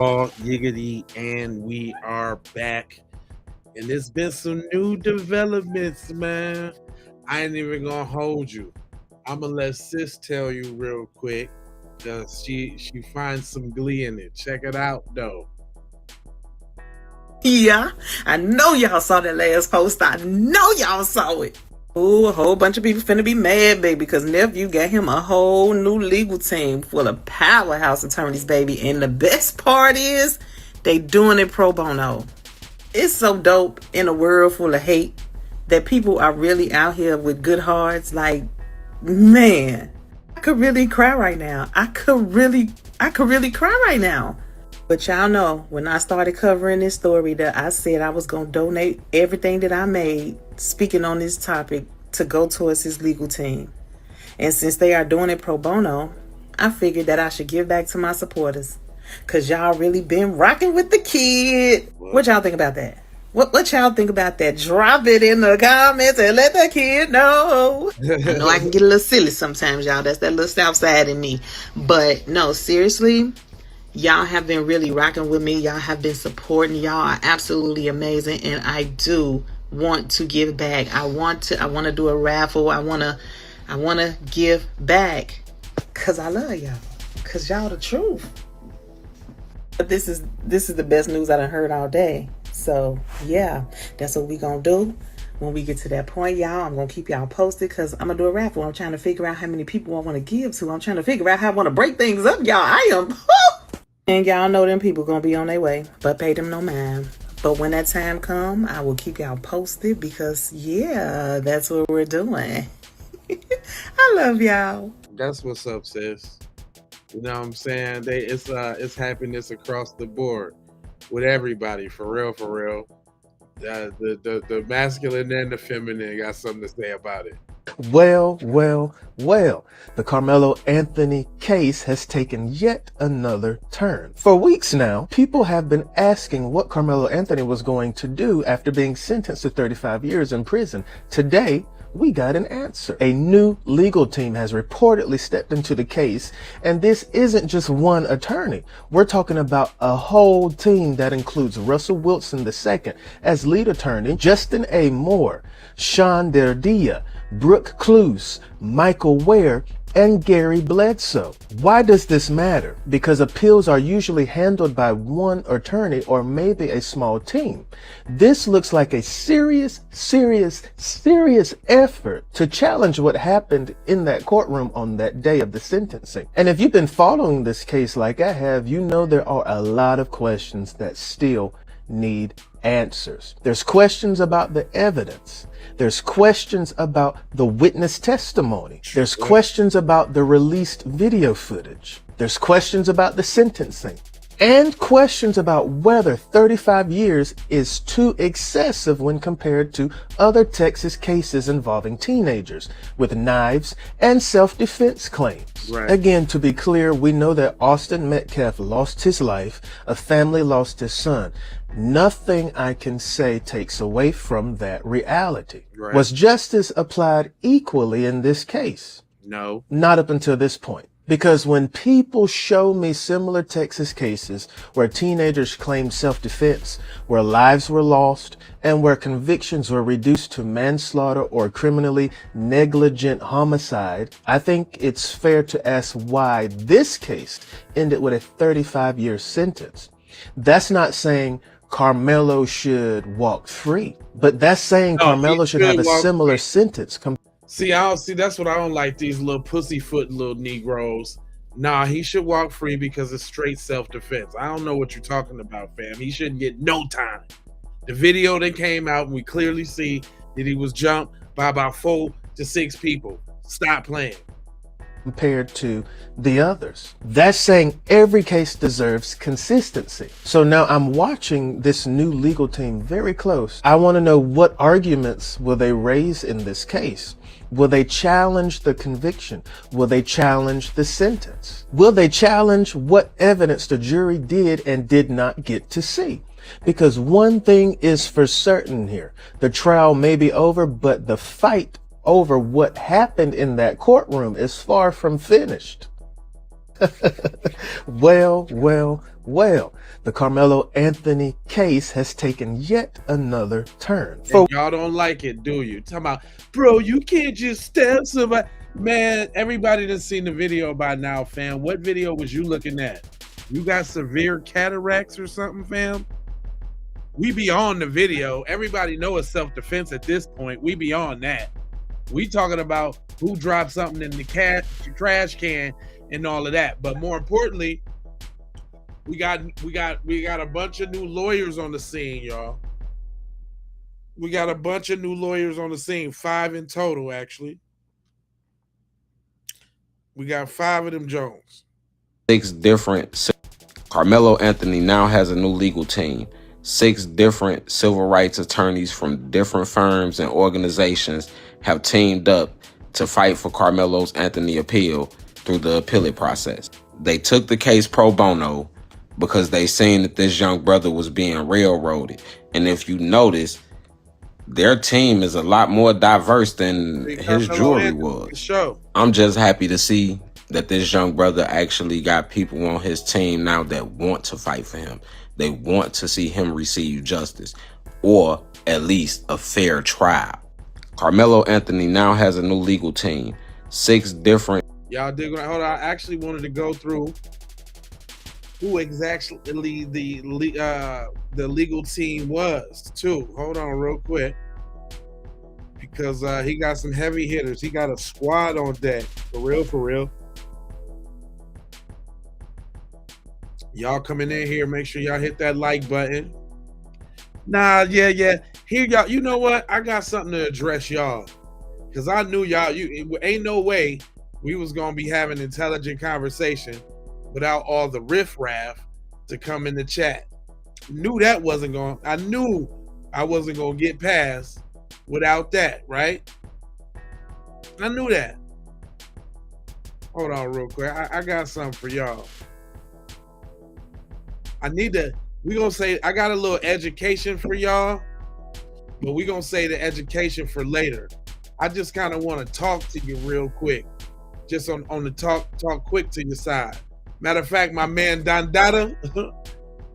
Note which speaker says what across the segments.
Speaker 1: All Yiggity, and we are back. And there's been some new developments, man. I ain't even gonna hold you. I'm gonna let sis tell you real quick. She finds some glee in it. Check it out, though.
Speaker 2: Yeah, I know y'all saw that last post. I know y'all saw it. Ooh, a whole bunch of people finna be mad, baby, because nephew got him a whole new legal team full of powerhouse attorneys, baby. And the best part is they doing it pro bono. It's so dope in a world full of hate that people are really out here with good hearts. Like, man, I could really cry right now. I could really cry right now. But y'all know, when I started covering this story, that I said I was going to donate everything that I made speaking on this topic to go towards his legal team. And since they are doing it pro bono, I figured that I should give back to my supporters. Because y'all really been rocking with the kid. What y'all think about that? What y'all think about that? Drop it in the comments and let the kid know. I know I can get a little silly sometimes, y'all. That's that little south side in me. But no, seriously, y'all have been really rocking with me. Y'all have been supporting. Y'all are absolutely amazing. And I do want to give back. I want to do a raffle. I want to give back because I love y'all. Because y'all the truth. But this is the best news I done heard all day. So yeah, that's what we gonna do. When we get to that point, y'all, I'm going to keep y'all posted because I'm going to do a raffle. I'm trying to figure out how many people I want to give to. I'm trying to figure out how I want to break things up, y'all. I am. And y'all know them people going to be on their way, but pay them no mind. But when that time come, I will keep y'all posted because, yeah, that's what we're doing. I love y'all.
Speaker 1: That's what's up, sis. You know what I'm saying? It's happiness across the board with everybody, for real, for real. The masculine and the feminine got something to say about it.
Speaker 3: Well. The Karmello Anthony case has taken yet another turn. For weeks now, people have been asking what Karmello Anthony was going to do after being sentenced to 35 years in prison. Today, we got an answer. A new legal team has reportedly stepped into the case, and this isn't just one attorney. We're talking about a whole team that includes Russell Wilson II as lead attorney, Justin A. Moore, Sean Derdia, Brooke Cluse, Michael Ware, and Gary Bledsoe. Why does this matter? Because appeals are usually handled by one attorney or maybe a small team. This looks like a serious effort to challenge what happened in that courtroom on that day of the sentencing. And if you've been following this case like I have, you know there are a lot of questions that still need answers. There's questions about the evidence. There's questions about the witness testimony. There's questions about the released video footage. There's questions about the sentencing. And questions about whether 35 years is too excessive when compared to other Texas cases involving teenagers with knives and self-defense claims.
Speaker 1: Right.
Speaker 3: Again, to be clear, we know that Austin Metcalf lost his life, a family lost his son. Nothing I can say takes away from that reality.
Speaker 1: Right.
Speaker 3: Was justice applied equally in this case?
Speaker 1: No.
Speaker 3: Not up until this point. Because when people show me similar Texas cases where teenagers claimed self-defense, where lives were lost, and where convictions were reduced to manslaughter or criminally negligent homicide, I think it's fair to ask why this case ended with a 35-year sentence. That's not saying Karmello should walk free, but that's saying Karmello should have a similar sentence.
Speaker 1: See, that's what I don't like, these little pussyfoot little Negroes. Nah, he should walk free because it's straight self-defense. I don't know what you're talking about, fam. He shouldn't get no time. The video that came out, and we clearly see that he was jumped by about 4 to 6 people. Stop playing.
Speaker 3: Compared to the others. That's saying every case deserves consistency. So now I'm watching this new legal team very close. I want to know what arguments will they raise in this case. Will they challenge the conviction? Will they challenge the sentence? Will they challenge what evidence the jury did and did not get to see? Because one thing is for certain here. The trial may be over, but the fight over what happened in that courtroom is far from finished. Well. the Karmello Anthony case has taken yet another turn.
Speaker 1: And y'all don't like it, do you? Talking about, bro, you can't just stab somebody. Man, everybody that's seen the video by now, fam. What video was you looking at? You got severe cataracts or something, fam? We beyond the video. Everybody know it's self-defense at this point. We beyond that. We talking about who dropped something in the trash can and all of that. But more importantly, we got a bunch of new lawyers on the scene, y'all. We got a bunch of new lawyers on the scene, 5 in total, actually. We got 5 of them Jones.
Speaker 4: 6 different. Karmello Anthony now has a new legal team. 6 different civil rights attorneys from different firms and organizations have teamed up to fight for Karmello Anthony appeal through the appellate process. They took the case pro bono because they seen that this young brother was being railroaded. And if you notice, their team is a lot more diverse than his jury was. I'm just happy to see that this young brother actually got people on his team now that want to fight for him. They want to see him receive justice, or at least a fair trial. Karmello Anthony now has a new legal team. 6 different.
Speaker 1: Y'all dig? Hold on. I actually wanted to go through who exactly the legal team was too. Hold on real quick, because he got some heavy hitters. He got a squad on deck. For real. Y'all coming in here, make sure y'all hit that like button. Yeah. Here, y'all, you know what? I got something to address y'all. Because I knew y'all, ain't no way we was going to be having intelligent conversation without all the riffraff to come in the chat. I knew I wasn't going to get past without that, right? I knew that. Hold on real quick. I got something for y'all. We gonna say, I got a little education for y'all, but we gonna say the education for later. I just kind of want to talk to you real quick, just on the talk quick to your side. Matter of fact, my man Don Dada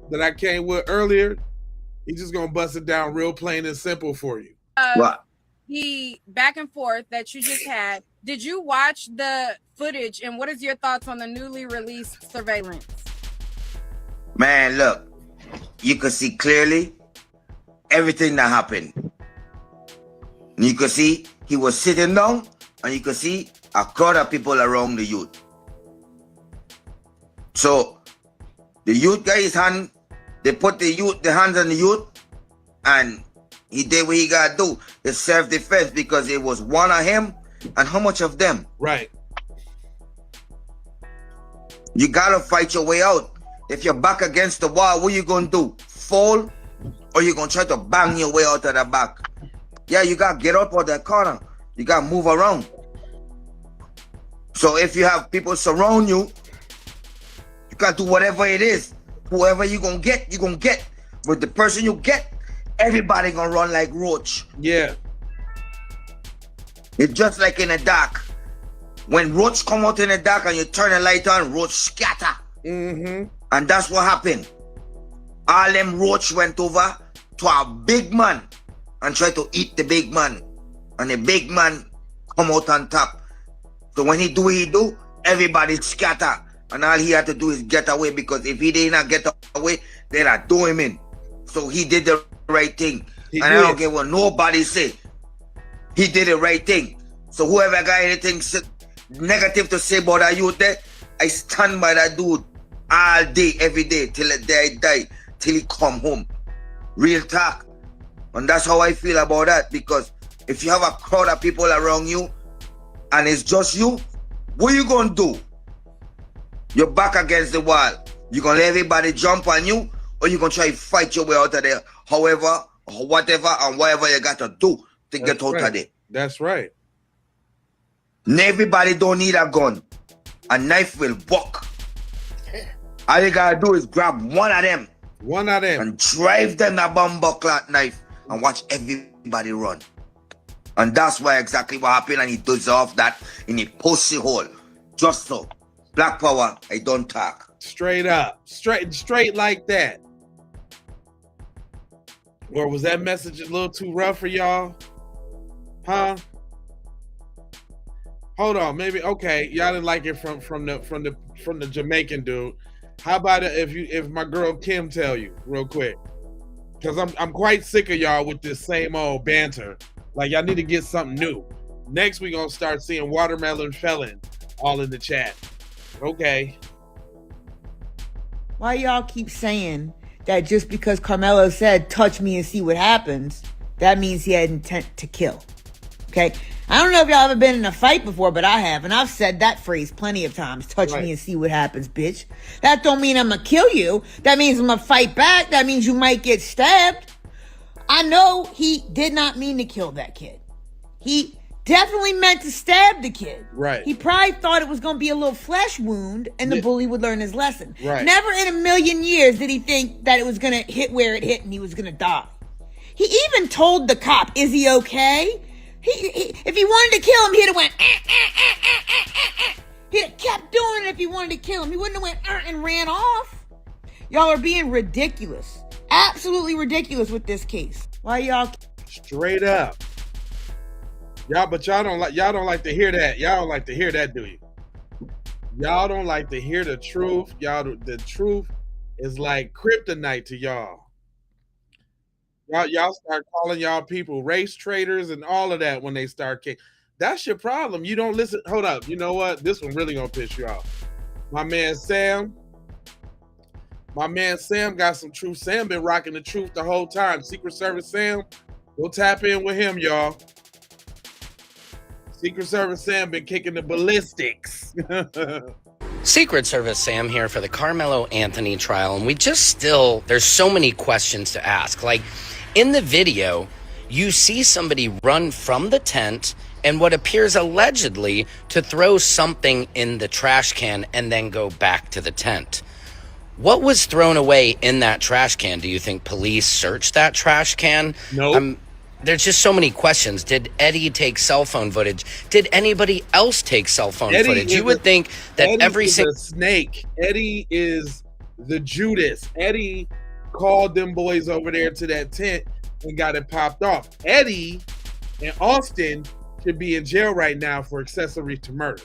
Speaker 1: that I came with earlier, he's just gonna bust it down real plain and simple for you.
Speaker 5: What? The back and forth that you just had. Did you watch the footage, and what is your thoughts on the newly released surveillance?
Speaker 6: Man, look, you could see clearly everything that happened. You could see he was sitting down, and you could see a crowd of people around the youth. So the youth got his hand, they put the hands on the youth, and he did what he gotta do. It's self-defense, because it was one of him and how much of them?
Speaker 1: Right.
Speaker 6: You gotta fight your way out. If you're back against the wall, what you gonna do? Fall? Or you gonna try to bang your way out of the back? Yeah, you gotta get up out that corner. You gotta move around. So if you have people surround you, you gotta do whatever it is. Whoever you gonna get, you gonna get. With the person you get, everybody gonna run like roach.
Speaker 1: Yeah.
Speaker 6: It's just like in the dark. When roach come out in the dark and you turn the light on, roach scatter.
Speaker 1: Mm-hmm.
Speaker 6: And that's what happened. All them roach went over to a big man and tried to eat the big man. And the big man come out on top. So when he do what he do, everybody scatter. And all he had to do is get away, because if he did not get away, they'd have do him in. So he did the right thing. I don't care what nobody say. He did the right thing. So whoever got anything negative to say about that youth there, I stand by that dude all day, every day, till the day I die, till he come home. Real talk. And that's how I feel about that, because if you have a crowd of people around you and it's just you, what you gonna do? You're back against the wall. You gonna let everybody jump on you, or you gonna try to fight your way out of there, however, or whatever, and whatever you got to do to get out of there.
Speaker 1: That's right.
Speaker 6: And everybody don't need a gun. A knife will buck. All you gotta do is grab one of them. And drive them a bumbuckler knife and watch everybody run. And that's why exactly what happened, and he dissolved that in a pussy hole. Just so. Black power, I don't talk.
Speaker 1: Straight up. Straight like that. Or was that message a little too rough for y'all? Huh? Hold on, maybe okay. Y'all didn't like it from the Jamaican dude. How about it if my girl Kim tell you real quick? Because I'm quite sick of y'all with this same old banter. Like y'all need to get something new. Next we gonna start seeing Watermelon Felon all in the chat. Okay.
Speaker 7: Why y'all keep saying that just because Karmello said touch me and see what happens, that means he had intent to kill? Okay? I don't know if y'all ever been in a fight before, but I have, and I've said that phrase plenty of times. Touch me and see what happens, bitch. That don't mean I'm gonna kill you. That means I'm gonna fight back. That means you might get stabbed. I know he did not mean to kill that kid. He definitely meant to stab the kid.
Speaker 1: Right.
Speaker 7: He probably thought it was going to be a little flesh wound and the bully would learn his lesson.
Speaker 1: Right.
Speaker 7: Never in a million years did he think that it was going to hit where it hit and he was going to die. He even told the cop, is he okay? If he wanted to kill him, he'd have went, He'd have kept doing it if he wanted to kill him. He wouldn't have went, and ran off. Y'all are being ridiculous. Absolutely ridiculous with this case. Why y'all?
Speaker 1: Straight up. But y'all don't like to hear that. Y'all don't like to hear that, do you? Y'all don't like to hear the truth. The truth is like kryptonite to y'all. Y'all start calling y'all people race traitors and all of that when they start that's your problem. You don't listen. Hold up. You know what? This one really gonna piss you off. My man Sam got some truth. Sam been rocking the truth the whole time. Secret Service Sam, go tap in with him, y'all. Secret Service Sam been kicking the ballistics.
Speaker 8: Secret Service Sam here for the Karmello Anthony trial, and there's so many questions to ask. Like, in the video, you see somebody run from the tent and what appears allegedly to throw something in the trash can and then go back to the tent. What was thrown away in that trash can? Do you think police searched that trash can?
Speaker 1: No.
Speaker 8: There's just so many questions. Did Eddie take cell phone footage? Did anybody else take cell phone footage? You would think that every single
Speaker 1: snake. Eddie is the Judas. Eddie called them boys over there to that tent and got it popped off. Eddie and Austin should be in jail right now for accessory to murder.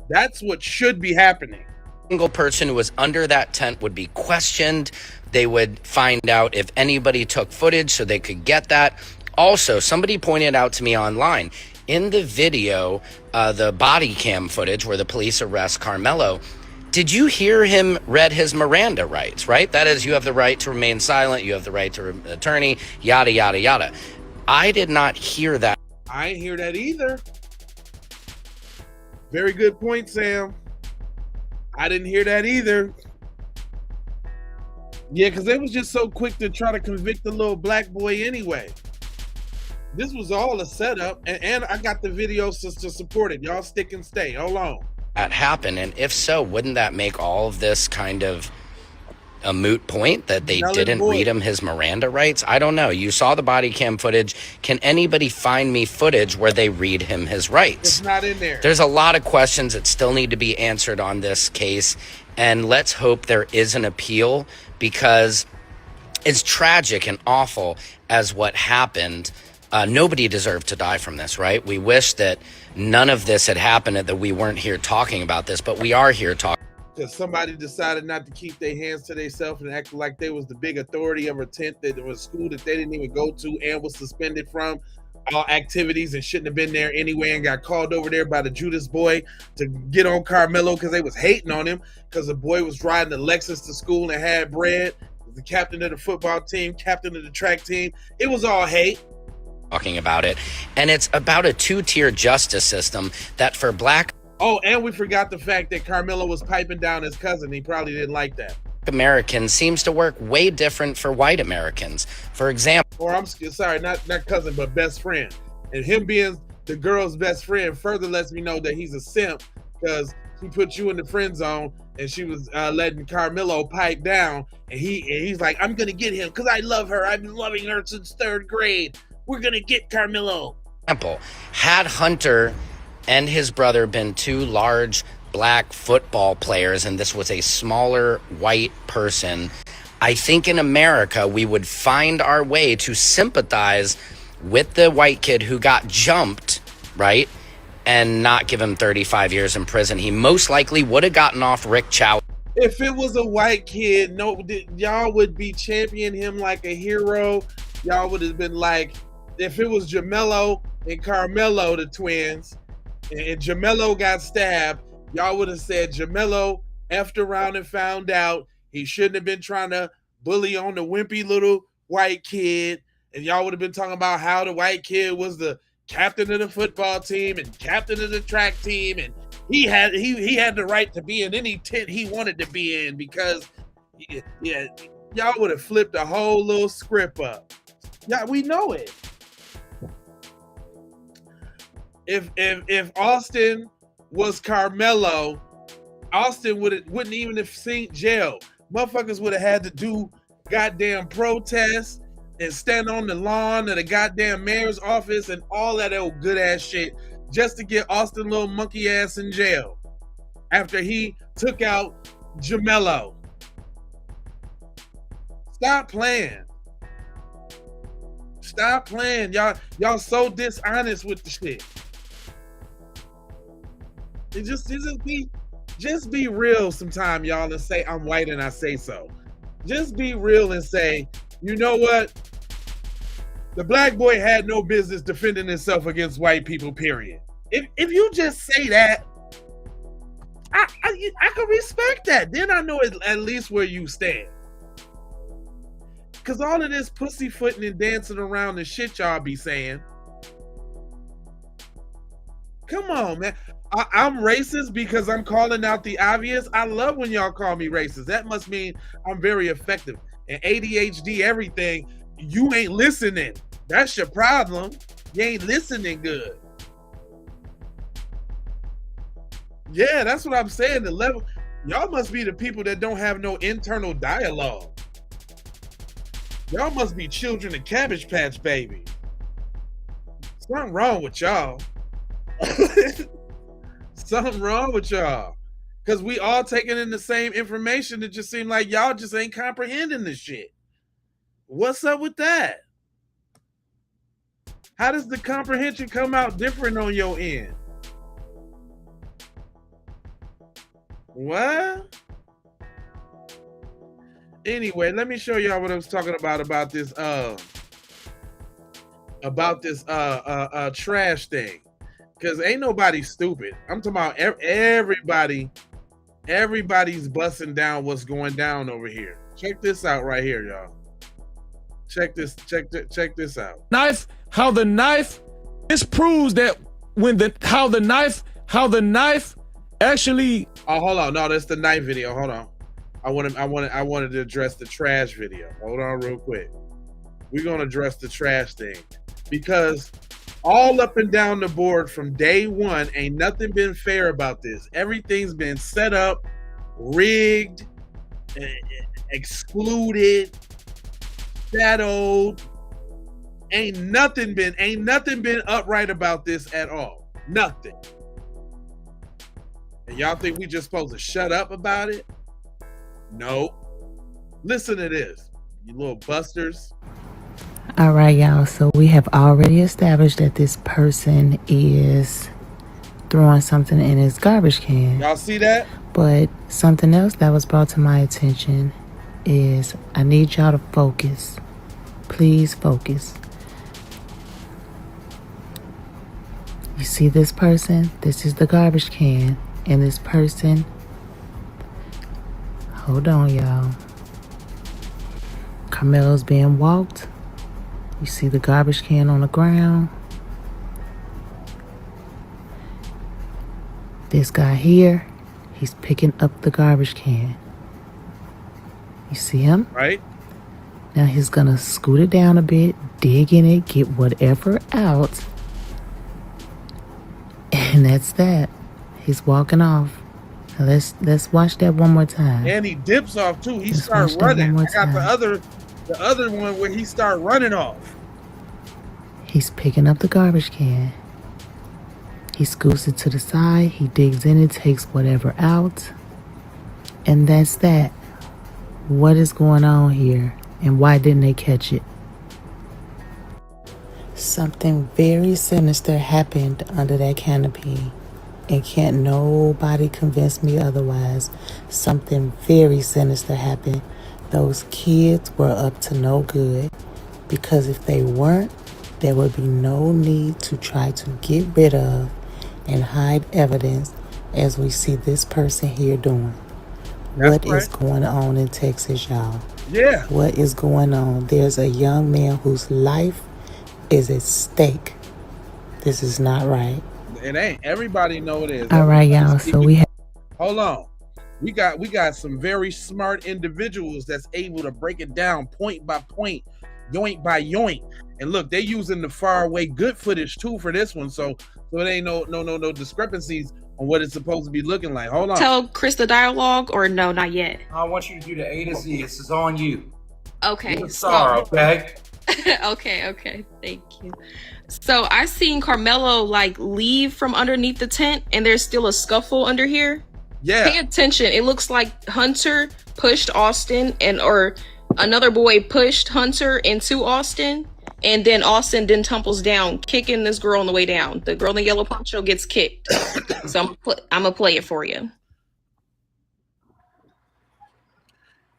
Speaker 1: That's what should be happening.
Speaker 8: Single person who was under that tent would be questioned. They would find out if anybody took footage so they could get that. Also, somebody pointed out to me online, in the video, the body cam footage where the police arrest Karmello, did you hear him read his Miranda rights, right? That is, you have the right to remain silent, you have the right to attorney, yada, yada, yada. I did not hear that.
Speaker 1: I ain't hear that either. Very good point, Sam. I didn't hear that either. Yeah, because they was just so quick to try to convict the little black boy anyway. This was all a setup, and I got the videos to support it. Y'all stick and stay. Hold on.
Speaker 8: That happened, and if so, wouldn't that make all of this kind of a moot point that they didn't read him his Miranda rights? I don't know. You saw the body cam footage. Can anybody find me footage where they read him his rights?
Speaker 1: It's not in there.
Speaker 8: There's a lot of questions that still need to be answered on this case, and let's hope there is an appeal, because it's tragic and awful as what happened. Nobody deserved to die from this, right? We wish that none of this had happened and that we weren't here talking about this, but we are here talking.
Speaker 1: Because somebody decided not to keep their hands to themselves and act like they was the big authority of a tent that was a school that they didn't even go to and was suspended from all activities and shouldn't have been there anyway, and got called over there by the Judas boy to get on Karmello because they was hating on him because the boy was riding the Lexus to school and had bread. The captain of the football team, captain of the track team. It was all hate.
Speaker 8: Talking about it, and it's about a two-tier justice system that for black
Speaker 1: and we forgot the fact that Karmello was piping down his cousin. He probably didn't like that.
Speaker 8: Americans seems to work way different for white Americans. For example,
Speaker 1: or I'm sorry, not cousin, but best friend. And him being the girl's best friend further lets me know that he's a simp, because he put you in the friend zone and she was letting Karmello pipe down, and he's like, I'm gonna get him because I love her. I've been loving her since 3rd grade. We're gonna get Karmello.
Speaker 8: Had Hunter and his brother been two large black football players and this was a smaller white person, I think in America we would find our way to sympathize with the white kid who got jumped, right? And not give him 35 years in prison. He most likely would have gotten off Rick Chow.
Speaker 1: If it was a white kid, no, y'all would be championing him like a hero. Y'all would have been like, if it was Jamello and Karmello, the twins, and Jamello got stabbed, y'all would have said Jamello effed around and found out he shouldn't have been trying to bully on the wimpy little white kid. And y'all would have been talking about how the white kid was the captain of the football team and captain of the track team, and he had the right to be in any tent he wanted to be in because y'all would have flipped a whole little script up. Yeah, we know it. If Austin was Karmello, Austin wouldn't even have seen jail. Motherfuckers would have had to do goddamn protests and stand on the lawn of the goddamn mayor's office and all that old good ass shit just to get Austin little monkey ass in jail after he took out Jamello. Stop playing. Stop playing. Y'all so dishonest with the shit. Just be real sometime, y'all, and say I'm white and I say so. Just be real and say, you know what? The black boy had no business defending himself against white people, period. If you just say that, I can respect that. Then I know at least where you stand. Because all of this pussyfooting and dancing around and shit y'all be saying. Come on, man. I'm racist because I'm calling out the obvious. I love when y'all call me racist. That must mean I'm very effective. And ADHD, everything, you ain't listening. That's your problem. You ain't listening good. Yeah, that's what I'm saying. The level, y'all must be the people that don't have no internal dialogue. Y'all must be children of Cabbage Patch Baby. Something wrong with y'all. Something wrong with y'all. Because we all taking in the same information. It just seems like y'all just ain't comprehending this shit. What's up with that? How does the comprehension come out different on your end? What? Anyway, let me show y'all what I was talking about this trash thing. Because ain't nobody stupid. I'm talking about everybody's busting down what's going down over here. Check this out right here, y'all. Check this out.
Speaker 9: How the knife, this proves that how the knife actually.
Speaker 1: Oh, hold on. No, that's the knife video. Hold on. I wanted to address the trash video. Hold on real quick. We're gonna address the trash thing. Because all up and down the board from day one, ain't nothing been fair about this. Everything's been set up, rigged, excluded, shadowed. Ain't nothing been upright about this at all. Nothing. And y'all think we just supposed to shut up about it? No. Listen to this, you little busters.
Speaker 10: All right, y'all. So we have already established that this person is throwing something in his garbage can.
Speaker 1: Y'all see that?
Speaker 10: But something else that was brought to my attention is I need y'all to focus. Please focus. You see this person? This is the garbage can. And this person, hold on, y'all. Karmello's being walked. You see the garbage can on the ground. This guy here, he's picking up the garbage can. You see him?
Speaker 1: Right.
Speaker 10: Now he's gonna scoot it down a bit, dig in it, get whatever out. And that's that. He's walking off. Now let's watch that one more time.
Speaker 1: And he dips off too. He starts running. I got the other one where he started running off.
Speaker 10: He's picking up the garbage can. He scoots it to the side, he digs in it, takes whatever out, and that's that. What is going on here, and why didn't they catch it? Something very sinister happened under that canopy, and can't nobody convince me otherwise. Something very sinister happened. Those kids were up to no good, because if they weren't, there would be no need to try to get rid of and hide evidence as we see this person here doing. What is going on in Texas, y'all?
Speaker 1: Yeah.
Speaker 10: What is going on? There's a young man whose life is at stake. This is not right.
Speaker 1: It ain't. Everybody know it is.
Speaker 10: All right, y'all. So we have.
Speaker 1: Hold on. We got some very smart individuals that's able to break it down point by point, yoink by yoink. And look, they using the far away good footage too for this one. So it ain't no discrepancies on what it's supposed to be looking like. Hold on.
Speaker 11: Tell Chris the dialogue, or no, not yet.
Speaker 12: I want you to do the A to Z. This is on you.
Speaker 11: Okay.
Speaker 12: Sorry, okay?
Speaker 11: Okay. Thank you. So I seen Karmello like leave from underneath the tent, and there's still a scuffle under here.
Speaker 1: Yeah.
Speaker 11: Pay attention. It looks like Hunter pushed Austin, or another boy pushed Hunter into Austin, and then Austin then tumbles down, kicking this girl on the way down. The girl in the yellow poncho gets kicked. So I'm gonna play it for you.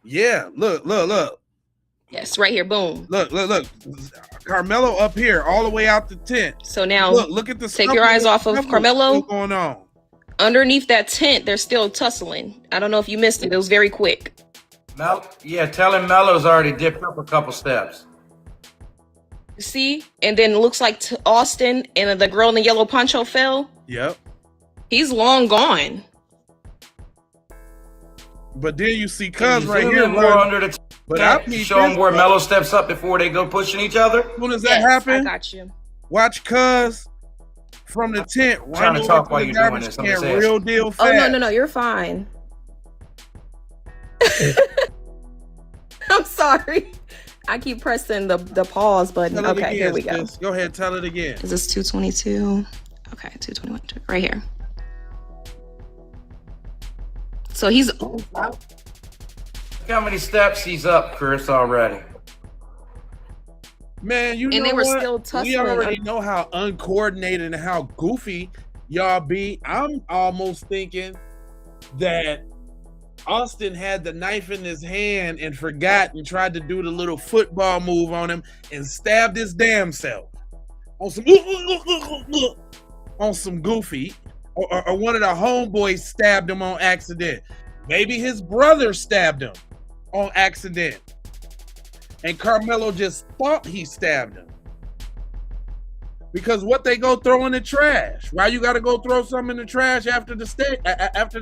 Speaker 1: Yeah. Look.
Speaker 11: Yes, right here. Boom.
Speaker 1: Look. Karmello up here, all the way out the tent.
Speaker 11: So now
Speaker 1: look at the.
Speaker 11: Take your eyes off of Karmello.
Speaker 1: What's going on?
Speaker 11: Underneath that tent, they're still tussling. I don't know if you missed it. It was very quick.
Speaker 12: Tell him Mello's already dipped up a couple steps.
Speaker 11: See? And then it looks like Austin and the girl in the yellow poncho fell.
Speaker 1: Yep.
Speaker 11: He's long gone.
Speaker 1: But then you see Cuz right here.
Speaker 12: More under the
Speaker 1: but I
Speaker 12: show him where Mello steps up before they go pushing each other.
Speaker 1: As soon as that happens,
Speaker 11: I got you.
Speaker 1: Watch Cuz from the tent.
Speaker 12: I'm trying to talk while you're doing this.
Speaker 1: Real deal fast.
Speaker 11: Oh, no, you're fine. I'm sorry. I keep pressing the pause button.
Speaker 1: Tell it
Speaker 11: Okay,
Speaker 1: again,
Speaker 11: here we go.
Speaker 1: sis. Go ahead, tell it again.
Speaker 11: Is this 222? Okay, 221. Right here. So he's...
Speaker 12: Look how many steps he's up, Chris, already.
Speaker 1: Man, you
Speaker 11: and
Speaker 1: know
Speaker 11: they were
Speaker 1: what?
Speaker 11: still tussling.
Speaker 1: We already know how uncoordinated and how goofy y'all be. I'm almost thinking that Austin had the knife in his hand and forgot and tried to do the little football move on him and stabbed his damn self on some goofy, or one of the homeboys stabbed him on accident. Maybe his brother stabbed him on accident, and Karmello just thought he stabbed him. Because what they go throw in the trash? Why you got to go throw something in the trash after the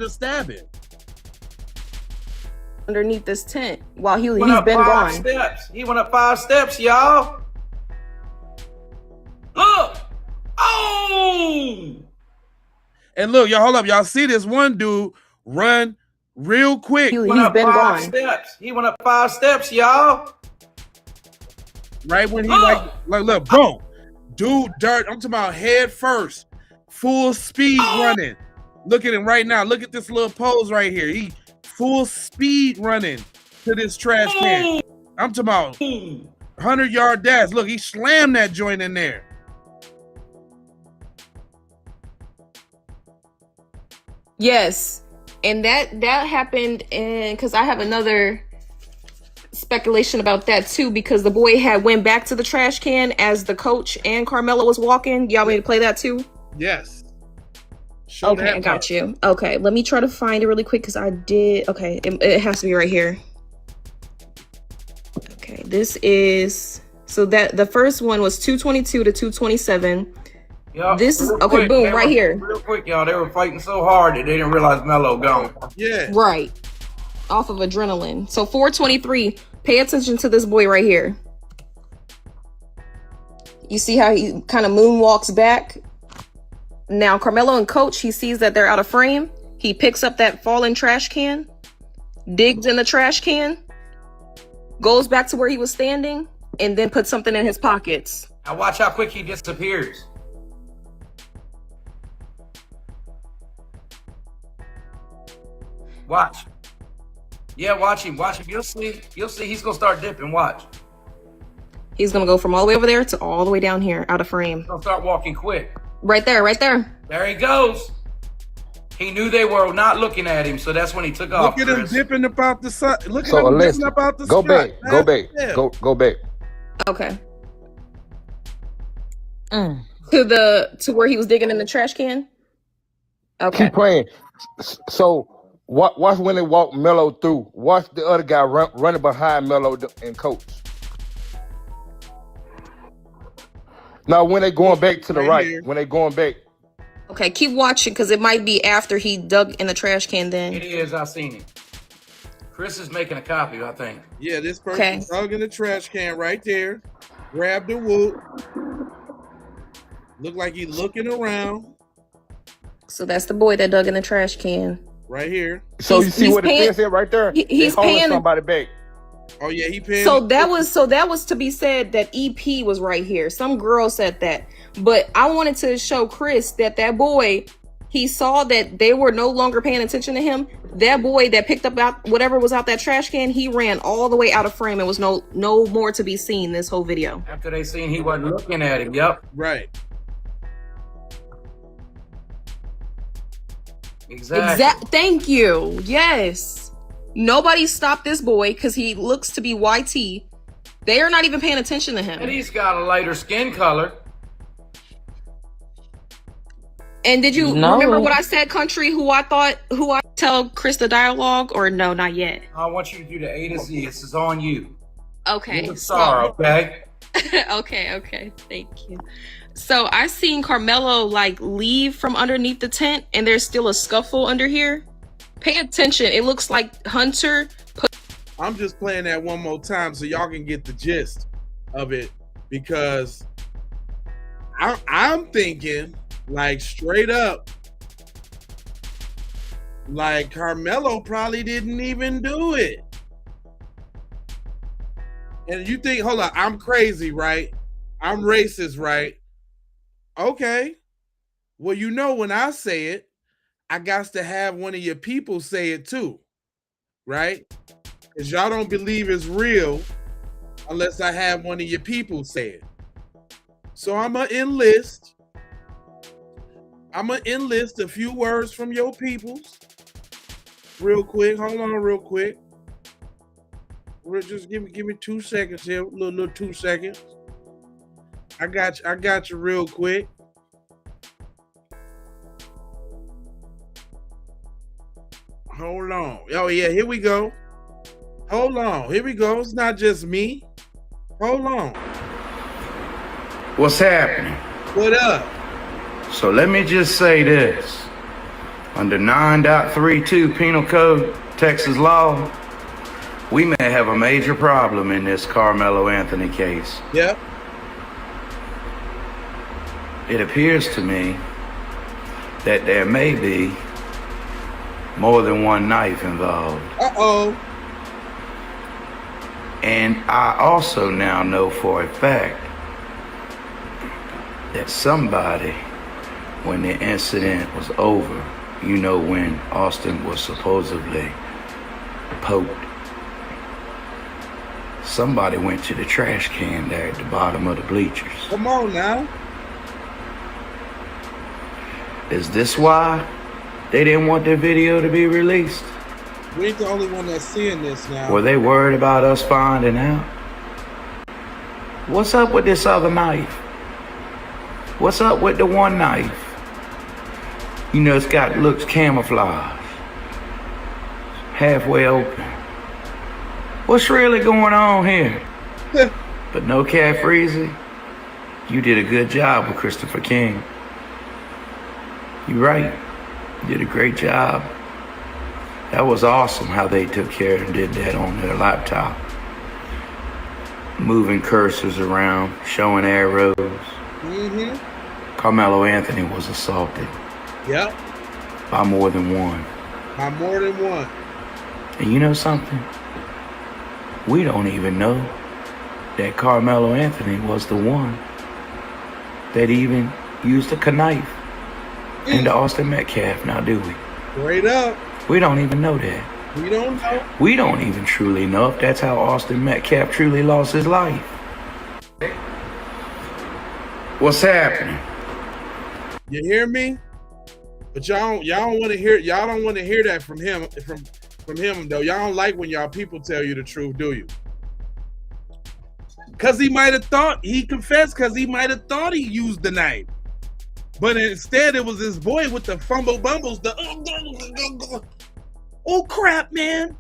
Speaker 1: stabbing?
Speaker 11: Underneath this tent while he's
Speaker 12: been
Speaker 11: gone.
Speaker 12: Steps. He went up 5 steps, y'all. Look. Oh.
Speaker 1: And look, y'all, hold up. Y'all see this one dude run real quick.
Speaker 11: He's been gone.
Speaker 12: Steps. He went up 5 steps, y'all.
Speaker 1: Right when he look, boom. Dude, dirt. I'm talking about head first, full speed running. Look at him right now. Look at this little pose right here. He full speed running to this trash can. I'm talking about 100-yard dash. Look, he slammed that joint in there.
Speaker 11: Yes, and that happened, and because I have another speculation about that too, because the boy had went back to the trash can as the coach and Karmello was walking. Y'all want me to play that too?
Speaker 1: Yes.
Speaker 11: Okay, I got you. Okay, let me try to find it really quick because I did. Okay, it has to be right here. Okay, this is that the first one was 222 to 227.
Speaker 12: Yep,
Speaker 11: this is okay.
Speaker 12: Quick,
Speaker 11: boom, right here.
Speaker 12: Real quick, y'all. They were fighting so hard that they didn't realize Mello gone.
Speaker 1: Yeah.
Speaker 11: Right. Off of adrenaline. So 423. Pay attention to this boy right here. You see how he kind of moonwalks back? Now, Karmello and Coach, he sees that they're out of frame. He picks up that fallen trash can, digs in the trash can, goes back to where he was standing, and then puts something in his pockets.
Speaker 12: Now watch how quick he disappears. Watch. Yeah, watch him. Watch him. You'll see. You'll see. He's gonna start dipping. Watch.
Speaker 11: He's gonna go from all the way over there to all the way down here, out of frame.
Speaker 12: He's gonna start walking quick.
Speaker 11: Right there, right there.
Speaker 12: There he goes. He knew they were not looking at him, so that's when he took off.
Speaker 1: Look at him dipping about the side. Look at
Speaker 13: So
Speaker 1: him
Speaker 13: Alexa,
Speaker 1: dipping about the
Speaker 13: go
Speaker 1: spot,
Speaker 13: back,
Speaker 1: man.
Speaker 13: go back,
Speaker 1: Yeah.
Speaker 13: go back.
Speaker 11: Okay. To where he was digging in the trash can. Okay.
Speaker 13: Keep playing. So watch when they walk Mello through. Watch the other guy running behind Mello and Coach. Now when they going back to the right, when they going back.
Speaker 11: Okay, keep watching because it might be after he dug in the trash can then.
Speaker 12: It is. I seen it. Chris is making a copy, I think.
Speaker 1: Yeah, this person dug in the trash can right there. Grabbed the wood. Look like he's looking around.
Speaker 11: So that's the boy that dug in the trash can.
Speaker 1: Right here.
Speaker 13: So you see what it says right there?
Speaker 11: He's
Speaker 13: holding
Speaker 11: paying
Speaker 13: somebody back.
Speaker 1: Oh yeah, he paying.
Speaker 11: So that was to be said that EP was right here. Some girl said that, but I wanted to show Chris that boy, he saw that they were no longer paying attention to him. That boy that picked up out whatever was out that trash can, he ran all the way out of frame and was no more to be seen this whole video.
Speaker 12: After they seen he wasn't looking at him. Yep.
Speaker 1: Right.
Speaker 12: Exactly.
Speaker 11: Thank you. Yes. Nobody stopped this boy because he looks to be YT. They are not even paying attention to him.
Speaker 12: And he's got a lighter skin color.
Speaker 11: And did you remember what I said, Country? Who I tell Chris the dialogue, or no, not yet?
Speaker 12: I want you to do the A to Z. This is on you.
Speaker 11: Okay.
Speaker 12: You're the star, okay?
Speaker 11: Okay. Thank you. So I seen Karmello like leave from underneath the tent, and there's still a scuffle under here. Pay attention. It looks like Hunter
Speaker 1: I'm just playing that one more time so y'all can get the gist of it, because I'm thinking like straight up, like Karmello probably didn't even do it. And you think, hold on, I'm crazy, right? I'm racist, right? Okay. Well, you know, when I say it, I got to have one of your people say it too, right? Because y'all don't believe it's real unless I have one of your people say it. So I'm going to enlist a few words from your peoples real quick. Hold on real quick. Just give me 2 seconds here, little 2 seconds. I got you real quick. Hold on. Oh yeah, here we go. Hold on. Here we go. It's not just me. Hold on.
Speaker 12: What's happening?
Speaker 1: What up?
Speaker 12: So let me just say this. Under 9.32 Penal Code, Texas law, we may have a major problem in this Karmello Anthony case.
Speaker 1: Yep.
Speaker 12: It appears to me that there may be more than one knife involved.
Speaker 1: Uh-oh.
Speaker 12: And I also now know for a fact that somebody, when the incident was over, you know, when Austin was supposedly poked, somebody went to the trash can there at the bottom of the bleachers.
Speaker 1: Come on now.
Speaker 12: Is this why they didn't want the video to be released?
Speaker 1: We ain't the only one that's seeing this now.
Speaker 12: Were they worried about us finding out? What's up with this other knife? What's up with the one knife? You know, looks camouflage. Halfway open. What's really going on here? But no Cat Freezy, you did a good job with Christopher King. You're right. You did a great job. That was awesome how they took care and did that on their laptop. Moving cursors around, showing arrows.
Speaker 1: Mm-hmm.
Speaker 12: Karmello Anthony was assaulted.
Speaker 1: Yep.
Speaker 12: By more than one.
Speaker 1: By more than one.
Speaker 12: And you know something? We don't even know that Karmello Anthony was the one that even used a knife into Austin Metcalf, now do we?
Speaker 1: Straight up.
Speaker 12: We don't even know that.
Speaker 1: We don't know.
Speaker 12: We don't even truly know if that's how Austin Metcalf truly lost his life. What's happening?
Speaker 1: You hear me? But y'all don't want to hear that from him though. Y'all don't like when y'all people tell you the truth, do you? Cause he might have thought he confessed, cause he might have thought he used the knife. But instead it was his boy with the fumble bumbles, oh crap, man.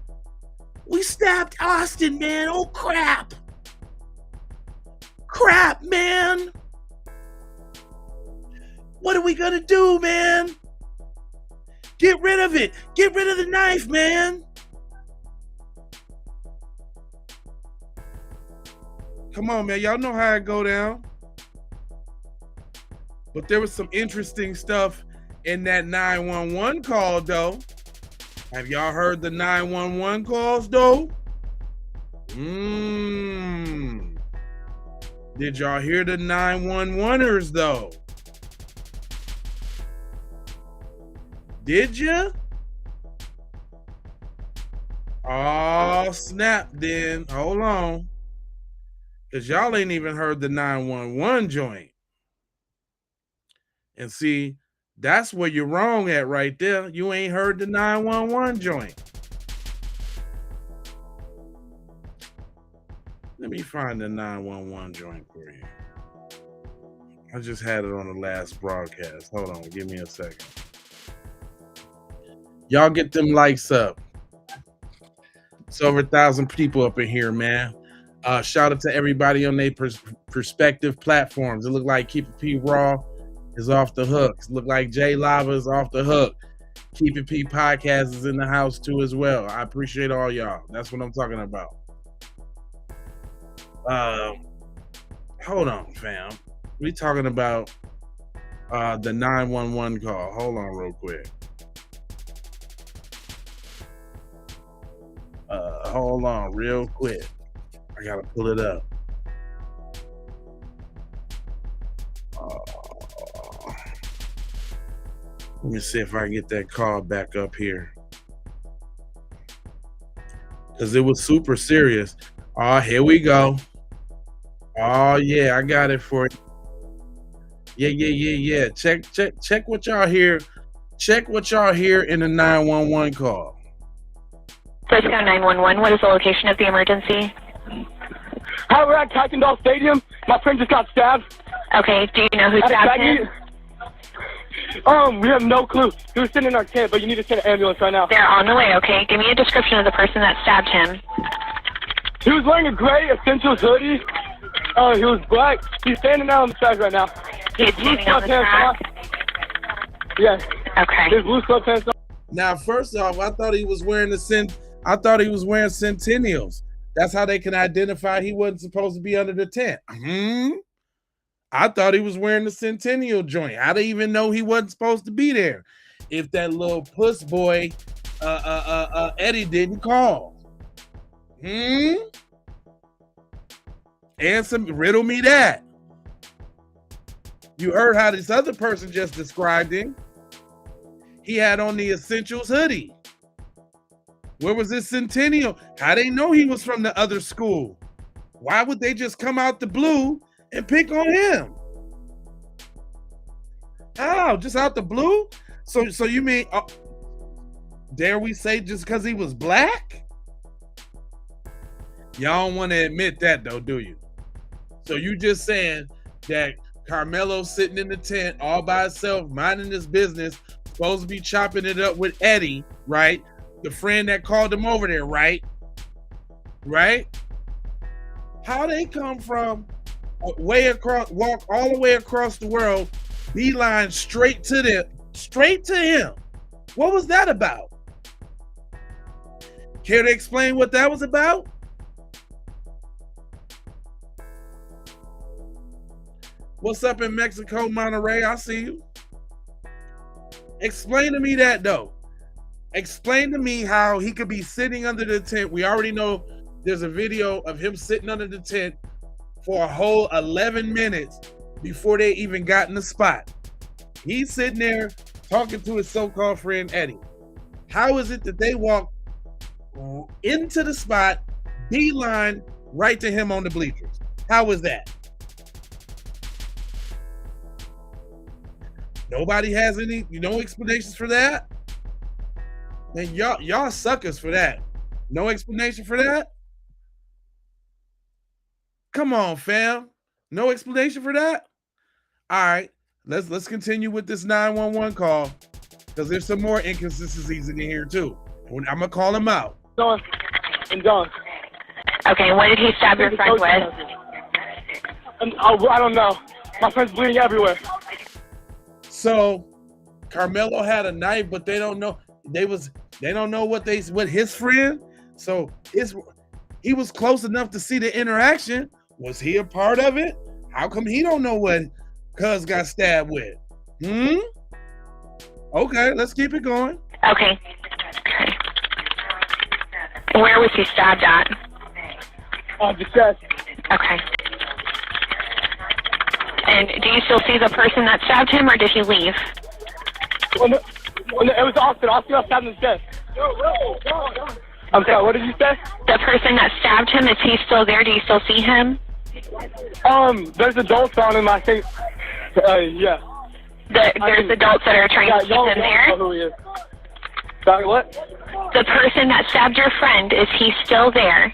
Speaker 1: We stabbed Austin, man. Oh crap. Crap, man. What are we gonna do, man? Get rid of it. Get rid of the knife, man. Come on, man. Y'all know how it go down. But there was some interesting stuff in that 911 call, though. Have y'all heard the 911 calls, though? Did y'all hear the 911ers, though? Did ya? Oh, snap, then. Hold on. Because y'all ain't even heard the 911 joint. And see, that's where you're wrong at right there. You ain't heard the 911 joint. Let me find the 911 joint for you. I just had it on the last broadcast. Hold on, give me a second. Y'all get them likes up. It's over 1,000 people up in here, man. Shout out to everybody on their perspective platforms. It look like Keep It P Raw is off the hook. It look like J Lava is off the hook. Keep It P Podcast is in the house too as well. I appreciate all y'all. That's what I'm talking about. Hold on, fam. We talking about the 911 call. Hold on real quick. Hold on real quick. I gotta pull it up. Let me see if I can get that call back up here. Because it was super serious. Oh, here we go. Oh yeah, I got it for you. Yeah. Check what y'all hear. Check what y'all hear in the 911 call.
Speaker 14: Frisco 911, what is the location of the emergency?
Speaker 15: Hi, we're at Kuykendall Stadium. My friend just got stabbed.
Speaker 14: Okay, do you know who stabbed him?
Speaker 15: We have no clue. He was sitting in our tent, but you need to send an ambulance right now.
Speaker 14: They're on the way, okay? Give me a description of the person that stabbed him.
Speaker 15: He was wearing a gray Essentials hoodie. He was black. He's standing out on the track right now.
Speaker 14: He's standing on the track?
Speaker 15: Yes.
Speaker 14: Okay.
Speaker 15: His blue sweatpants on.
Speaker 1: Now, first off, I thought he was wearing Centennials. That's how they can identify he wasn't supposed to be under the tent. I thought he was wearing the Centennial joint. How they even know he wasn't supposed to be there if that little puss boy Eddie didn't call? Riddle me that. You heard how this other person just described him. He had on the Essentials hoodie. Where was this Centennial? How they know he was from the other school? Why would they just come out the blue and pick on him? How? Just out the blue? So you mean, dare we say just because he was black? Y'all don't want to admit that though, do you? So you just saying that Karmello sitting in the tent all by himself, minding his business, supposed to be chopping it up with Eddie, right? The friend that called him over there, right? Right? How they come from walk all the way across the world, beeline straight to him. What was that about? Care to explain what that was about? What's up in Mexico, Monterrey? I see you. Explain to me that though. Explain to me how he could be sitting under the tent. We already know there's a video of him sitting under the tent for a whole 11 minutes before they even got in the spot. He's sitting there talking to his so-called friend Eddie. How is it that they walk into the spot, beeline right to him on the bleachers? How is that? Nobody has any, no explanations for that? Man, y'all suckers for that. No explanation for that? Come on, fam. No explanation for that? All right, let's continue with this 911 call, because there's some more inconsistencies in here too. I'm gonna call him out.
Speaker 15: John.
Speaker 14: Okay, what did he stab your friend with?
Speaker 15: I don't know. My friend's bleeding everywhere.
Speaker 1: So Karmello had a knife, but they don't know what his friend. So he was close enough to see the interaction. Was he a part of it? How come he don't know what Cuz got stabbed with? Okay, let's keep it going.
Speaker 14: Okay. Where was he stabbed at?
Speaker 15: On the chest.
Speaker 14: Okay. And do you still see the person that stabbed him, or did he leave?
Speaker 15: It was Austin. Austin got stabbed in the chest. I'm sorry, what did you say?
Speaker 14: The person that stabbed him, is he still there? Do you still see him?
Speaker 15: There's adults on him, I think. Yeah.
Speaker 14: There's adults that are trying to keep him there?
Speaker 15: Know who he is. Sorry, what?
Speaker 14: The person that stabbed your friend, is he still there?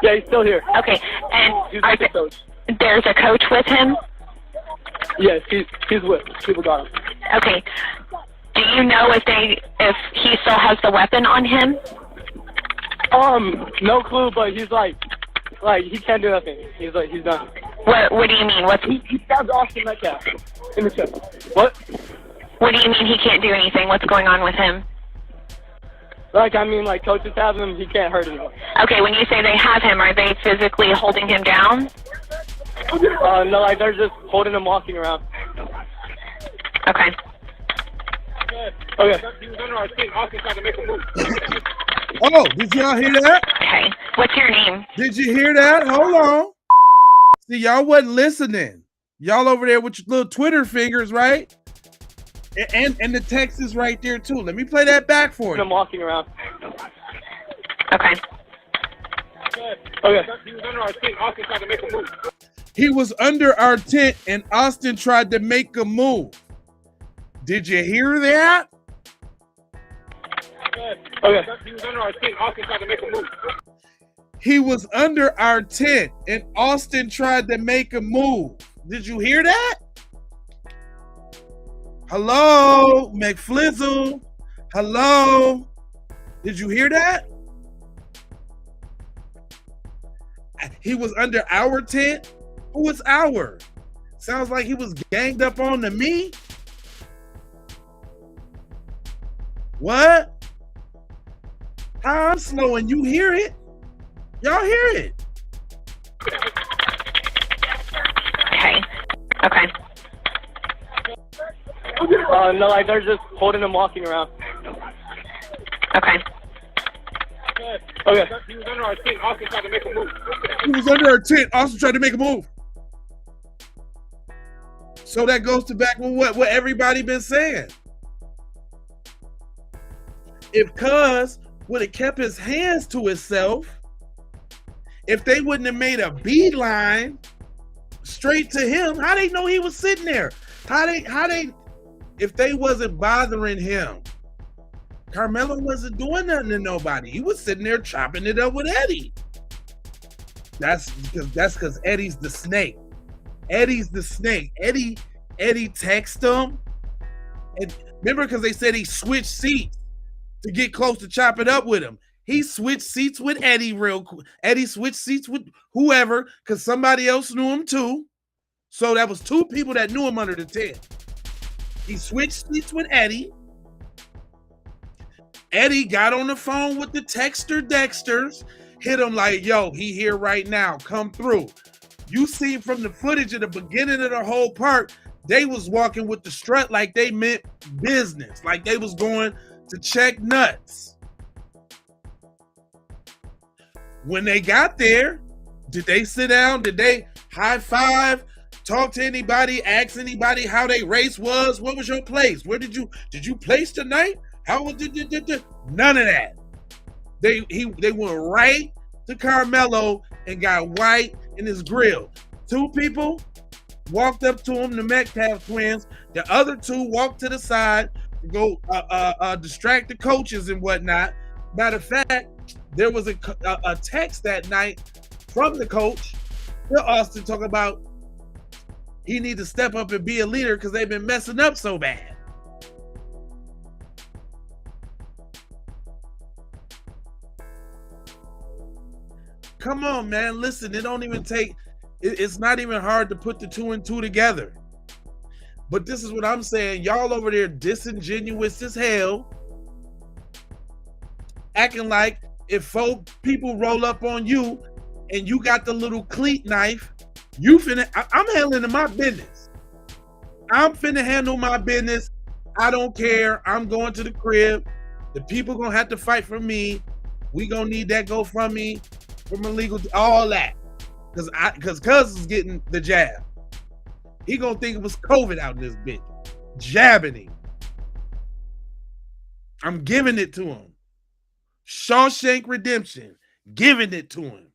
Speaker 15: Yeah, he's still here.
Speaker 14: Okay, and
Speaker 15: He's with the coach.
Speaker 14: There's a coach with him?
Speaker 15: Yes, he's with people got him.
Speaker 14: Okay. Do you know if he still has the weapon on him?
Speaker 15: No clue, but he's like he can't do nothing. He's done.
Speaker 14: What do you mean?
Speaker 15: He stabbed Austin Metcalf in the chest. What?
Speaker 14: What do you mean he can't do anything? What's going on with him?
Speaker 15: Coaches have him, he can't hurt anyone.
Speaker 14: Okay, when you say they have him, are they physically holding him down?
Speaker 15: No, they're just holding him, walking around.
Speaker 14: Okay.
Speaker 15: Okay.
Speaker 13: He was under our team. Austin tried to make a move.
Speaker 1: Oh, did y'all hear that?
Speaker 14: Okay. What's your name?
Speaker 1: Did you hear that? Hold on. See, y'all wasn't listening. Y'all over there with your little Twitter fingers, right? And the text is right there too. Let me play that back for you.
Speaker 15: I'm walking around.
Speaker 14: Okay.
Speaker 15: Okay.
Speaker 13: He was under our team. Austin tried to make a move.
Speaker 1: He was under our tent and Austin tried to make a move. Did you hear that?
Speaker 15: Okay.
Speaker 13: He was under our team. Austin tried to make a move.
Speaker 1: He was under our tent and Austin tried to make a move. Did you hear that? Hello, McFlizzle. Hello. Did you hear that? He was under our tent? Who was our? Sounds like he was ganged up on to me. What? How I'm slow and you hear it? Y'all hear it?
Speaker 14: Okay. Okay.
Speaker 15: No, they're just holding him, walking around.
Speaker 14: Okay.
Speaker 15: Okay.
Speaker 13: He was under our tent. Austin tried to make a move.
Speaker 1: He was under our tent. Austin tried to make a move. So that goes to back with what everybody been saying. If Cuz would have kept his hands to himself, if they wouldn't have made a beeline straight to him, how they know he was sitting there? How they if they wasn't bothering him? Karmello wasn't doing nothing to nobody. He was sitting there chopping it up with Eddie. That's because Eddie's the snake. Eddie's the snake. Eddie texted him. And remember, because they said he switched seats to get close to chop it up with him. He switched seats with Eddie real quick. Eddie switched seats with whoever, because somebody else knew him too. So that was two people that knew him under the tent. He switched seats with Eddie. Eddie got on the phone with the texter Dexters, hit him like, yo, he here right now, come through. You see from the footage at the beginning of the whole part, they was walking with the strut like they meant business, like they was going to check nuts. When they got there, did they sit down? Did they high five, talk to anybody, ask anybody how their race was? What was your place? Where did you place tonight? How was it? None of that. They went right to Karmello and got white in his grill. 2 people walked up to him, the Metcalf twins. The other 2 walked to the side to go distract the coaches and whatnot. Matter of fact, there was a text that night from the coach to Austin talking about he need to step up and be a leader because they've been messing up so bad. Come on, man. Listen, it don't even take, it's not even hard to put the 2 and 2 together. But this is what I'm saying. Y'all over there disingenuous as hell, acting like if 4 people roll up on you and you got the little cleat knife, you finna, I'm handling my business. I'm finna handle my business. I don't care. I'm going to the crib. The people gonna have to fight for me. We gonna need that GoFundMe from illegal, all that. Because Cuz is getting the jab. He gonna think it was COVID out in this bitch. Jabbing him. I'm giving it to him. Shawshank Redemption. Giving it to him.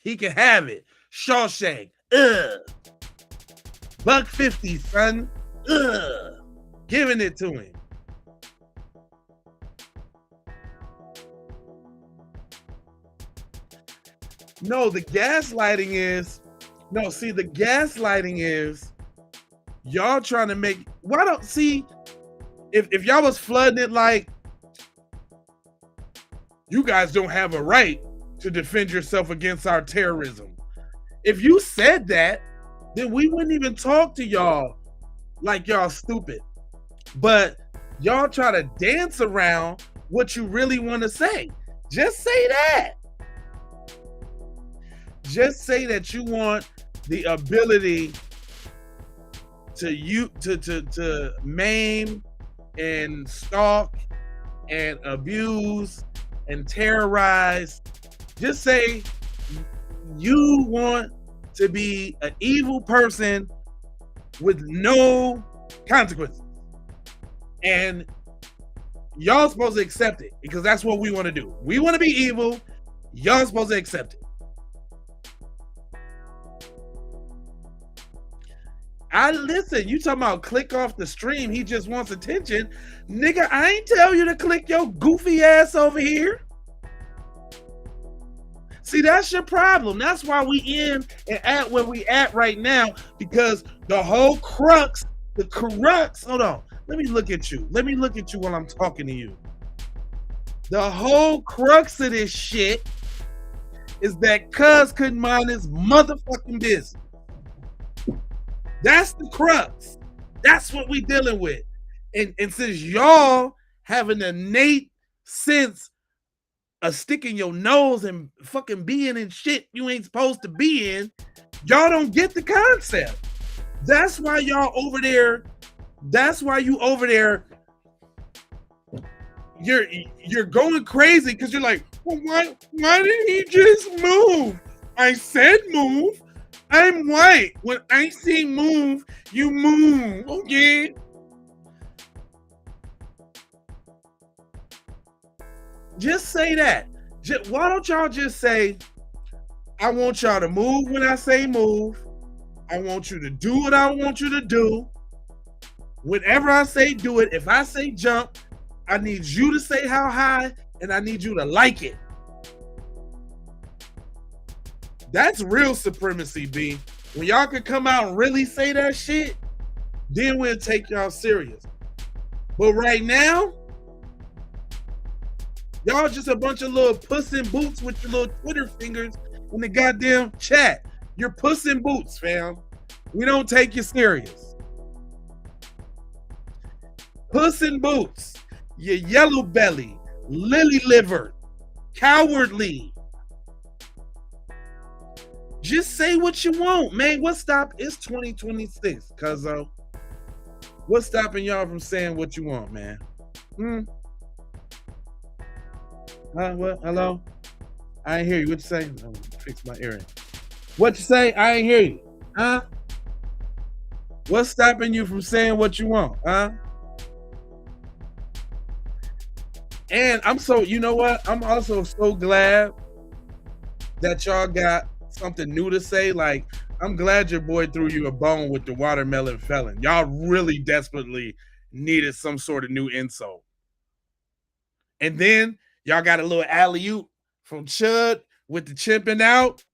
Speaker 1: He can have it. Shawshank. $1.50, son. Giving it to him. No, the gaslighting is, y'all trying to make, why don't, see, if y'all was flooding it like, you guys don't have a right to defend yourself against our terrorism. If you said that, then we wouldn't even talk to y'all like y'all stupid. But y'all try to dance around what you really want to say. Just say that. Just say that you want the ability to maim and stalk and abuse and terrorize. Just say you want to be an evil person with no consequences. And y'all supposed to accept it because that's what we want to do. We want to be evil. Y'all supposed to accept it. Listen, you talking about click off the stream, he just wants attention. Nigga, I ain't tell you to click your goofy ass over here. See, that's your problem. That's why we in and at where we at right now, because the whole crux, hold on. Let me look at you. Let me look at you while I'm talking to you. The whole crux of this shit is that Cuz couldn't mind his motherfucking business. That's the crux. That's what we dealing with. And since y'all have an innate sense of sticking your nose and fucking being in shit you ain't supposed to be in, y'all don't get the concept. That's why y'all over there, that's why you over there, you're going crazy because you're like, well, why did he just move? I said move. I'm white. When I say move, you move, okay? Just say that. Why don't y'all just say, I want y'all to move when I say move. I want you to do what I want you to do. Whenever I say do it, if I say jump, I need you to say how high, and I need you to like it. That's real supremacy, B. When y'all could come out and really say that shit, then we'll take y'all serious. But right now, y'all just a bunch of little puss in boots with your little Twitter fingers in the goddamn chat. You're puss in boots, fam. We don't take you serious. Puss in boots. You yellow belly, lily liver, cowardly. Just say what you want, man. What's it's 2026, cuzzo. What's stopping y'all from saying what you want, man? What? Hello? I ain't hear you. What you say? I'm gonna fix my earring. What you say? I ain't hear you. Huh? What's stopping you from saying what you want? Huh? And you know what? I'm also so glad that y'all got something new to say. Like, I'm glad your boy threw you a bone with the watermelon felon. Y'all really desperately needed some sort of new insult. And then y'all got a little alley-oop from Chud with the chimping out,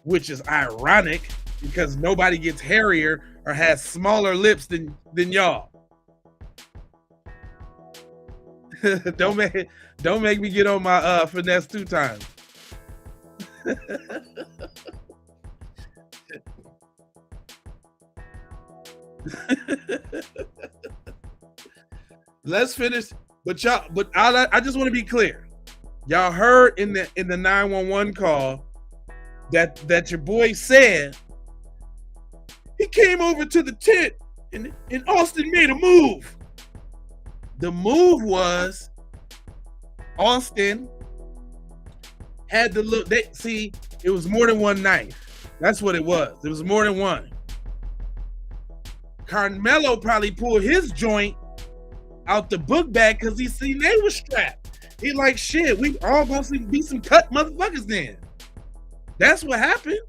Speaker 1: which is ironic because nobody gets hairier or has smaller lips than y'all. Don't make me get on my finesse 2 times. Let's finish. But I just want to be clear. Y'all heard in the 911 call that your boy said he came over to the tent and Austin made a move. The move was Austin had to look. It was more than one knife. That's what it was. It was more than one. Karmello probably pulled his joint out the book bag because he seen they was strapped. He like, shit, we all gonna be some cut motherfuckers then. That's what happened.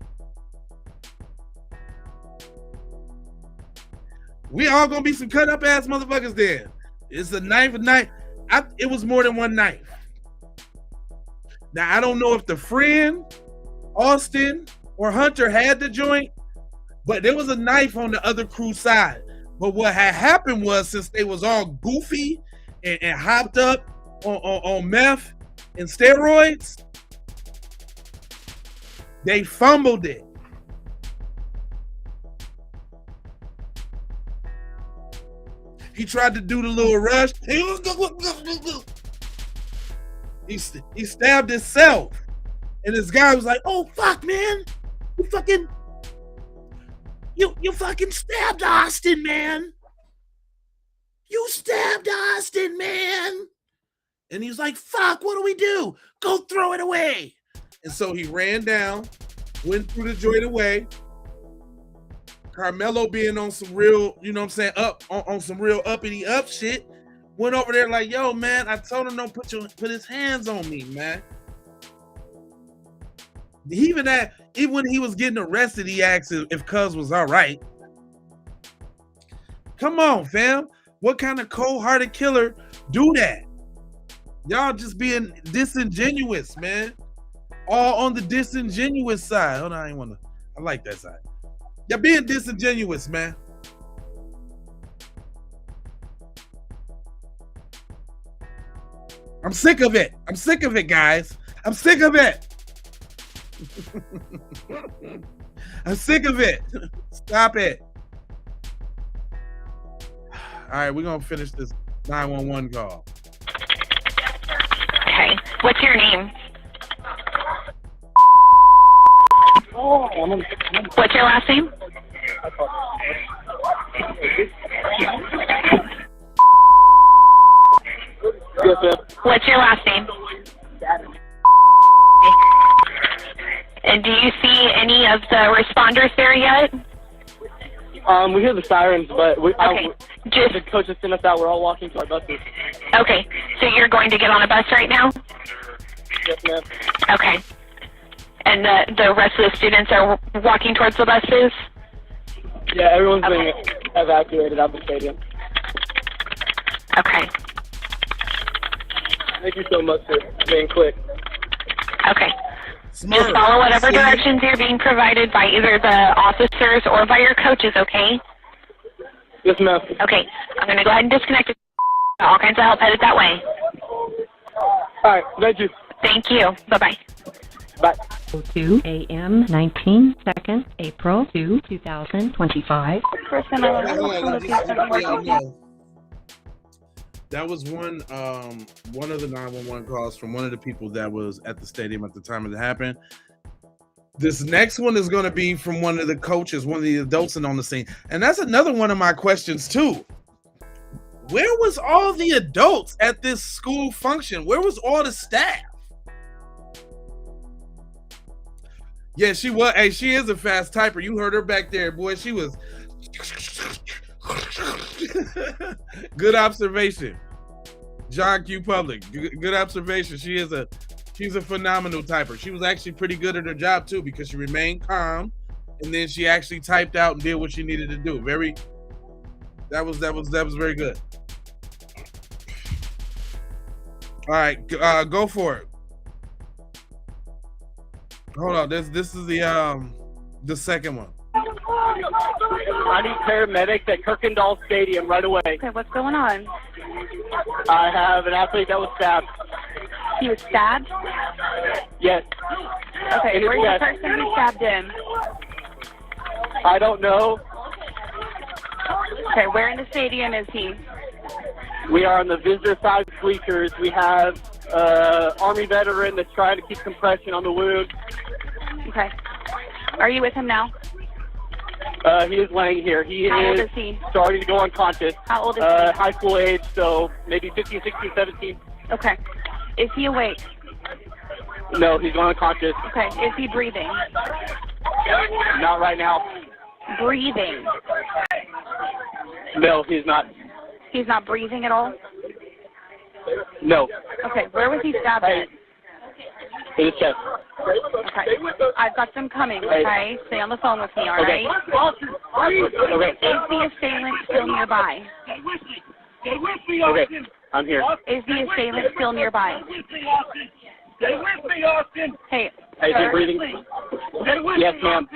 Speaker 1: We all gonna be some cut up ass motherfuckers then. It's a knife. It was more than one knife. Now, I don't know if the friend, Austin, or Hunter had the joint, but there was a knife on the other crew side. But what had happened was, since they was all goofy and hopped up on meth and steroids, they fumbled it. He tried to do the little rush. He stabbed himself. And this guy was like, oh, fuck, man. You fucking stabbed Austin, man. You stabbed Austin, man. And he was like, fuck, what do we do? Go throw it away. And so he ran down, went threw the joint away. Karmello being on some real, you know what I'm saying, up on some real uppity up shit, went over there like, yo, man, I told him don't put his hands on me, man. Even when he was getting arrested, he asked if Cuz was all right. Come on, fam. What kind of cold-hearted killer do that? Y'all just being disingenuous, man. All on the disingenuous side. Hold on, I like that side. You're being disingenuous, man. I'm sick of it. I'm sick of it, guys. I'm sick of it. I'm sick of it. Stop it. All right, we're going to finish this 911 call.
Speaker 14: Okay. What's your name? What's your last name? What's your last name? And do you see any of the responders there yet?
Speaker 15: We hear the sirens, but
Speaker 14: okay.
Speaker 15: The coach just sent us out. We're all walking to our buses.
Speaker 14: Okay, so you're going to get on a bus right now?
Speaker 15: Yes, ma'am.
Speaker 14: Okay. And the rest of the students are walking towards the buses?
Speaker 15: Yeah, everyone's being evacuated out the stadium.
Speaker 14: Okay.
Speaker 15: Thank you so much for being quick.
Speaker 14: Okay. Just follow whatever directions you're being provided by either the officers or by your coaches, okay?
Speaker 15: Yes, ma'am.
Speaker 14: Okay. I'm going to go ahead and disconnect it. All kinds of help headed that way.
Speaker 15: All right. Thank you.
Speaker 14: Thank you. Bye-bye.
Speaker 15: Bye.
Speaker 16: 2 a.m. 19 seconds, April 2, 2025.
Speaker 1: That was one of the 911 calls from one of the people that was at the stadium at the time it happened. This next one is going to be from one of the coaches, one of the adults on the scene. And that's another one of my questions too. Where was all the adults at this school function? Where was all the staff? Yeah, she was. Hey, she is a fast typer. You heard her back there, boy. She was. Good observation. John Q. Public. Good observation. She's a phenomenal typer. She was actually pretty good at her job too because she remained calm, and then she actually typed out and did what she needed to do. That was very good. All right, go for it. Hold on. This is the second one.
Speaker 15: I need paramedics at Kirkendall Stadium right away.
Speaker 14: Okay, what's going on?
Speaker 15: I have an athlete that was stabbed.
Speaker 14: He was stabbed?
Speaker 15: Yes.
Speaker 14: Okay,
Speaker 15: In his
Speaker 14: where's the
Speaker 15: chest.
Speaker 14: person who stabbed him?
Speaker 15: I don't know.
Speaker 14: Okay, where in the stadium is he?
Speaker 15: We are on the visitor side bleachers. We have Army veteran that's trying to keep compression on the wound.
Speaker 14: Okay. Are you with him now?
Speaker 15: He is laying here.
Speaker 14: How old is he?
Speaker 15: Starting to go unconscious.
Speaker 14: How old is he?
Speaker 15: High school age, so maybe 15, 16, 17.
Speaker 14: Okay. Is he awake?
Speaker 15: No, he's going unconscious.
Speaker 14: Okay. Is he breathing?
Speaker 15: Not right now.
Speaker 14: Breathing.
Speaker 15: No, he's not.
Speaker 14: He's not breathing at all?
Speaker 15: No.
Speaker 14: Okay. Where was he stabbed at?
Speaker 15: In his chest.
Speaker 14: Okay. I've got them coming, okay? Stay on the phone with me, all
Speaker 15: Okay.
Speaker 14: right?
Speaker 15: Okay.
Speaker 14: Is the assailant still nearby?
Speaker 15: Okay. I'm here.
Speaker 14: Is the assailant still nearby? Hey,
Speaker 15: Is he breathing? Yes, ma'am.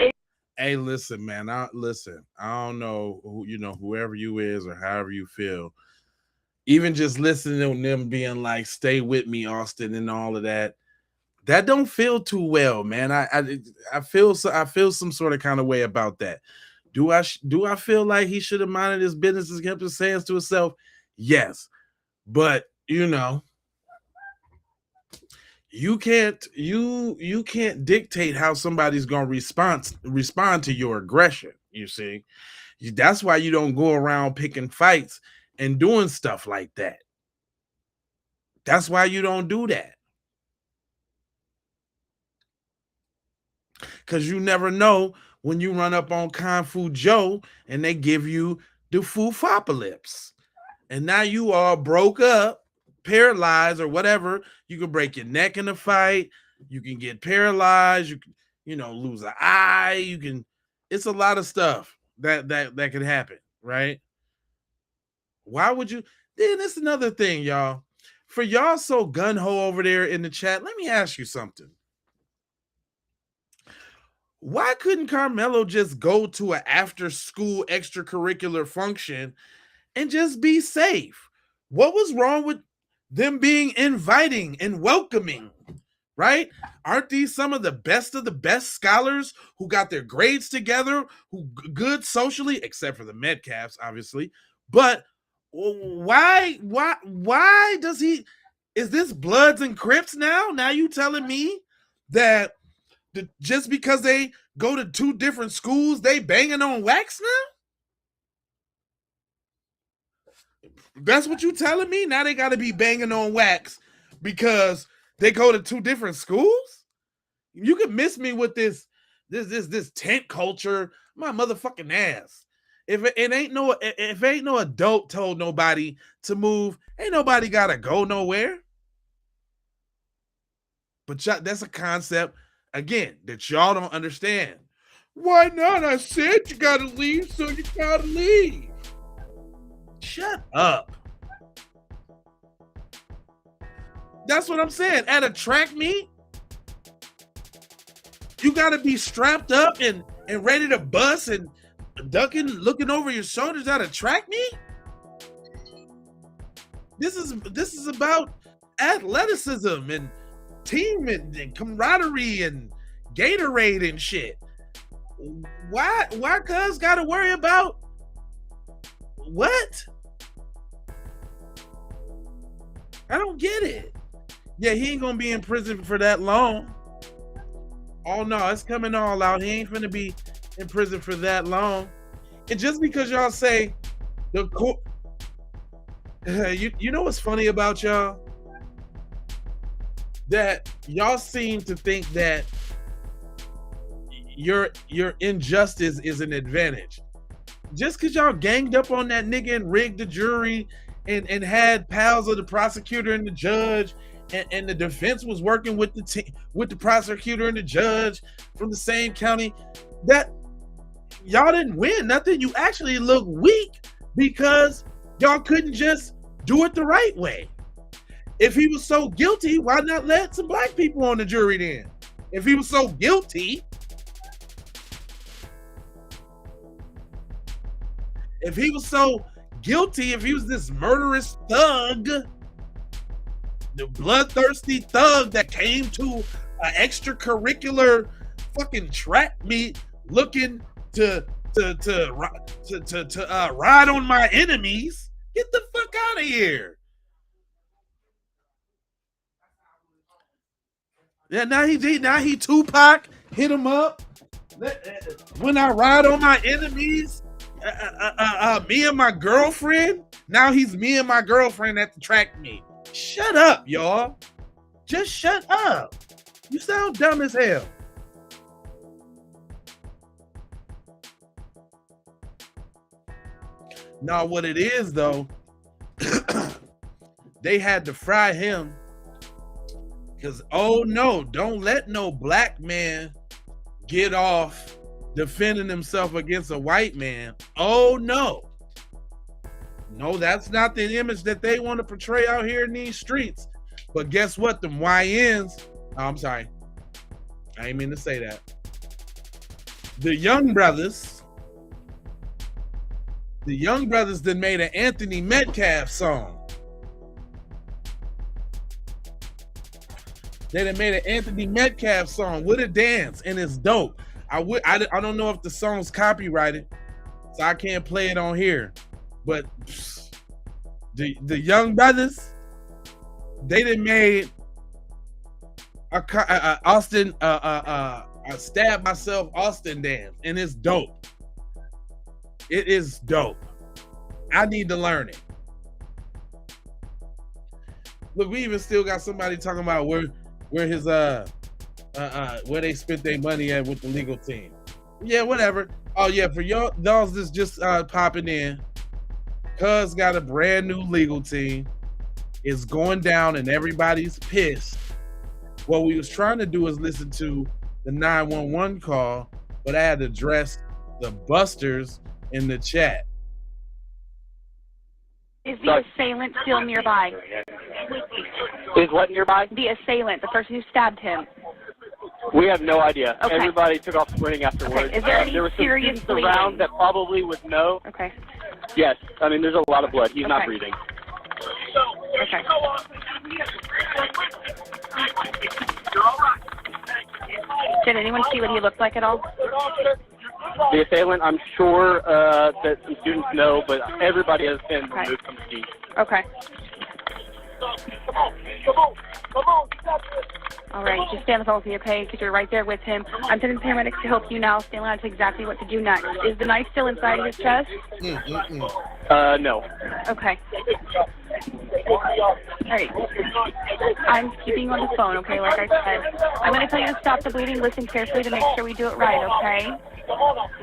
Speaker 1: Hey, listen, man. I don't know whoever you is or however you feel. Even just listening to them being like, "Stay with me, Austin," and all of that. That don't feel too well, man. I feel some sort of kind of way about that. Do I feel like he should have minded his business and kept his hands to himself? Yes, but you can't dictate how somebody's gonna respond to your aggression. You see, that's why you don't go around picking fights and doing stuff like that. That's why you don't do that. Because you never know when you run up on Kung Fu Joe and they give you the Foofopocalypse. And now you all broke up, paralyzed, or whatever. You can break your neck in a fight. You can get paralyzed. You can, lose an eye. It's a lot of stuff that could happen, right? Why would you? Then it's another thing, y'all. For y'all so gun-ho over there in the chat, let me ask you something. Why couldn't Karmello just go to an after-school extracurricular function and just be safe? What was wrong with them being inviting and welcoming, right? Aren't these some of the best scholars who got their grades together, who good socially, except for the Metcalfs, obviously? But why does he? Is this Bloods and Crips now? Now you telling me that just because they go to two different schools, they banging on wax now? That's what you telling me? Now they got to be banging on wax because they go to two different schools? You can miss me with this tent culture, my motherfucking ass. If ain't no adult told nobody to move, ain't nobody gotta go nowhere. But that's a concept, again, that y'all don't understand. Why not? I said you gotta leave, so you gotta leave. Shut up. That's what I'm saying. At a track meet, you gotta be strapped up and ready to bust and ducking, looking over your shoulders at a track meet. This is about athleticism and team and camaraderie and Gatorade and shit. Why cuz gotta worry about what? I don't get it. Yeah, he ain't gonna be in prison for that long. Oh no, it's coming all out. He ain't finna be in prison for that long. And just because y'all say the court, you know what's funny about y'all? That y'all seem to think that your injustice is an advantage. Just because y'all ganged up on that nigga and rigged the jury and had pals of the prosecutor and the judge, and the defense was working with the prosecutor and the judge from the same county, that y'all didn't win nothing. You actually look weak because y'all couldn't just do it the right way. If he was so guilty, why not let some black people on the jury then? If he was so guilty, if he was this murderous thug, the bloodthirsty thug that came to an extracurricular fucking track meet looking to ride on my enemies, get the fuck out of here. Yeah, now he Tupac, hit him up. When I ride on my enemies, me and my girlfriend. Now he's me and my girlfriend at the track meet. Shut up, y'all. Just shut up. You sound dumb as hell. Now, what it is, though, they had to fry him because, oh no, don't let no black man get off defending himself against a white man. Oh no. No, that's not the image that they want to portray out here in these streets. But guess what? Them YNs, I'm sorry, I ain't mean to say that. The young brothers that made an Anthony Metcalf song. They done made an Anthony Metcalf song with a dance, and it's dope. I don't know if the song's copyrighted, so I can't play it on here. But the young brothers, they done made a Stab Myself Austin dance, and it's dope. It is dope. I need to learn it. Look, we even still got somebody talking about where his where they spent their money at with the legal team. Yeah, whatever. Oh yeah, for y'all that's just popping in, Cuz got a brand new legal team. It's going down and everybody's pissed. What we was trying to do is listen to the 911 call, but I had to address the busters in the chat.
Speaker 14: Is the assailant still nearby?
Speaker 15: Is what nearby?
Speaker 14: The assailant, the person who stabbed him.
Speaker 15: We have no idea.
Speaker 14: Okay.
Speaker 15: Everybody took off sprinting afterwards.
Speaker 14: Okay. Is there any
Speaker 15: there was some
Speaker 14: serious
Speaker 15: students around that probably would know.
Speaker 14: Okay.
Speaker 15: Yes. I mean, there's a lot of blood. He's not breathing.
Speaker 14: Okay. Did anyone see what he looked like at all?
Speaker 15: The assailant, I'm sure that some students know, but everybody has been removed from the scene.
Speaker 14: Okay. All right, just stay on the phone with me, okay? Because you're right there with him. I'm sending paramedics to help you now. Stay on to exactly what to do next. Is the knife still inside of his chest?
Speaker 15: No.
Speaker 14: Okay. All right. I'm keeping you on the phone, okay? Like I said, I'm going to tell you to stop the bleeding. Listen carefully to make sure we do it right, okay?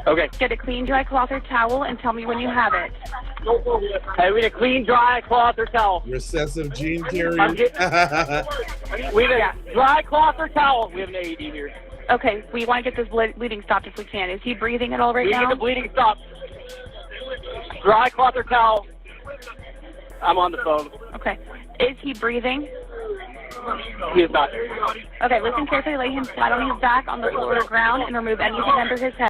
Speaker 15: Okay.
Speaker 14: Get a clean, dry cloth or towel and tell me when you have it.
Speaker 15: Hey, we need a clean, dry cloth or towel.
Speaker 1: Recessive gene theory.
Speaker 15: We need a dry cloth or towel. We have an AED here.
Speaker 14: Okay, we want to get this bleeding stopped if we can. Is he breathing at all right now?
Speaker 15: We need the bleeding stopped. Dry cloth or towel. I'm on the phone.
Speaker 14: Okay. Is he breathing?
Speaker 15: He is not.
Speaker 14: Okay, listen carefully. Lay him flat on his back on the floor or ground and remove anything under his head.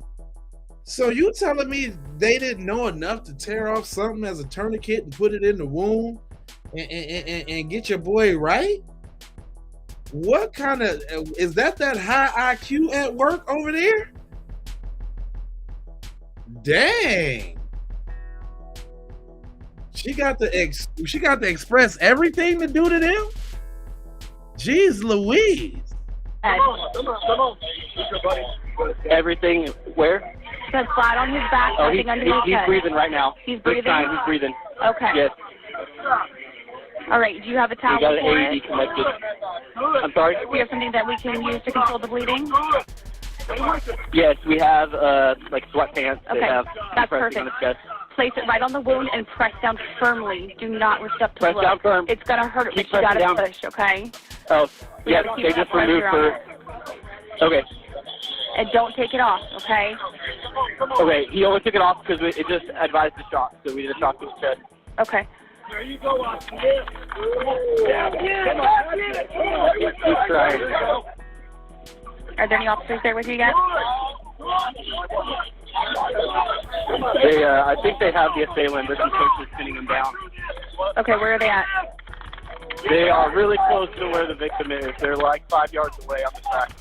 Speaker 1: So you telling me they didn't know enough to tear off something as a tourniquet and put it in the wound and get your boy right? What kind of, is that high IQ at work over there? Dang. She got to express everything to do to them? Jeez Louise.
Speaker 15: Come on. Everything where?
Speaker 14: Said flat on his back, nothing under his head.
Speaker 15: He's breathing right now.
Speaker 14: He's breathing?
Speaker 15: He's breathing.
Speaker 14: Okay.
Speaker 15: Yes.
Speaker 14: All right, do you have a towel
Speaker 15: We got an
Speaker 14: for
Speaker 15: AED
Speaker 14: it?
Speaker 15: connected. I'm sorry?
Speaker 14: Do you have something that we can use to control the bleeding?
Speaker 15: Yes, we have like sweatpants that
Speaker 14: Okay,
Speaker 15: have
Speaker 14: that's
Speaker 15: compressing
Speaker 14: perfect.
Speaker 15: on the chest.
Speaker 14: place it right on the wound and press down firmly. Do not lift up the
Speaker 15: Press
Speaker 14: blood.
Speaker 15: down firm.
Speaker 14: It's gonna hurt it,
Speaker 15: Keep
Speaker 14: but you
Speaker 15: pressing
Speaker 14: gotta
Speaker 15: down.
Speaker 14: push, okay?
Speaker 15: Oh,
Speaker 14: We
Speaker 15: yes,
Speaker 14: gotta keep
Speaker 15: they
Speaker 14: that
Speaker 15: just removed
Speaker 14: pressure on
Speaker 15: her.
Speaker 14: it.
Speaker 15: Okay.
Speaker 14: And don't take it off, okay?
Speaker 15: Okay, he only took it off because it just advised the shock, so we did a shock to his chest.
Speaker 14: Okay.
Speaker 15: There you go, Austin. He's trying.
Speaker 14: Are there any officers there with you yet?
Speaker 15: They, I think they have the assailant, but some folks are pinning him down.
Speaker 14: Okay, where are they at?
Speaker 15: They are really close to where the victim is. They're like 5 yards away on the track.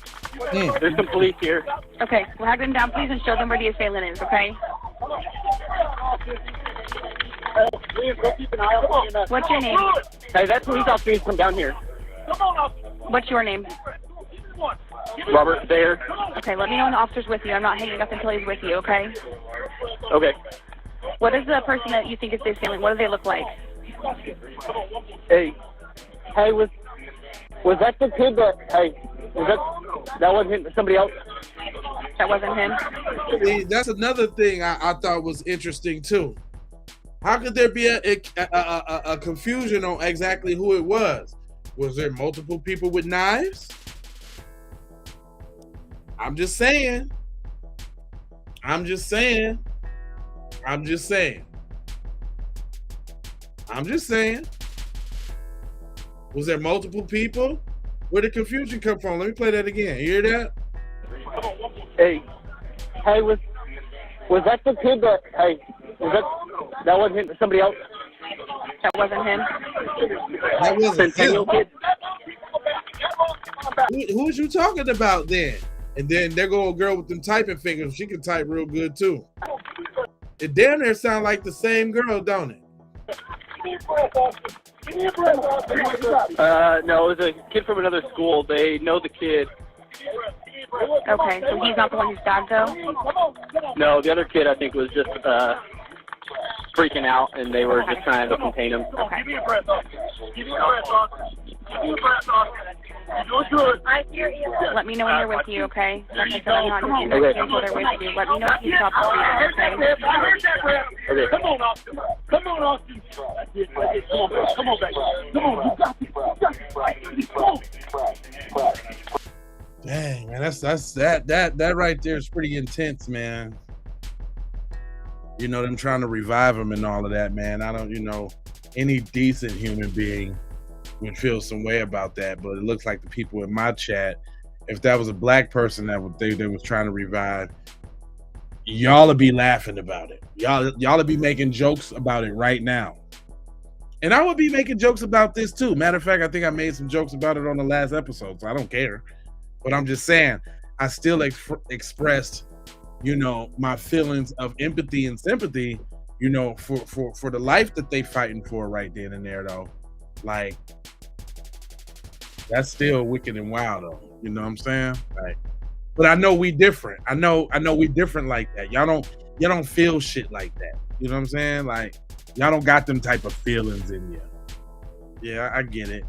Speaker 15: There's some police here.
Speaker 14: Okay, well, have them down, please, and show them where the assailant is, okay? What's your name?
Speaker 15: Hey, that police officer needs to come down here.
Speaker 14: What's your name?
Speaker 15: Robert, there.
Speaker 14: Okay, let me know when the officer's with you. I'm not hanging up until he's with you, okay?
Speaker 15: Okay.
Speaker 14: What is the person that you think is the assailant? What do they look like?
Speaker 15: Hey, was that the kid that? Hey, that wasn't somebody else?
Speaker 14: That wasn't him.
Speaker 1: See, that's another thing I thought was interesting too. How could there be a confusion on exactly who it was? Was there multiple people with knives? I'm just saying. Was there multiple people? Where did confusion come from? Let me play that again. You hear that?
Speaker 15: Hey, was that the kid that? Hey, that wasn't somebody else?
Speaker 14: That wasn't him.
Speaker 1: That wasn't
Speaker 15: Centennial
Speaker 1: him.
Speaker 15: kid.
Speaker 1: Who was you talking about then? And then there go a girl with them typing fingers. She can type real good too. It damn near sound like the same girl, don't it?
Speaker 15: No, it was a kid from another school. They know the kid.
Speaker 14: Okay, so he's not the one who stabbed, though?
Speaker 15: No, the other kid I think was just freaking out, and they were just trying to contain him.
Speaker 14: Okay. Let me know when they're with you, okay? Like I said, I'm not going to do nothing until they're with you. Let me know if you stop the bleeding, okay?
Speaker 15: Okay.
Speaker 17: Come on, Austin. Come on, Austin. Come on, baby. Come on, you got this. Come on.
Speaker 1: Dang, man, that right there is pretty intense, man. You know, them trying to revive him and all of that, man. I don't, any decent human being would feel some way about that, but it looks like the people in my chat, if that was a black person that they was trying to revive, y'all would be laughing about it. Y'all would be making jokes about it right now. And I would be making jokes about this too. Matter of fact, I think I made some jokes about it on the last episode, so I don't care. But I'm just saying, I still expressed, my feelings of empathy and sympathy, for the life that they fighting for right then and there, though. Like, that's still wicked and wild, though. You know what I'm saying? Like, but I know we different. I know we different like that. Y'all don't feel shit like that. You know what I'm saying? Like, y'all don't got them type of feelings in you. Yeah, I get it.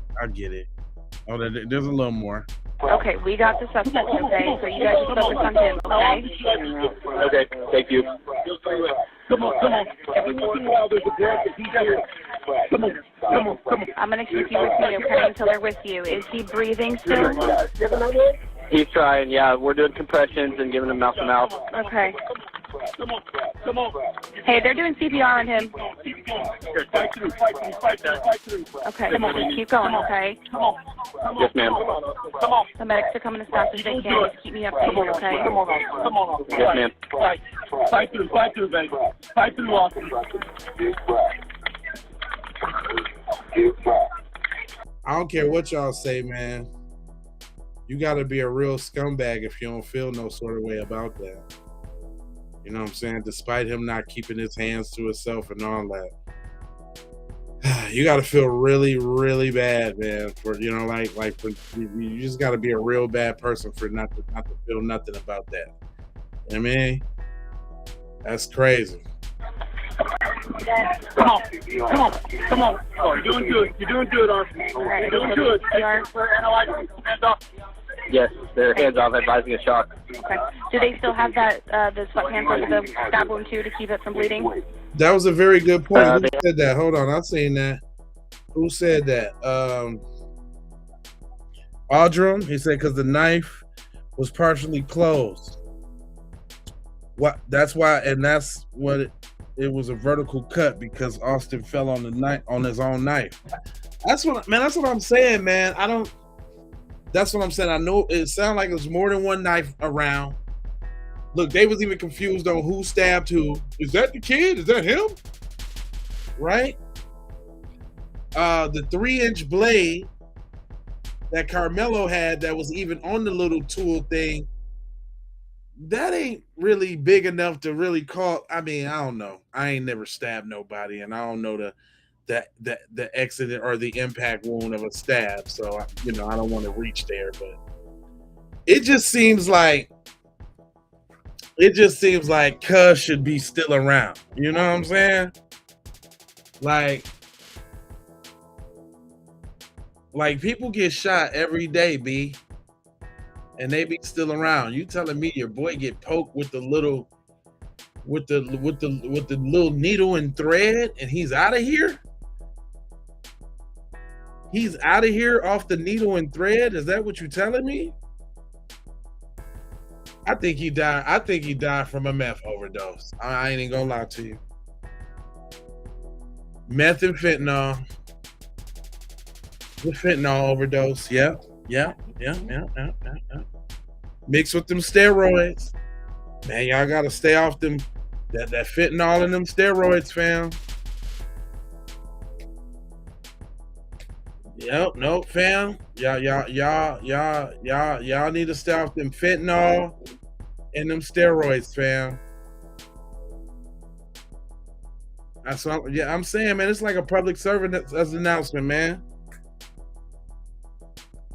Speaker 1: Oh, there's a little more.
Speaker 14: Okay, we got the suspect, okay? So you guys just focus on him, okay?
Speaker 15: Okay, thank you.
Speaker 17: Come on. Everyone while there's a break, he's here. Come on.
Speaker 14: I'm going to keep you with me, okay, until they're with you. Is he breathing still?
Speaker 15: He's trying, yeah. We're doing compressions and giving him mouth-to-mouth.
Speaker 14: Okay.
Speaker 17: Come on.
Speaker 14: Hey, they're doing CPR on him.
Speaker 17: Fight through.
Speaker 14: Okay, just keep going, okay?
Speaker 15: Yes, ma'am.
Speaker 17: Come on.
Speaker 14: The medics are coming as fast as they can. Just keep me updated, okay?
Speaker 17: Come on.
Speaker 15: Yes, ma'am.
Speaker 17: Fight through, baby. Fight through, Austin.
Speaker 1: I don't care what y'all say, man. You got to be a real scumbag if you don't feel no sort of way about that. You know what I'm saying? Despite him not keeping his hands to himself and all that. You got to feel really, really bad, man. For, you just got to be a real bad person for not to feel nothing about that. You know what I mean? That's crazy.
Speaker 17: Come on. Oh, you're doing good, Austin.
Speaker 14: All right,
Speaker 17: You're doing good.
Speaker 14: CPR.
Speaker 17: We're analyzing. Stand up.
Speaker 15: Yes, they're hands-off, advising a shock.
Speaker 14: Okay. Do they still have that the sweatpants over the stab wound too to keep it from bleeding?
Speaker 1: That was a very good point. Who said that? Hold on, I've seen that. Who said that? Audrum. He said because the knife was partially closed. What? That's why, and that's what it was a vertical cut because Austin fell on the knife on his own knife. That's what I'm saying, man. That's what I'm saying. I know it sounded like there's more than one knife around. Look, they was even confused on who stabbed who. Is that the kid? Is that him? Right? The 3-inch blade that Karmello had that was even on the little tool thing, that ain't really big enough to really call. I mean, I don't know. I ain't never stabbed nobody, and I don't know the accident or the impact wound of a stab. So, I don't want to reach there, but it just seems like Cuz should be still around. You know what I'm saying? Like people get shot every day, B, and they be still around. You telling me your boy get poked with the little needle and thread, and he's out of here? He's out of here off the needle and thread? Is that what you're telling me? I think he died from a meth overdose. I ain't even gonna lie to you. Meth and fentanyl. The fentanyl overdose. Yeah. Mixed with them steroids. Man, y'all gotta stay off them that fentanyl and them steroids, fam. Yep, nope, fam. Y'all need to stay off them fentanyl and them steroids, fam. That's what I'm saying, man. It's like a public servant announcement, man.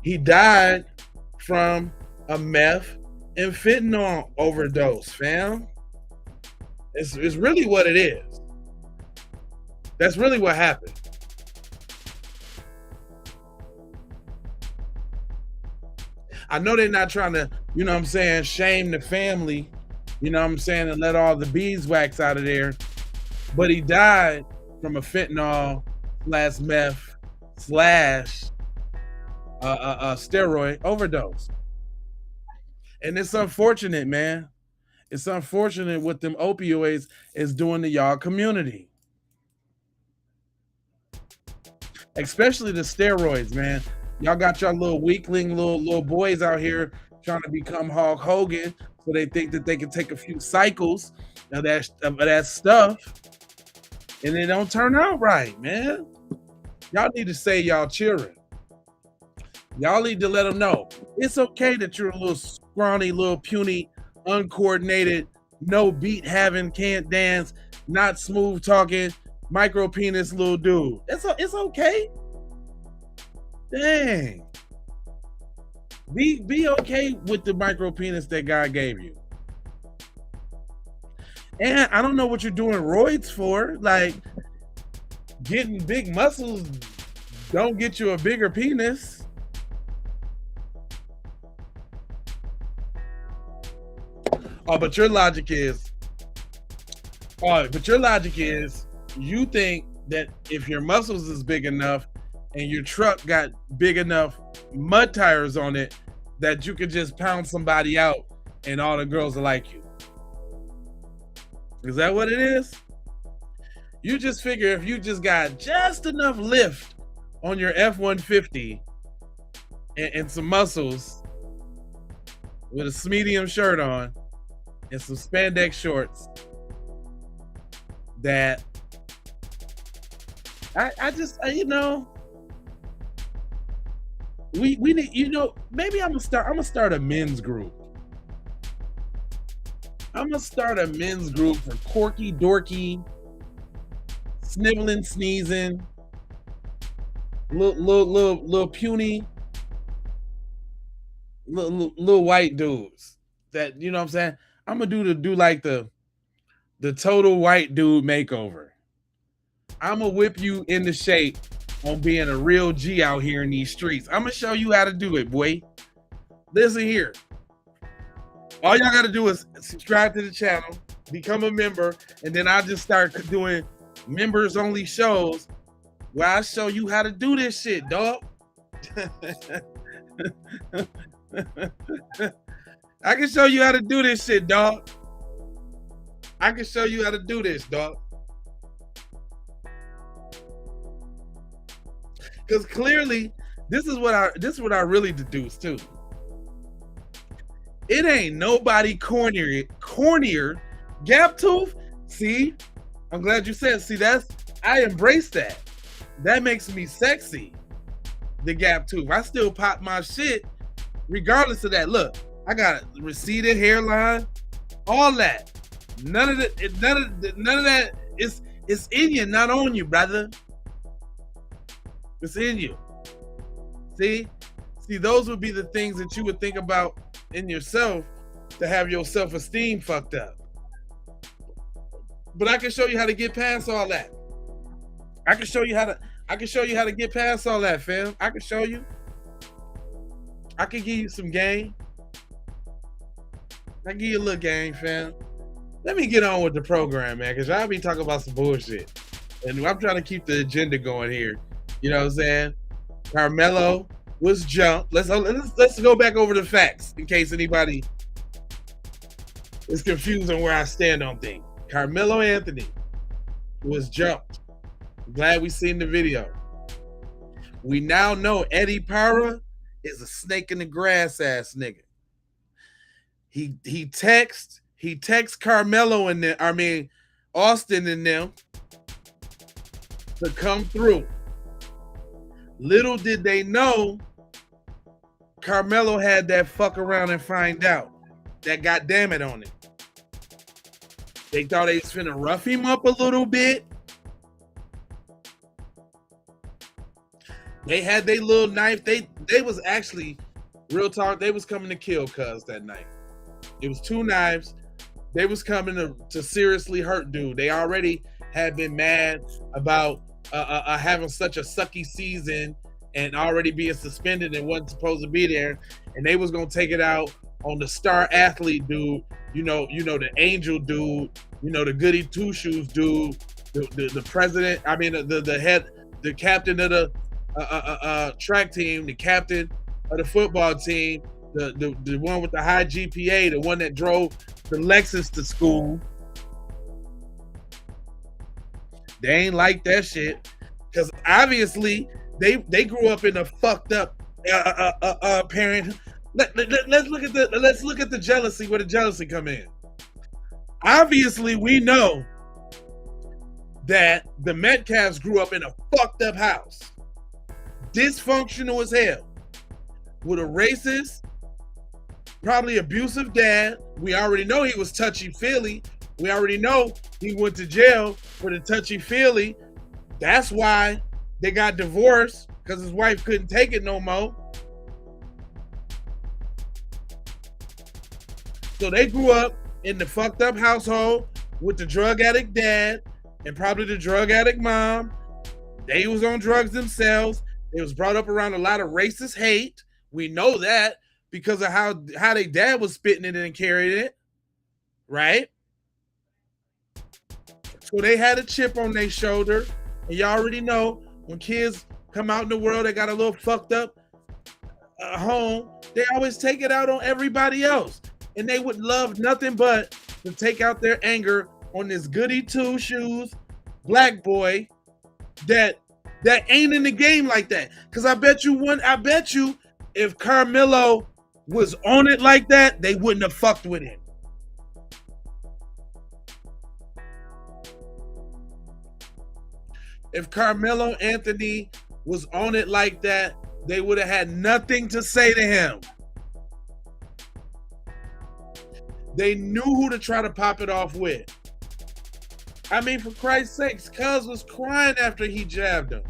Speaker 1: He died from a meth and fentanyl overdose, fam. It's really what it is. That's really what happened. I know they're not trying to, shame the family, and let all the beeswax out of there. But he died from a fentanyl / meth / steroid overdose. And it's unfortunate, man. It's unfortunate what them opioids is doing to y'all community. Especially the steroids, man. Y'all got y'all little weakling little boys out here trying to become Hulk Hogan, so they think that they can take a few cycles of that stuff, and it don't turn out right, man. Y'all need to say y'all children. Y'all need to let them know it's okay that you're a little scrawny, little puny, uncoordinated, no beat having, can't dance, not smooth talking, micro penis little dude. It's okay. Dang. Be okay with the micro penis that God gave you. And I don't know what you're doing roids for. Like, getting big muscles don't get you a bigger penis. But your logic is you think that if your muscles is big enough and your truck got big enough mud tires on it that you could just pound somebody out and all the girls will like you. Is that what it is? You just figure if you just got just enough lift on your F-150 and some muscles with a medium shirt on and some spandex shorts, that we need, maybe I'm gonna start a men's group. I'm gonna start a men's group for corky, dorky, sniveling, sneezing, little puny, little white dudes. That, you know what I'm saying? I'm gonna do like the total white dude makeover. I'm gonna whip you into shape on being a real G out here in these streets. I'm gonna show you how to do it, boy. Listen here. All y'all got to do is subscribe to the channel, become a member, and then I'll just start doing members only shows where I show you how to do this shit, dog. I can show you how to do this shit, dog. I can show you how to do this, dog. Because clearly, this is what I really deduced too. It ain't nobody cornier. Gap tooth. See, I'm glad you said. See, I embrace that. That makes me sexy. The gap tooth. I still pop my shit, regardless of that. Look, I got a receded hairline, all that. None of that is in you, not on you, brother. It's in you. See, those would be the things that you would think about in yourself to have your self-esteem fucked up. But I can show you how to get past all that. I can show you how to get past all that, fam. I can show you. I can give you some game. I can give you a little game, fam. Let me get on with the program, man, because y'all be talking about some bullshit. And I'm trying to keep the agenda going here. You know what I'm saying? Karmello was jumped. Let's go back over the facts in case anybody is confused on where I stand on things. Karmello Anthony was jumped. I'm glad we seen the video. We now know Eddie Para is a snake in the grass ass nigga. He texts Karmello and them, Austin and them to come through. Little did they know Karmello had that fuck around and find out. That goddamn it on it. They thought they was finna rough him up a little bit. They had their little knife. They was actually, real talk, they was coming to kill Cuz that night. It was two knives. They was coming to seriously hurt dude. They already had been mad about having such a sucky season and already being suspended and wasn't supposed to be there. And they was gonna take it out on the star athlete dude, you know, the angel dude, you know, the goody two shoes dude, the president, the head, the captain of the track team, the captain of the football team, the one with the high GPA, the one that drove the Lexus to school. They ain't like that shit because obviously they grew up in a fucked up parent. Let's look at the jealousy, where the jealousy come in. Obviously, we know that the Metcalfs grew up in a fucked up house, dysfunctional as hell, with a racist, probably abusive dad. We already know he was touchy-feely. We already know he went to jail for the touchy-feely. That's why they got divorced, because his wife couldn't take it no more. So they grew up in the fucked up household with the drug addict dad and probably the drug addict mom. They was on drugs themselves. They was brought up around a lot of racist hate. We know that because of how their dad was spitting it and carrying it, right? So they had a chip on their shoulder. And you already know when kids come out in the world, they got a little fucked up home, they always take it out on everybody else. And they would love nothing but to take out their anger on this goody two shoes black boy that ain't in the game like that. Because I bet you if Karmello was on it like that, they wouldn't have fucked with him. If Karmello Anthony was on it like that, they would have had nothing to say to him. They knew who to try to pop it off with. I mean, for Christ's sakes, Cuz was crying after he jabbed him.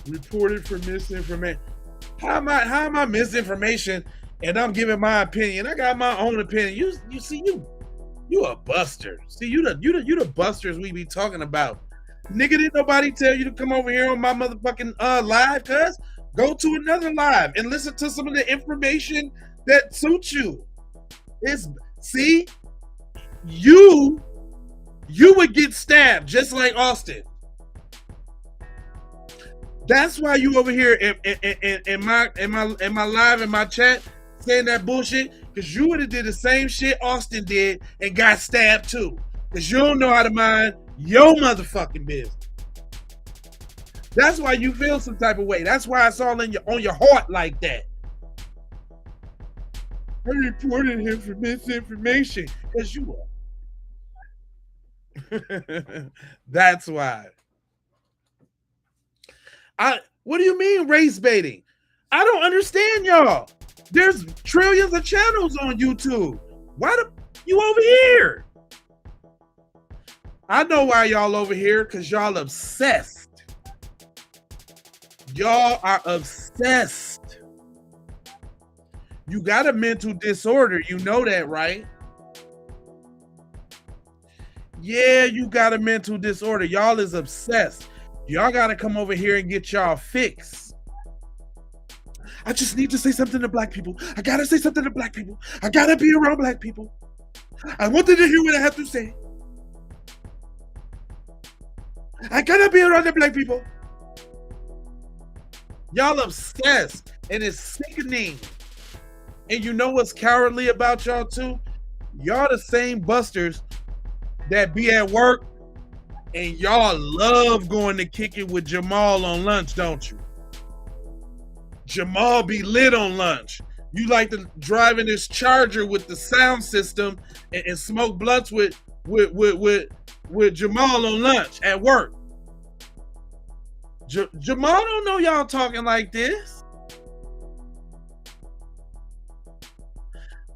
Speaker 1: Reported for misinformation. How am I misinformation and I'm giving my opinion? I got my own opinion. You a buster. See, you the busters we be talking about. Nigga, didn't nobody tell you to come over here on my motherfucking live, cuz? Go to another live and listen to some of the information that suits you. See, you would get stabbed just like Austin. That's why you over here in my live, in my chat, saying that bullshit, because you would have did the same shit Austin did and got stabbed too. Because you don't know how to mind your motherfucking business. That's why you feel some type of way. That's why it's all on your heart like that. I reported him for misinformation because you are. That's why. What do you mean race baiting? I don't understand y'all. There's trillions of channels on YouTube. Why you over here? I know why y'all over here, because y'all obsessed. Y'all are obsessed. You got a mental disorder. You know that, right? Yeah, you got a mental disorder. Y'all is obsessed. Y'all got to come over here and get y'all fixed. I just need to say something to black people. I got to say something to black people. I got to be around black people. I want them to hear what I have to say. I got to be around the black people. Y'all obsessed, and it's sickening. And you know what's cowardly about y'all too? Y'all the same busters that be at work and y'all love going to kick it with Jamal on lunch, don't you? Jamal be lit on lunch. You like to drive in this Charger with the sound system and smoke blunts with Jamal on lunch at work. Jamal don't know y'all talking like this.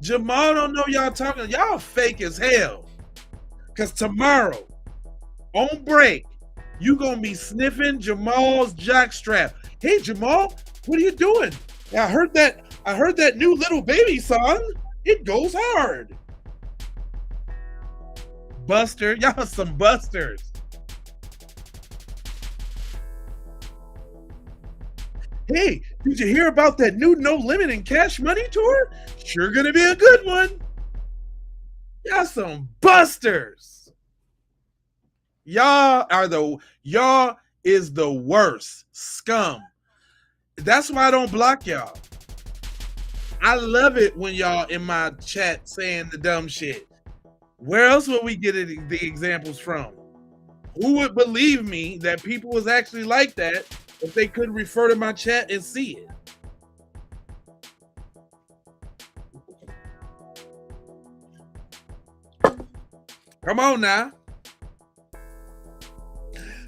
Speaker 1: Jamal don't know y'all talking. Y'all fake as hell. Because tomorrow, on break, you gonna be sniffing Jamal's jockstrap. Hey Jamal, what are you doing? I heard that new Little Baby song. It goes hard. Buster, y'all some busters. Hey, did you hear about that new No Limit and Cash Money tour? Sure gonna be a good one. Y'all some busters. Y'all is the worst scum. That's why I don't block y'all. I love it when y'all in my chat saying the dumb shit. Where else would we get the examples from? Who would believe me that people was actually like that if they could refer to my chat and see it? Come on now.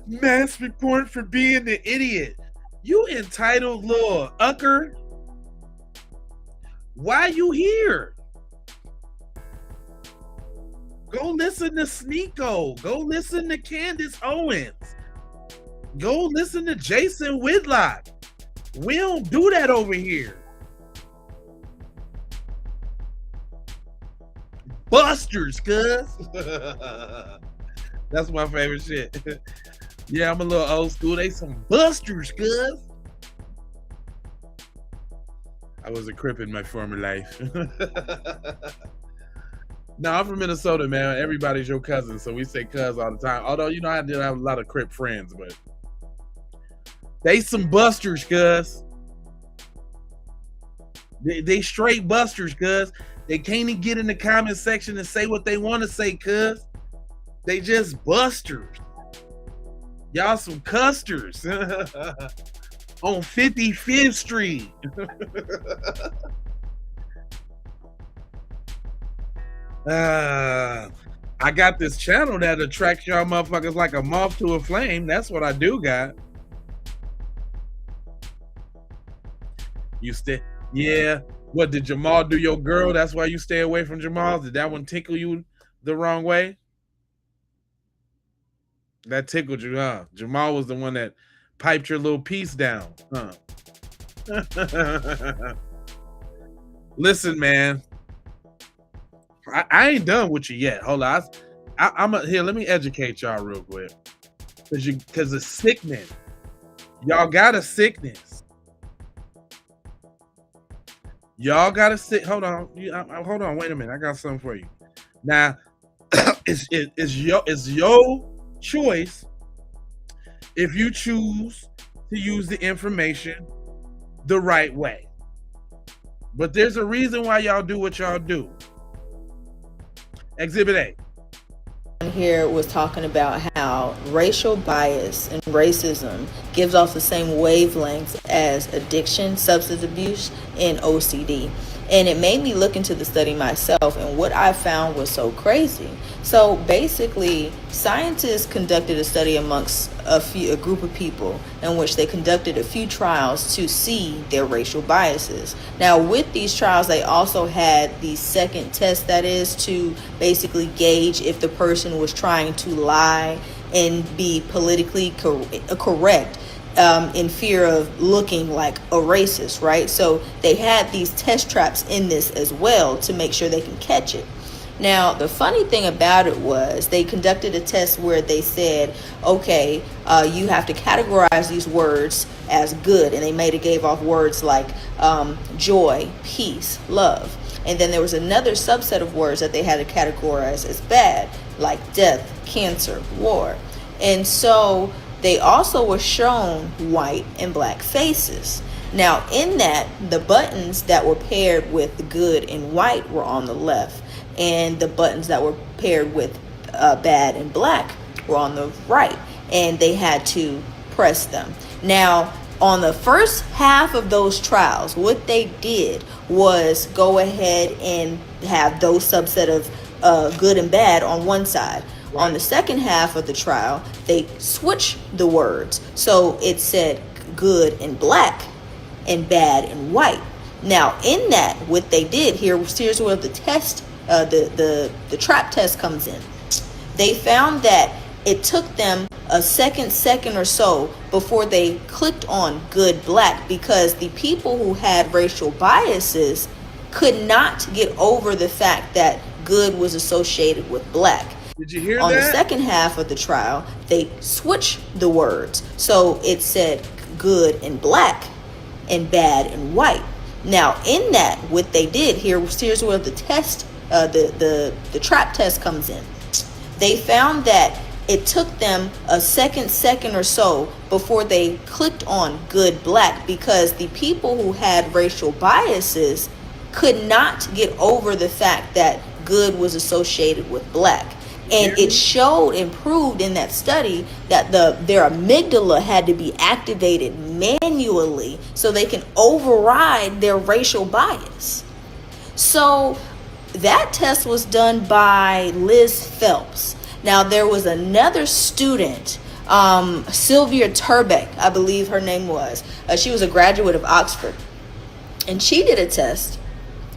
Speaker 1: Mass report for being the idiot. You entitled little ucker. Why you here? Go listen to Sneeko. Go listen to Candace Owens. Go listen to Jason Whitlock. We don't do that over here. Busters, cuz. That's my favorite shit. Yeah, I'm a little old school. They some busters, cuz. I was a Crip in my former life. No, I'm from Minnesota, man. Everybody's your cousin, so we say cuz all the time. Although, you know, I did have a lot of Crip friends, but they some busters, cuz. They straight busters, cuz. They can't even get in the comment section and say what they want to say, cuz. They just busters. Y'all some custers. On 55th Street. I got this channel that attracts y'all motherfuckers like a moth to a flame. That's what I do got. You stay, yeah. What, did Jamal do your girl? That's why you stay away from Jamal? Did that one tickle you the wrong way? That tickled you, huh? Jamal was the one that piped your little piece down, huh? Listen, man. I ain't done with you yet. Hold on. Here, let me educate y'all real quick. because it's sickening. Y'all got a sickness. Y'all got to sit. Hold on. Hold on. Wait a minute. I got something for you. Now, it's your choice if you choose to use the information the right way. But there's a reason why y'all do what y'all do. Exhibit A.
Speaker 18: Here was talking about how racial bias and racism gives off the same wavelengths as addiction, substance abuse, and OCD. And it made me look into the study myself, and what I found was so crazy. So basically, scientists conducted a study amongst a group of people in which they conducted a few trials to see their racial biases. Now, with these trials, they also had the second test, that is to basically gauge if the person was trying to lie and be politically correct. In fear of looking like a racist, right? So they had these test traps in this as well to make sure they can catch it. Now, the funny thing about it was they conducted a test where they said, okay, you have to categorize these words as good, and they gave off words like joy, peace, love. And then there was another subset of words that they had to categorize as bad, like death, cancer, war. And so they also were shown white and black faces. Now, in that, the buttons that were paired with good and white were on the left, and the buttons that were paired with bad and black were on the right, and they had to press them. Now, on the first half of those trials, what they did was go ahead and have those subset of good and bad on one side. On the second half of the trial, they switched the words. So it said good and black and bad and white. Now, in that, what they did here's where the test, the trap test comes in. They found that it took them a second or so before they clicked on good black, because the people who had racial biases could not get over the fact that good was associated with black.
Speaker 1: Did you hear
Speaker 18: On
Speaker 1: that?
Speaker 18: the second half of the trial, they switched the words. So it said good and black and bad and white. Now, in that, what they did here's where the test, the trap test comes in. They found that it took them a second or so before they clicked on good black, because the people who had racial biases could not get over the fact that good was associated with black. And it showed and proved in that study that their amygdala had to be activated manually so they can override their racial bias. So that test was done by Liz Phelps. Now, there was another student, Sylvia Turbeck, I believe her name was. She was a graduate of Oxford. And she did a test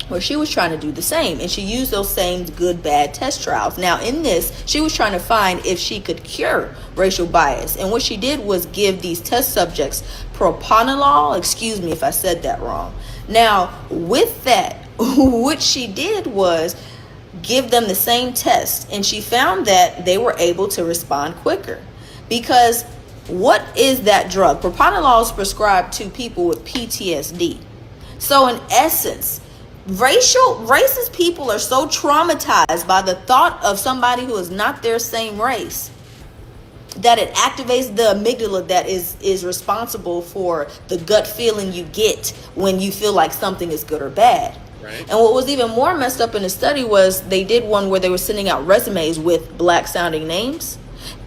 Speaker 18: where she was trying to do the same, and she used those same good bad test trials. Now, in this, she was trying to find if she could cure racial bias, and what she did was give these test subjects propranolol. Excuse me if I said that wrong. Now, with that, what she did was give them the same test, and she found that they were able to respond quicker. Because what is that drug? Propranolol is prescribed to people with PTSD. So in essence, racist people are so traumatized by the thought of somebody who is not their same race that it activates the amygdala that is responsible for the gut feeling you get when you feel like something is good or bad. Right. And what was even more messed up in the study was they did one where they were sending out resumes with black sounding names,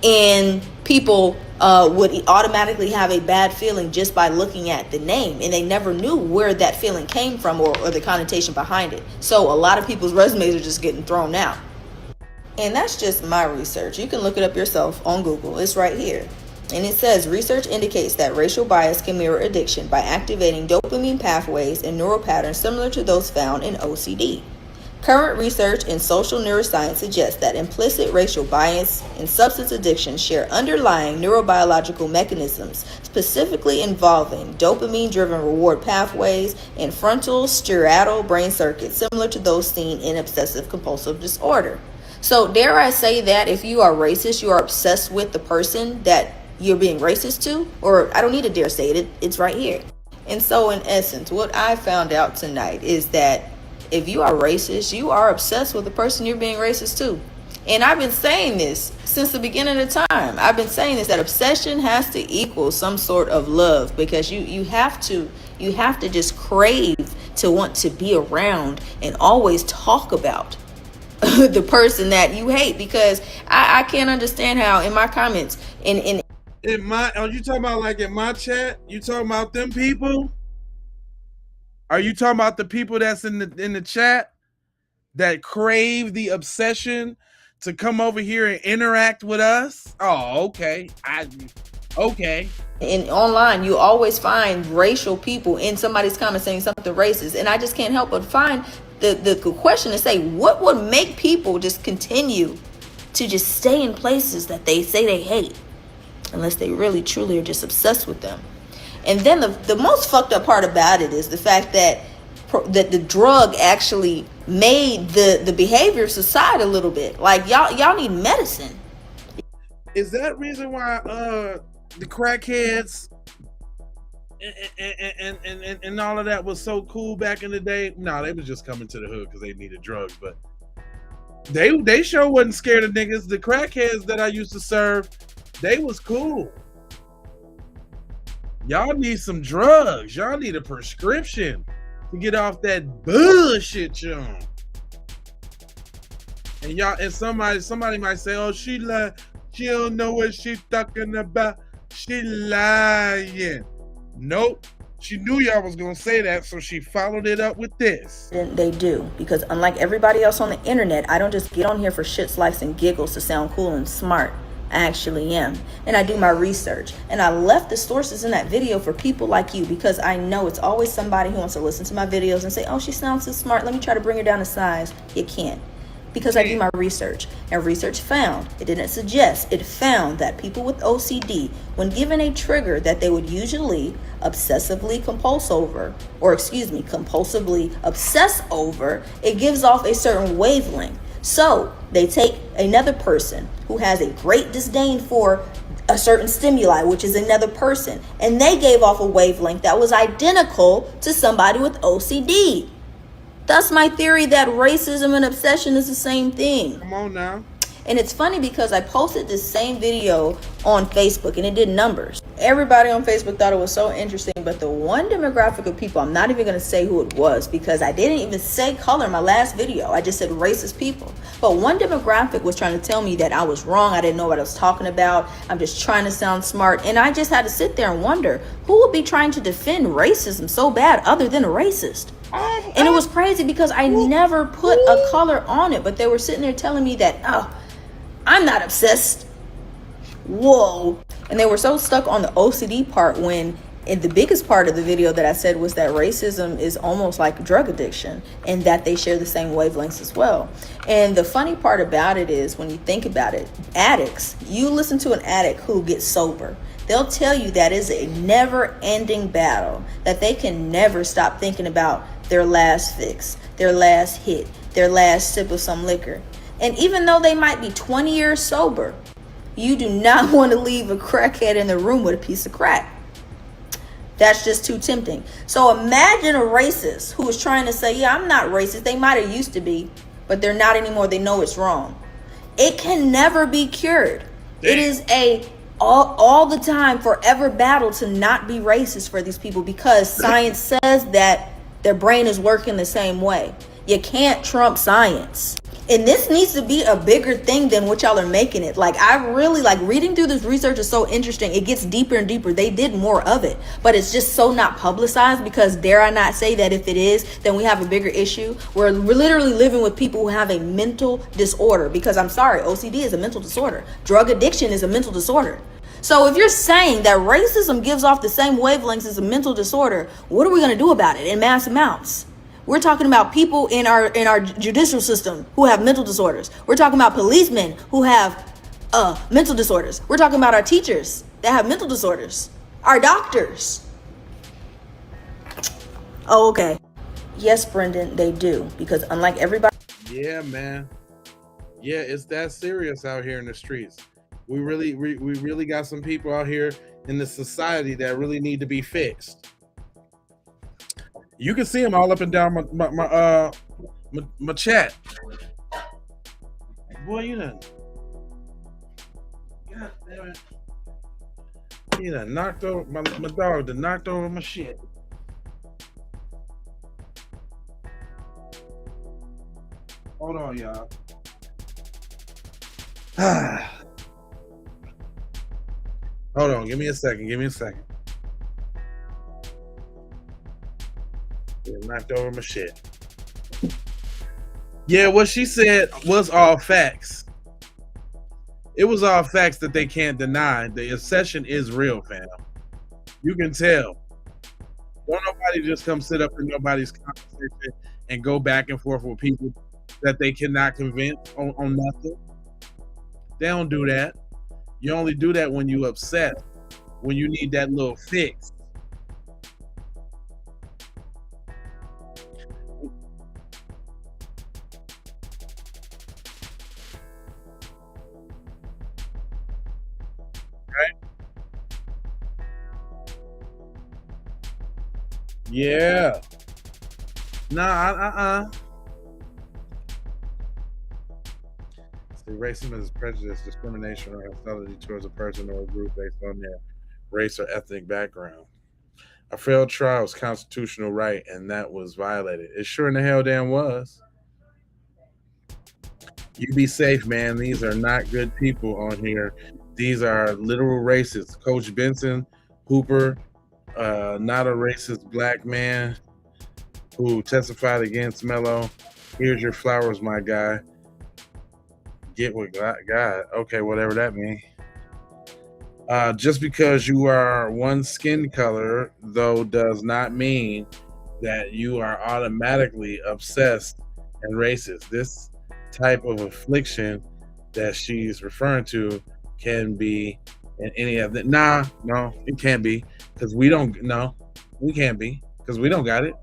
Speaker 18: and people would automatically have a bad feeling just by looking at the name, and they never knew where that feeling came from or the connotation behind it. So a lot of people's resumes are just getting thrown out. And that's just my research. You can look it up yourself on Google. It's right here. And it says, research indicates that racial bias can mirror addiction by activating dopamine pathways and neural patterns similar to those found in OCD. Current research in social neuroscience suggests that implicit racial bias and substance addiction share underlying neurobiological mechanisms, specifically involving dopamine-driven reward pathways and frontal striatal brain circuits similar to those seen in obsessive compulsive disorder. So dare I say that if you are racist, you are obsessed with the person that you're being racist to? Or I don't need to dare say it, it's right here. And so in essence, what I found out tonight is that if you are racist, you are obsessed with the person you're being racist to. And I've been saying this since the beginning of time. I've been saying this, that obsession has to equal some sort of love, because you have to just crave to want to be around and always talk about the person that you hate. Because I can't understand how in my comments in
Speaker 1: my, are you talking about like in my chat? You talking about them people? Are you talking about the people that's in the chat that crave the obsession to come over here and interact with us? Oh, okay. Okay.
Speaker 18: In online, you always find racial people in somebody's comment saying something racist, and I just can't help but find the question to say, what would make people just continue to just stay in places that they say they hate, unless they really truly are just obsessed with them? And then the most fucked up part about it is the fact that the drug actually made the behavior subside a little bit. Like y'all need medicine.
Speaker 1: Is that reason why the crackheads and all of that was so cool back in the day? No, they was just coming to the hood because they needed drugs, but they sure wasn't scared of niggas. The crackheads that I used to serve, they was cool. Y'all need some drugs. Y'all need a prescription to get off that bullshit you're on. And y'all, and somebody might say, "Oh, she lied. She don't know what she's talking about. She lying." Nope. She knew y'all was gonna say that, so she followed it up with this.
Speaker 18: They do, because unlike everybody else on the internet, I don't just get on here for shits, likes, and giggles to sound cool and smart. I actually am, and I do my research, and I left the sources in that video for people like you, because I know it's always somebody who wants to listen to my videos and say, "Oh, she sounds so smart, let me try to bring her down to size." You can't, because I do my research, and research found, it didn't suggest, it found that people with OCD, when given a trigger that they would usually compulsively obsess over, it gives off a certain wavelength. So they take another person who has a great disdain for a certain stimuli, which is another person, and they gave off a wavelength that was identical to somebody with OCD. Thus my theory that racism and obsession is the same thing.
Speaker 1: Come on now.
Speaker 18: And it's funny because I posted this same video on Facebook and it did numbers. Everybody on Facebook thought it was so interesting, but the one demographic of people, I'm not even going to say who it was because I didn't even say color in my last video. I just said racist people. But one demographic was trying to tell me that I was wrong. I didn't know what I was talking about. I'm just trying to sound smart. And I just had to sit there and wonder, who would be trying to defend racism so bad other than a racist? And it was crazy because I never put a color on it, but they were sitting there telling me that, oh, I'm not obsessed. Whoa. And they were so stuck on the OCD part when the biggest part of the video that I said was that racism is almost like drug addiction and that they share the same wavelengths as well. And the funny part about it is when you think about it, addicts, you listen to an addict who gets sober, they'll tell you that is a never-ending battle, that they can never stop thinking about their last fix, their last hit, their last sip of some liquor. And even though they might be 20 years sober, you do not want to leave a crackhead in the room with a piece of crack. That's just too tempting. So imagine a racist who is trying to say, yeah, I'm not racist. They might have used to be, but they're not anymore. They know it's wrong. It can never be cured. It is a all the time, forever battle to not be racist for these people because science says that their brain is working the same way. You can't trump science. And this needs to be a bigger thing than what y'all are making it. Like, I really, like, reading through this research is so interesting. It gets deeper and deeper. They did more of it, but it's just so not publicized because dare I not say that if it is, then we have a bigger issue. We're literally living with people who have a mental disorder because I'm sorry, OCD is a mental disorder. Drug addiction is a mental disorder. So if you're saying that racism gives off the same wavelengths as a mental disorder, what are we going to do about it in mass amounts? We're talking about people in our judicial system who have mental disorders. We're talking about policemen who have mental disorders. We're talking about our teachers that have mental disorders. Our doctors. Oh, okay. Yes, Brendan, they do. Because unlike everybody.
Speaker 1: Yeah, man. Yeah, it's that serious out here in the streets. We really got some people out here in the society that really need to be fixed. You can see them all up and down my chat. Boy, you done. God damn it. You done knocked over my dog. Done knocked over my shit. Hold on, y'all. Hold on. Give me a second. Give me a second. Knocked over my shit. Yeah, what she said was all facts. It was all facts that they can't deny. The obsession is real, fam. You can tell. Don't nobody just come sit up in nobody's conversation and go back and forth with people that they cannot convince on nothing. They don't do that. You only do that when you upset, when you need that little fix. Yeah. Nah, See, racism is prejudice, discrimination, or hostility towards a person or a group based on their race or ethnic background. A failed trial is constitutional right, and that was violated. It sure in the hell damn was. You be safe, man. These are not good people on here. These are literal racists. Coach Benson, Hooper, not a racist black man who testified against Mello. Here's your flowers, my guy. Get with God. Okay, whatever that means. Just because you are one skin color, though, does not mean that you are automatically obsessed and racist. This type of affliction that she's referring to can be in any of that. Nah, no, it can't be, because we don't. No, we can't be, because we don't got it.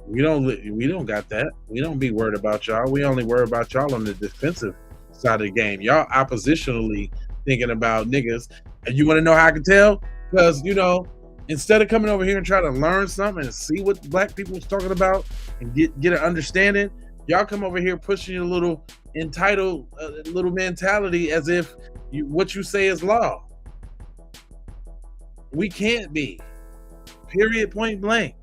Speaker 1: We don't got that. We don't be worried about y'all. We only worry about y'all on the defensive side of the game. Y'all oppositionally thinking about niggas. And you want to know how I can tell? Because, instead of coming over here and trying to learn something and see what black people is talking about and get an understanding, y'all come over here pushing your little entitled little mentality as if what you say is law. We can't be. Period, point blank.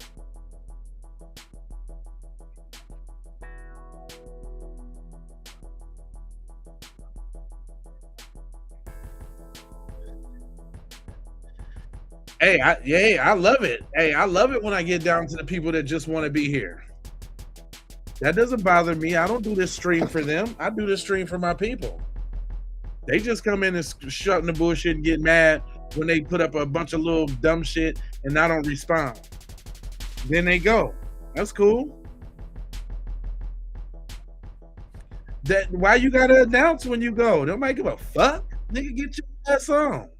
Speaker 1: Hey, I love it. Hey, I love it when I get down to the people that just want to be here. That doesn't bother me. I don't do this stream for them. I do this stream for my people. They just come in and shut the bullshit and get mad when they put up a bunch of little dumb shit and I don't respond. Then they go. That's cool. Why you gotta announce when you go? Nobody give a fuck. Nigga, get your ass on.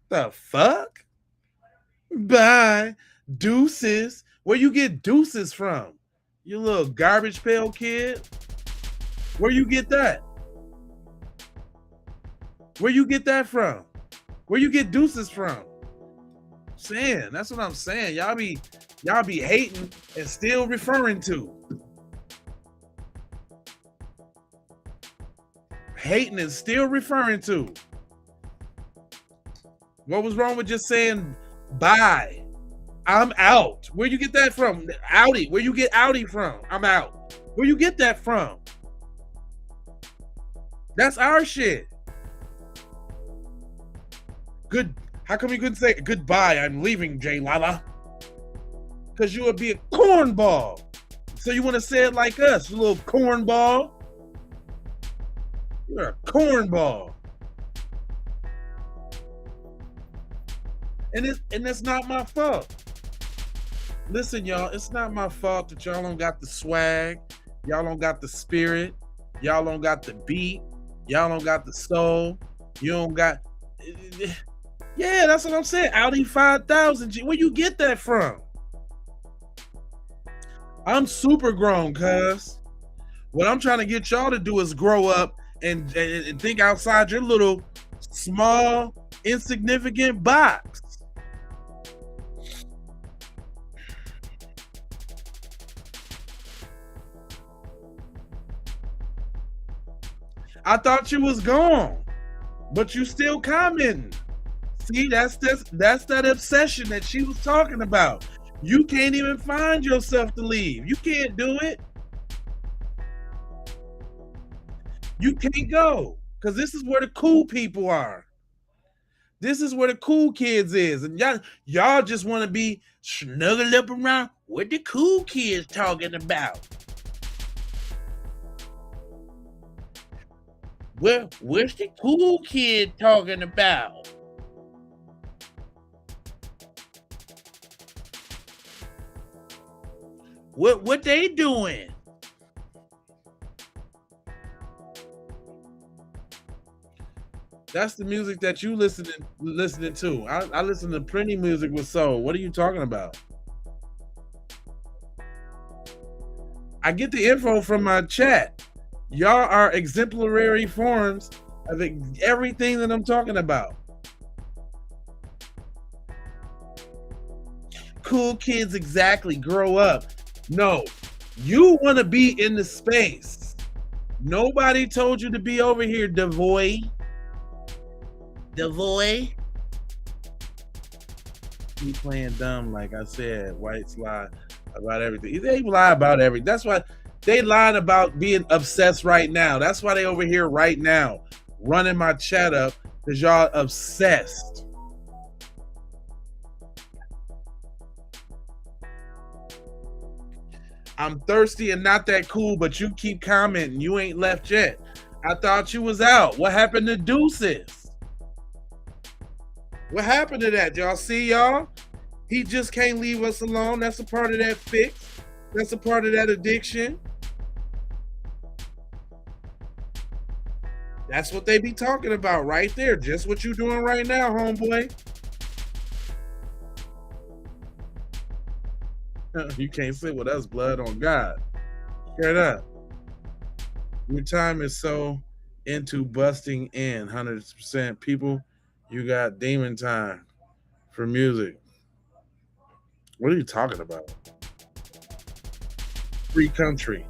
Speaker 1: The fuck? Bye. Deuces. Where you get deuces from? You little garbage pail kid? Where you get that? Where you get that from? Where you get deuces from? Saying, that's what I'm saying. Y'all be hating and still referring to. Hating and still referring to. What was wrong with just saying bye? I'm out. Where you get that from? Outie. Where you get outie from? I'm out. Where you get that from? That's our shit. Good. How come you couldn't say goodbye? I'm leaving, Jay Lala. Because you would be a cornball. So you want to say it like us, you little cornball? You're a cornball. And that's not my fault. Listen, y'all, it's not my fault that y'all don't got the swag, y'all don't got the spirit, y'all don't got the beat, y'all don't got the soul, you don't got. Yeah, that's what I'm saying. Audi 5000. Where you get that from? I'm super grown, cuz. What I'm trying to get y'all to do is grow up and think outside your little small, insignificant box. I thought you was gone, but you still commenting. See, that's that obsession that she was talking about. You can't even find yourself to leave. You can't do it. You can't go, because this is where the cool people are. This is where the cool kids is. And y'all just want to be snuggled up around what the cool kids talking about. Well, what's the cool kid talking about? What they doing? That's the music that you listening to. I listen to plenty music with soul. What are you talking about? I get the info from my chat. Y'all are exemplary forms of everything that I'm talking about. Cool kids, exactly. Grow up. No, you want to be in the space. Nobody told you to be over here, Devoy. Devoy. He playing dumb, like I said. Whites lie about everything. They lie about everything. That's why they lied about being obsessed right now. That's why they over here right now running my chat up, because y'all obsessed. I'm thirsty and not that cool, but you keep commenting. You ain't left yet. I thought you was out. What happened to Deuces? What happened to that? Y'all see, y'all? He just can't leave us alone. That's a part of that fix. That's a part of that addiction. That's what they be talking about right there. Just what you doing right now, homeboy. You can't sit with us, blood on God. Straight up. Your time is so into busting in 100%. People, you got demon time for music. What are you talking about? Free country.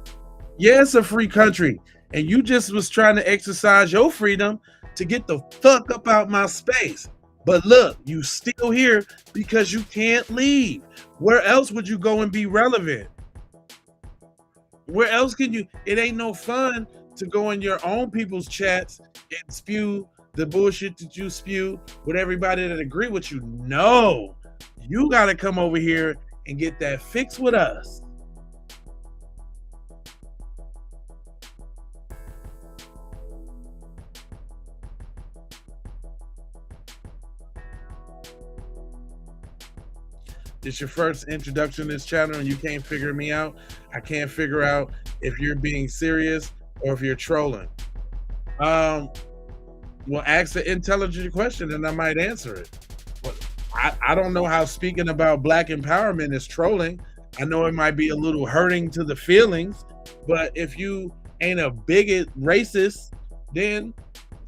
Speaker 1: Yeah, it's a free country. And you just was trying to exercise your freedom to get the fuck up out my space. But look, you still here because you can't leave. Where else would you go and be relevant? Where else can you? It ain't no fun to go in your own people's chats and spew the bullshit that you spew with everybody that agree with you. No, you got to come over here and get that fix with us. It's your first introduction to this channel and you can't figure me out. I can't figure out if you're being serious or if you're trolling. Well, ask an intelligent question and I might answer it. But I don't know how speaking about Black empowerment is trolling. I know it might be a little hurting to the feelings, but if you ain't a bigot racist, then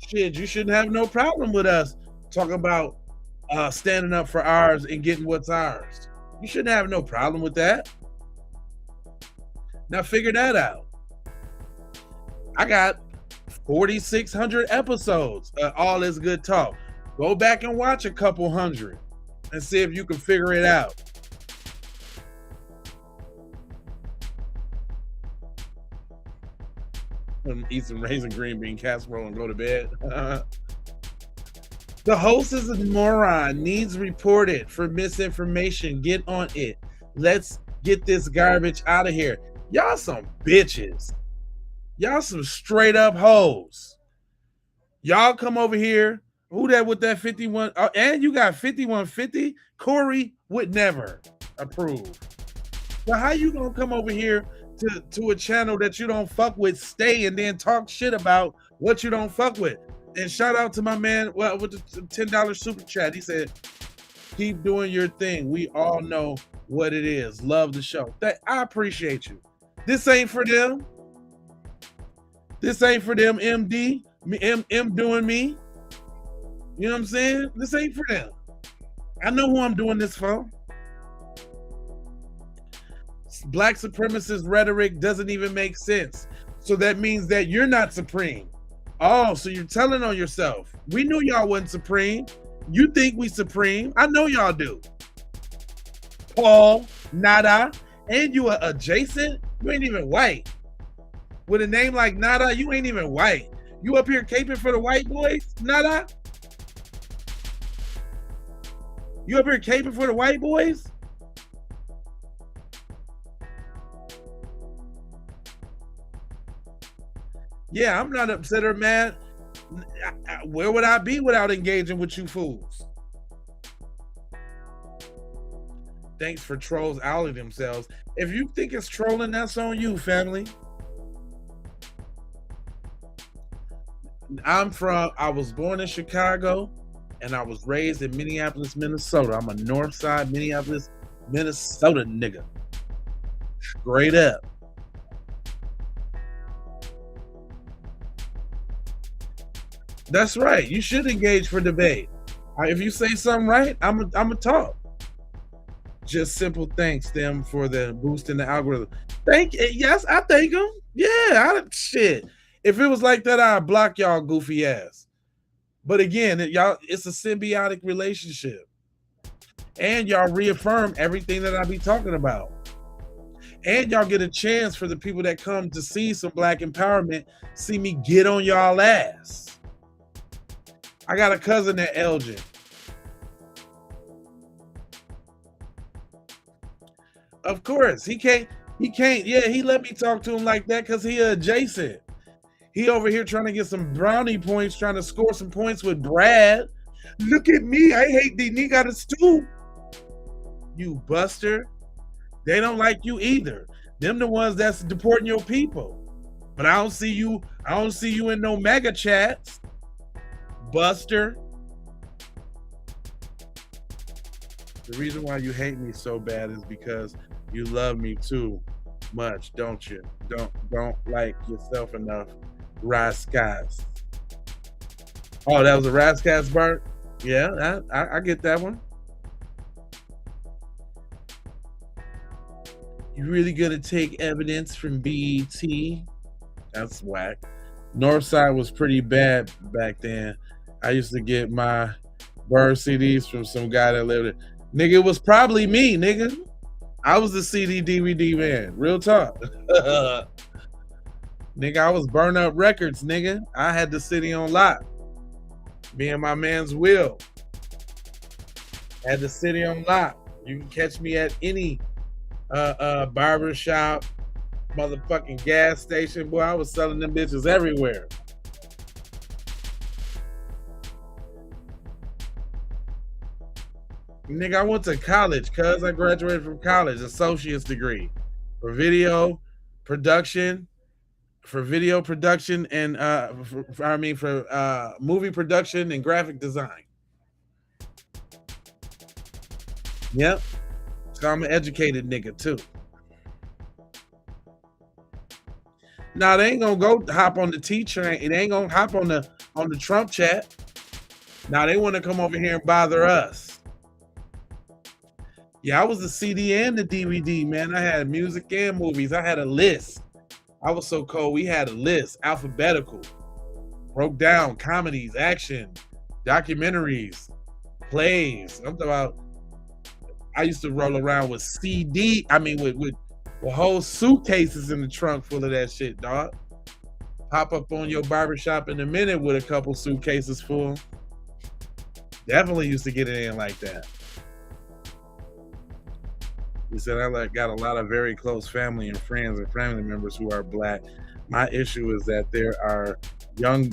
Speaker 1: shit, you shouldn't have no problem with us talking about standing up for ours and getting what's ours. You shouldn't have no problem with that. Now figure that out. I got 4,600 episodes of all this good talk. Go back and watch a couple hundred and see if you can figure it out. Eat some raisin green bean casserole and go to bed. The host is a moron, needs reported for misinformation. Get on it. Let's get this garbage out of here. Y'all some bitches. Y'all some straight up hoes. Y'all come over here. Who that with that 51? Oh, and you got 5150? Corey would never approve. But how you gonna come over here to a channel that you don't fuck with, stay and then talk shit about what you don't fuck with? And shout out to my man with the $10 super chat. He said, keep doing your thing. We all know what it is. Love the show. I appreciate you. This ain't for them. This ain't for them, MD. M doing me. You know what I'm saying? This ain't for them. I know who I'm doing this for. Black supremacist rhetoric doesn't even make sense. So that means that you're not supreme. Oh, so you're telling on yourself. We knew y'all wasn't supreme. You think we supreme. I know y'all do. Paul, Nada, and you are adjacent. You ain't even white. With a name like Nada, you ain't even white. You up here caping for the white boys, Nada? You up here caping for the white boys? Yeah, I'm not upset or mad. Where would I be without engaging with you fools? Thanks for trolls outing themselves. If you think it's trolling, that's on you, family. I was born in Chicago and I was raised in Minneapolis, Minnesota. I'm a North Side Minneapolis, Minnesota nigga. Straight up. That's right. You should engage for debate. If you say something right, I'm a talk. Just simple thanks them for the boost in the algorithm. Yes, I thank them. Yeah, shit. If it was like that, I'd block y'all goofy ass. But again, it's a symbiotic relationship. And y'all reaffirm everything that I be talking about. And y'all get a chance for the people that come to see some black empowerment, see me get on y'all ass. I got a cousin at Elgin. Of course, he can't, yeah, he let me talk to him like that because he adjacent. He over here trying to get some brownie points, trying to score some points with Brad. Look at me, I hate the nigga got a stoop. You buster. They don't like you either. Them the ones that's deporting your people. But I don't see you in no mega chats. Buster. The reason why you hate me so bad is because you love me too much, don't you? Don't like yourself enough. Rascas. Oh, that was a Rascas Bart? Yeah, I get that one. You really gonna take evidence from BET? That's whack. Northside was pretty bad back then. I used to get my Bird CDs from some guy that lived there. Nigga, it was probably me, nigga. I was the CD DVD man. Real talk. Nigga, I was burn up records, nigga. I had the city on lock. Me and my man's Will had the city on lock. You can catch me at any barber shop, motherfucking gas station. Boy, I was selling them bitches everywhere. Nigga, I went to college, cuz I graduated from college, associate's degree for video production, and for movie production and graphic design. Yep. So I'm an educated nigga too. Now they ain't gonna go hop on the T train. They ain't gonna hop on the Trump chat. Now they want to come over here and bother us. Yeah, I was the CD and the DVD, man. I had music and movies. I had a list. I was so cold. We had a list, alphabetical, broke down comedies, action, documentaries, plays. I'm talking about. I used to roll around with with whole suitcases in the trunk full of that shit, dog. Pop up on your barbershop in a minute with a couple suitcases full. Definitely used to get it in like that. He said, I got a lot of very close family and friends and family members who are black. My issue is that there are young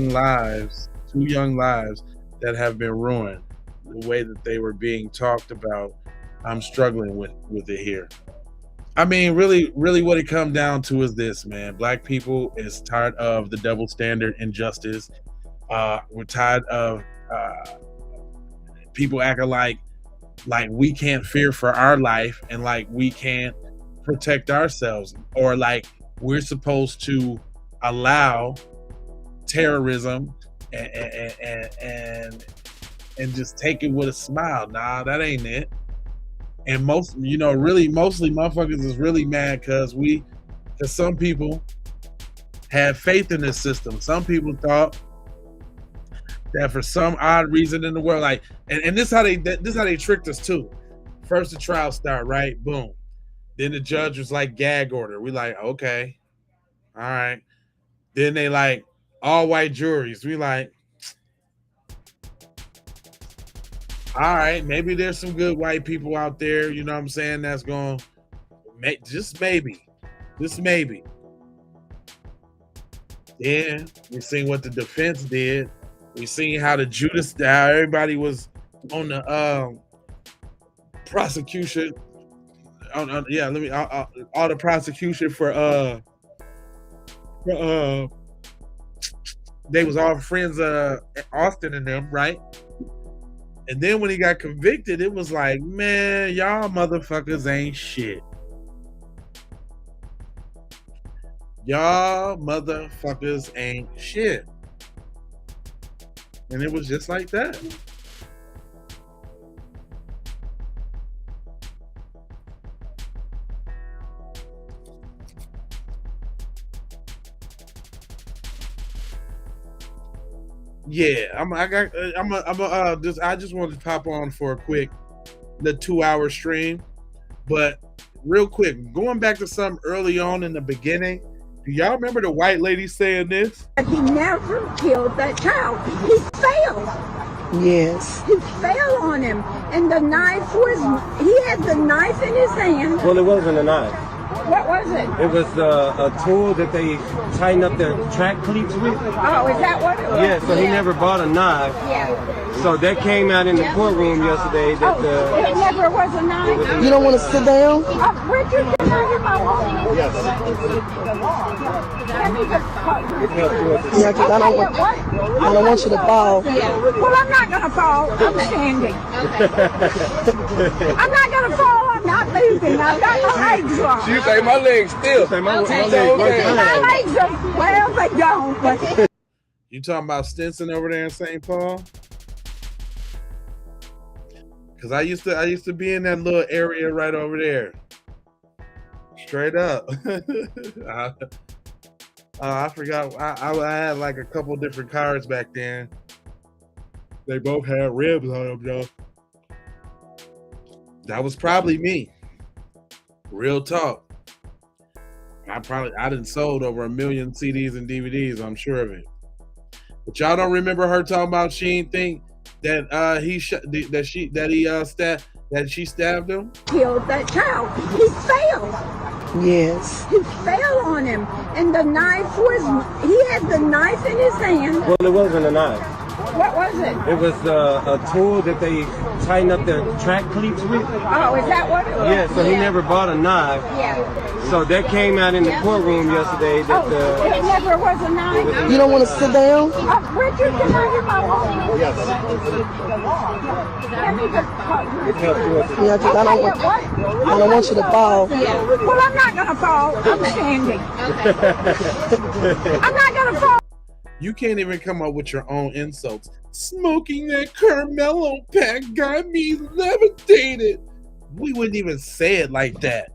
Speaker 1: lives, 2 young lives that have been ruined. The way that they were being talked about, I'm struggling with it here. I mean, really what it comes down to is this, man. Black people is tired of the double standard injustice. We're tired of people acting like we can't fear for our life and like we can't protect ourselves, or like we're supposed to allow terrorism and just take it with a smile. Nah, that ain't it. And mostly motherfuckers is really mad because some people had faith in this system. Some people thought that for some odd reason in the world, like, and this how they tricked us too. First the trial start, right? Boom. Then the judge was like, gag order. We like, okay, all right. Then they like all white juries. We like, all right, maybe there's some good white people out there, you know what I'm saying, that's going to make, just maybe. Then we seen what the defense did. We seen how how everybody was on the prosecution. All the prosecution for they was all friends Austin and them, right? And then when he got convicted, it was like, man, y'all motherfuckers ain't shit. Y'all motherfuckers ain't shit. And it was just like that. Yeah, I just wanted to pop on for a quick, the 2-hour stream. But real quick, going back to something early on in the beginning, do y'all remember the white lady saying this?
Speaker 19: He never killed that child. He failed.
Speaker 10: Yes.
Speaker 19: He fell on him. And the knife he had the knife in his hand.
Speaker 20: Well, it wasn't a knife.
Speaker 19: What was it?
Speaker 20: It was a tool that they tighten up their track cleats with.
Speaker 19: Oh, is that what it was?
Speaker 20: Yeah, so he never bought a knife.
Speaker 19: Yeah.
Speaker 20: So that came out in the courtroom yesterday. That
Speaker 19: it never was a knife?
Speaker 10: You don't want to sit down?
Speaker 19: Richard, can I hear my law?
Speaker 20: Yes.
Speaker 10: Yeah, because I don't want you to fall.
Speaker 19: Well, I'm not going to fall. I'm standing. I'm not going to fall. I'm not moving. I've got my legs on.
Speaker 13: She say my legs still.
Speaker 19: My legs are, well, they don't. But
Speaker 1: You talking about Stinson over there in St. Paul? Because I used to be in that little area right over there. Straight up. I forgot. I had like a couple different cars back then. They both had ribs on them, though. That was probably me. Real talk. I done sold over 1 million CDs and DVDs. I'm sure of it. But y'all don't remember her talking about she didn't think that she stabbed him?
Speaker 19: Killed that child. He failed.
Speaker 10: Yes.
Speaker 19: He fell on him. And the knife he had the knife in his hand.
Speaker 20: Well, it wasn't a knife.
Speaker 19: What was it?
Speaker 20: It was a tool that they tighten up their track cleats with.
Speaker 19: Oh, is that what it was?
Speaker 20: Yeah, so he never bought a knife.
Speaker 19: Yeah.
Speaker 20: So that came out in the courtroom yesterday. That
Speaker 19: it never was a knife?
Speaker 10: You don't want to sit down?
Speaker 19: Richard, can I hear my law?
Speaker 20: Yes.
Speaker 10: Yeah, because I don't want you to fall.
Speaker 19: Well, I'm not going to fall. I'm standing. I'm not going to fall.
Speaker 1: You can't even come up with your own insults. Smoking that Karmello pack got me levitated. We wouldn't even say it like that.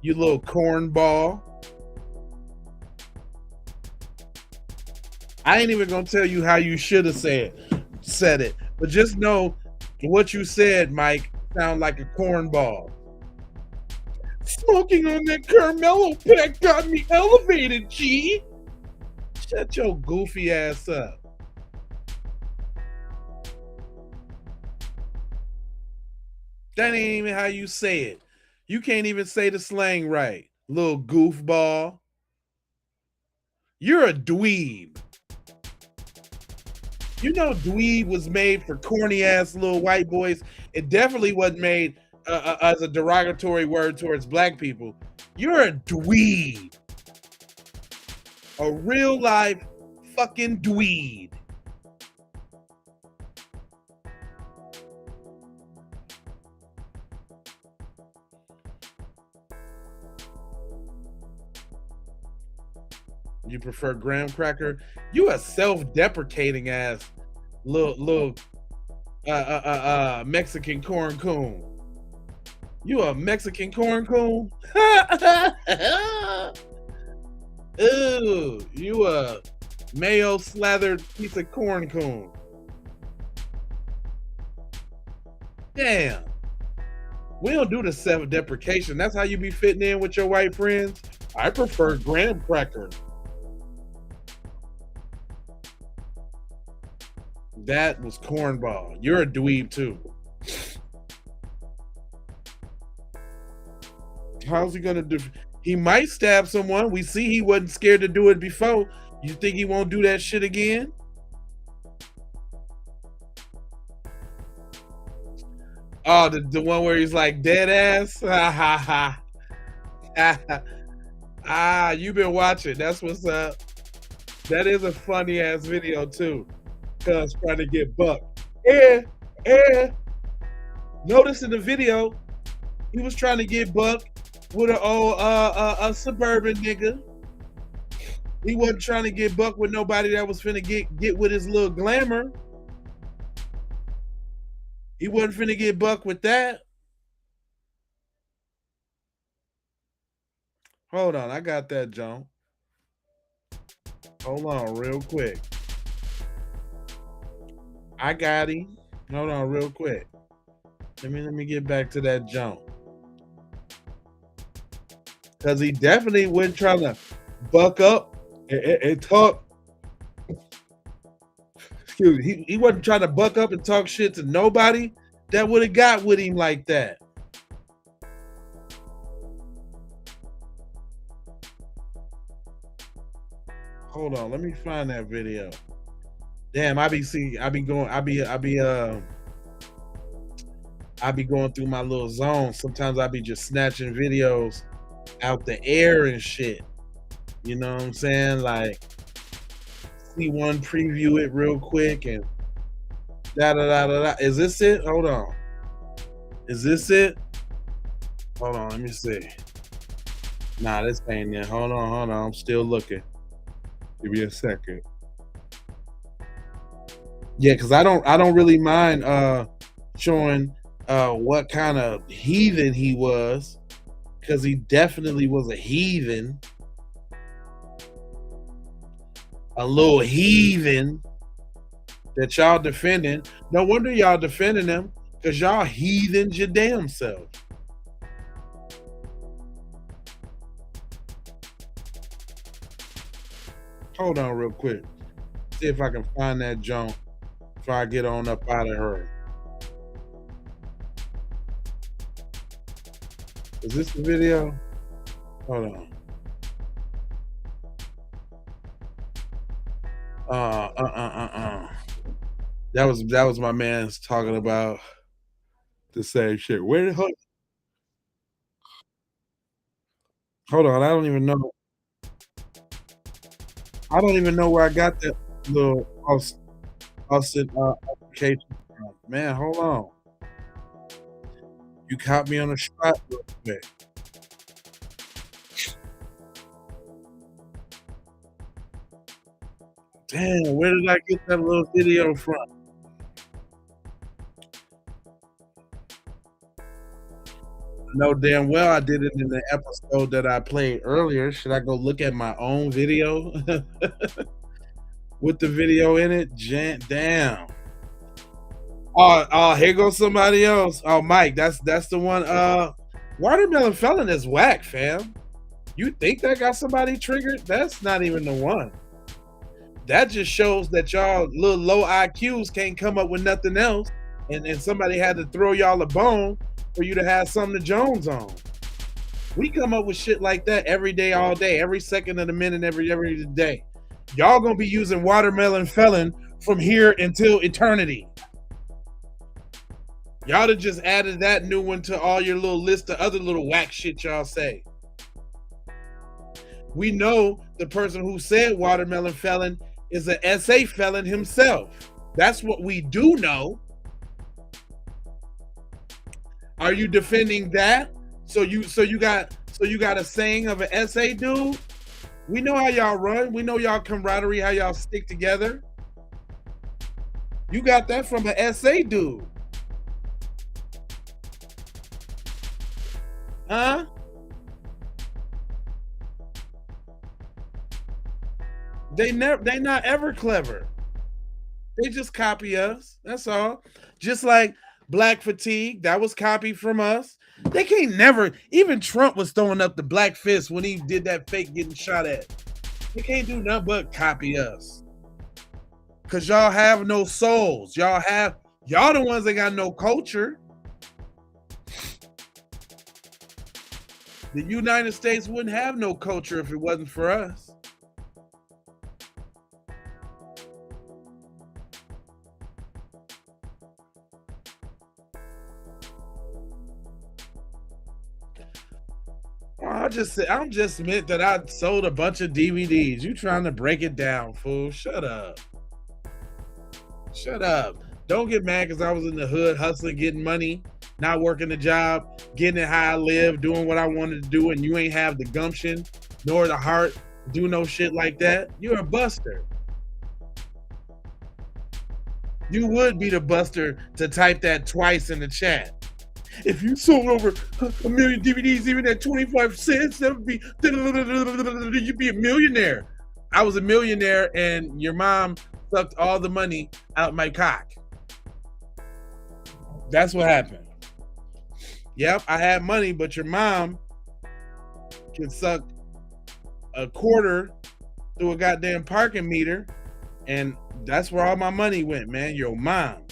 Speaker 1: You little cornball. I ain't even gonna tell you how you should have said it. But just know what you said, Mike, sound like a cornball. Smoking on that Karmello pack got me elevated, G. Shut your goofy ass up. That ain't even how you say it. You can't even say the slang right, little goofball. You're a dweeb. You know dweeb was made for corny ass little white boys. It definitely wasn't made as a derogatory word towards black people. You're a dweeb. A real life fucking dweeb. You prefer graham cracker? You a self-deprecating ass little Mexican corn coon. You a Mexican corn coon? Ooh, you a mayo slathered piece of corn coon. Damn. We don't do the self-deprecation. That's how you be fitting in with your white friends. I prefer graham cracker. That was cornball. You're a dweeb too. How's he gonna do? He might stab someone. We see he wasn't scared to do it before. You think he won't do that shit again? Oh, the one where he's like dead ass. Ha ha ha. You've been watching. That's what's up. That is a funny ass video too. Cuz trying to get bucked. Notice in the video, he was trying to get bucked with an old a suburban nigga. He wasn't trying to get bucked with nobody that was finna get with his little glamour. He wasn't finna get bucked with that. Hold on, I got that, John. Hold on real quick. I got him. Hold on real quick. Let me get back to that jump. Because he definitely wasn't trying to buck up and talk. Excuse me. He wasn't trying to buck up and talk shit to nobody that would have got with him like that. Hold on, let me find that video. Damn, I be going through my little zone. Sometimes I be just snatching videos out the air and shit. You know what I'm saying? Like, see one, preview it real quick, and da da da da da. Is this it? Hold on. Is this it? Hold on, let me see. Nah, this ain't it. Hold on. I'm still looking. Give me a second. Yeah, because I don't really mind showing what kind of heathen he was, because he definitely was a heathen. A little heathen that y'all defending. No wonder y'all defending him, because y'all heathens your damn self. Hold on real quick. See if I can find that junk before I get on up out of her. Is this the video? Hold on. That was my man's talking about the same shit. Where the hell? Hold on, I don't even know where I got that little Austin application from. Man, hold on. You caught me on the spot real quick. Damn, where did I get that little video from? No, damn well I did it in the episode that I played earlier. Should I go look at my own video with the video in it? Damn. Oh, here goes somebody else. Oh, Mike, that's the one. Watermelon Felon is whack, fam. You think that got somebody triggered? That's not even the one. That just shows that y'all little low IQs can't come up with nothing else, and somebody had to throw y'all a bone for you to have something to Jones on. We come up with shit like that every day, all day, every second of the minute, every day. Y'all gonna be using Watermelon Felon from here until eternity. Y'all have just added that new one to all your little list of other little whack shit y'all say. We know the person who said Watermelon Felon is an SA felon himself. That's what we do know. Are you defending that? So you got a saying of an SA dude? We know how y'all run. We know y'all camaraderie, how y'all stick together. You got that from an SA dude. Huh? They not ever clever. They just copy us. That's all. Just like Black Fatigue, that was copied from us. They can't never, even Trump was throwing up the black fist when he did that fake getting shot at. They can't do nothing but copy us. Cause y'all have no souls. Y'all the ones that got no culture. The United States wouldn't have no culture if it wasn't for us. I'm just meant that I sold a bunch of DVDs. You trying to break it down, fool. Shut up. Shut up. Don't get mad because I was in the hood hustling, getting money, not working the job, getting it how I live, doing what I wanted to do, and you ain't have the gumption nor the heart to do no shit like that. You're a buster. You would be the buster to type that twice in the chat. If you sold over 1 million DVDs, even at 25 cents, that would be, you'd be a millionaire. I was a millionaire and your mom sucked all the money out my cock. That's what happened. Yep, I had money, but your mom can suck a quarter through a goddamn parking meter, and that's where all my money went, man. Your mom.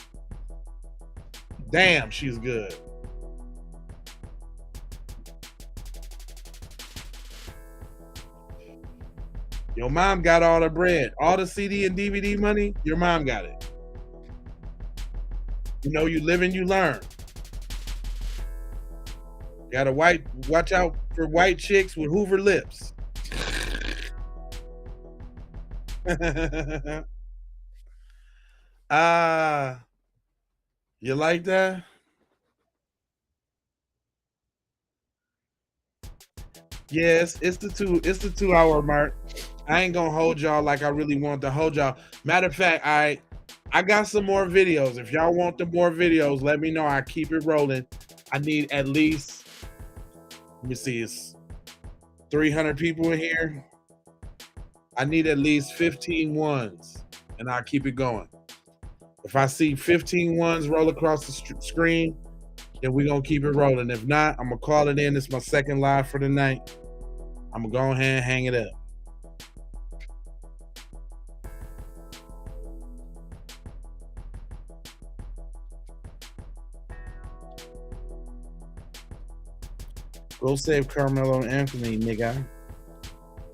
Speaker 1: Damn, she's good. Your mom got all the bread. All the CD and DVD money, your mom got it. You know, you live and you learn. Gotta watch out for white chicks with Hoover lips. You like that? Yes, it's the 2 hour mark. I ain't gonna hold y'all like I really want to hold y'all. Matter of fact, I got some more videos. If y'all want the more videos, let me know. I keep it rolling. I need at least, let me see, it's 300 people in here. I need at least 15 ones, and I'll keep it going. If I see 15 ones roll across the screen, then we're gonna keep it rolling. If not, I'm gonna call it in. It's my second live for the night. I'm gonna go ahead and hang it up. Go save Karmello Anthony, nigga.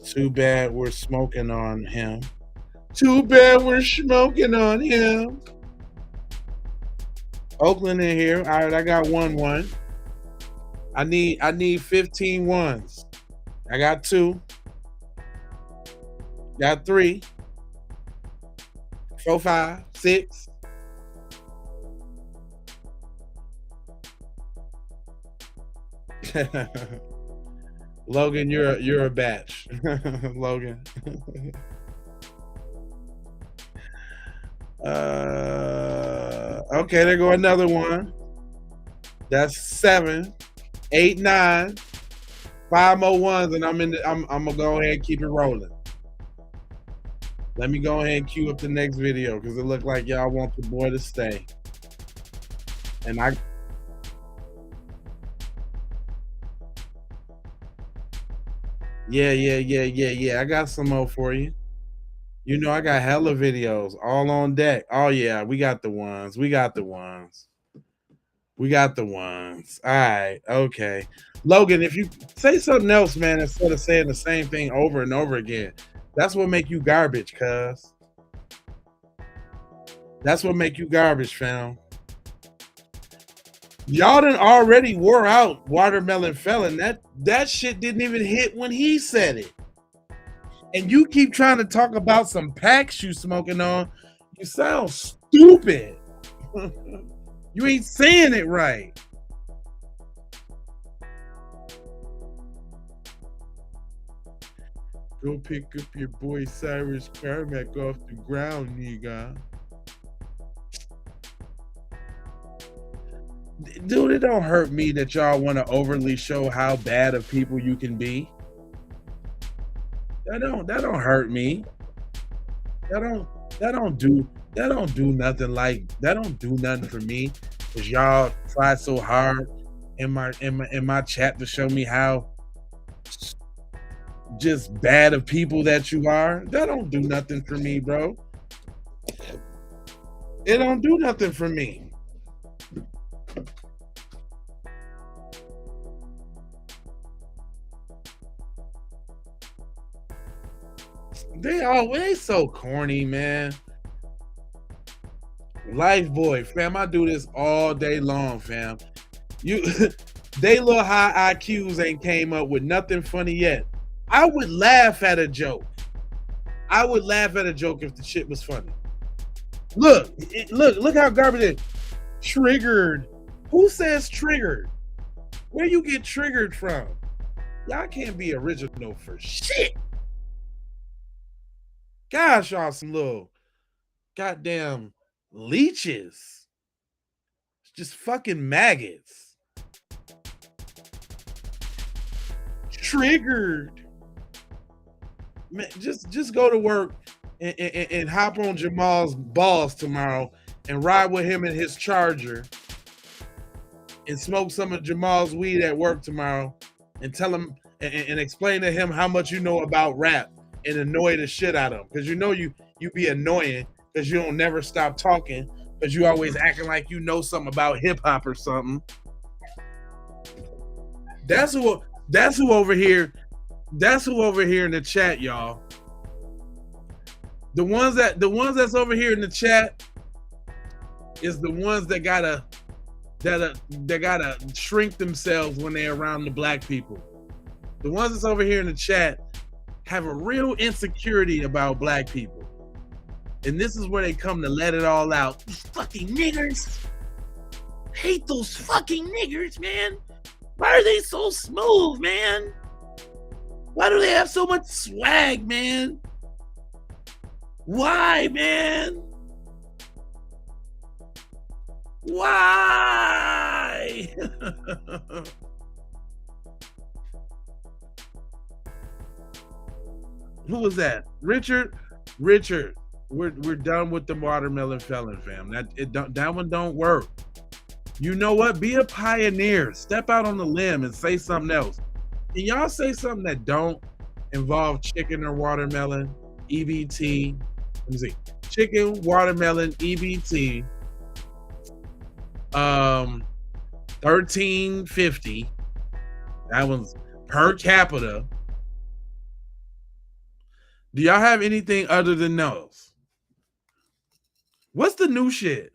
Speaker 1: Too bad we're smoking on him. Too bad we're smoking on him. Oakland in here. All right, I got 1-1. I need 15 ones. I got 2. Got 3. 4, 5, 6. Logan, you're a batch. Logan. Okay, there go another one. That's 7, 8, 9, 5 more ones, and I'm gonna go ahead and keep it rolling. Let me go ahead and queue up the next video because it looked like y'all want the boy to stay. And Yeah. I got some more for you. You know, I got hella videos all on deck. Oh yeah, we got the ones. All right, okay. Logan, if you say something else, man, instead of saying the same thing over and over again, that's what make you garbage, cuz. That's what make you garbage, fam. Y'all done already wore out Watermelon Felon. That shit didn't even hit when he said it. And you keep trying to talk about some packs you smoking on. You sound stupid. You ain't saying it right. Go pick up your boy Cyrus Carmack off the ground, nigga. Dude, it don't hurt me that y'all want to overly show how bad of people you can be. That don't hurt me. That don't do nothing for me. Cause y'all try so hard in my chat to show me how just bad of people that you are. That don't do nothing for me, bro. It don't do nothing for me. They always so corny, man. Life boy, fam, I do this all day long, fam. They little high IQs ain't came up with nothing funny yet. I would laugh at a joke. I would laugh at a joke if the shit was funny. Look how garbage it is. Triggered. Who says triggered? Where you get triggered from? Y'all can't be original for shit. Gosh, y'all some little goddamn leeches. Just fucking maggots. Triggered. Man, just go to work and hop on Jamal's balls tomorrow and ride with him in his Charger and smoke some of Jamal's weed at work tomorrow and tell him and explain to him how much you know about rap and annoy the shit out of him. Because you know you be annoying because you don't never stop talking because you always acting like you know something about hip hop or something. That's who over here in the chat, y'all. The ones that's over here in the chat is the ones that gotta shrink themselves when they're around the black people. The ones that's over here in the chat have a real insecurity about black people. And this is where they come to let it all out. These fucking niggers. I hate those fucking niggers, man. Why are they so smooth, man? Why do they have so much swag, man? Why, man? Why? Who was that? Richard, we're done with the watermelon felon, fam. That one don't work. You know what? Be a pioneer. Step out on the limb and say something else. Can y'all say something that don't involve chicken or watermelon? EBT. Let me see. Chicken, watermelon, EBT. $13.50. That one's per capita. Do y'all have anything other than those? What's the new shit?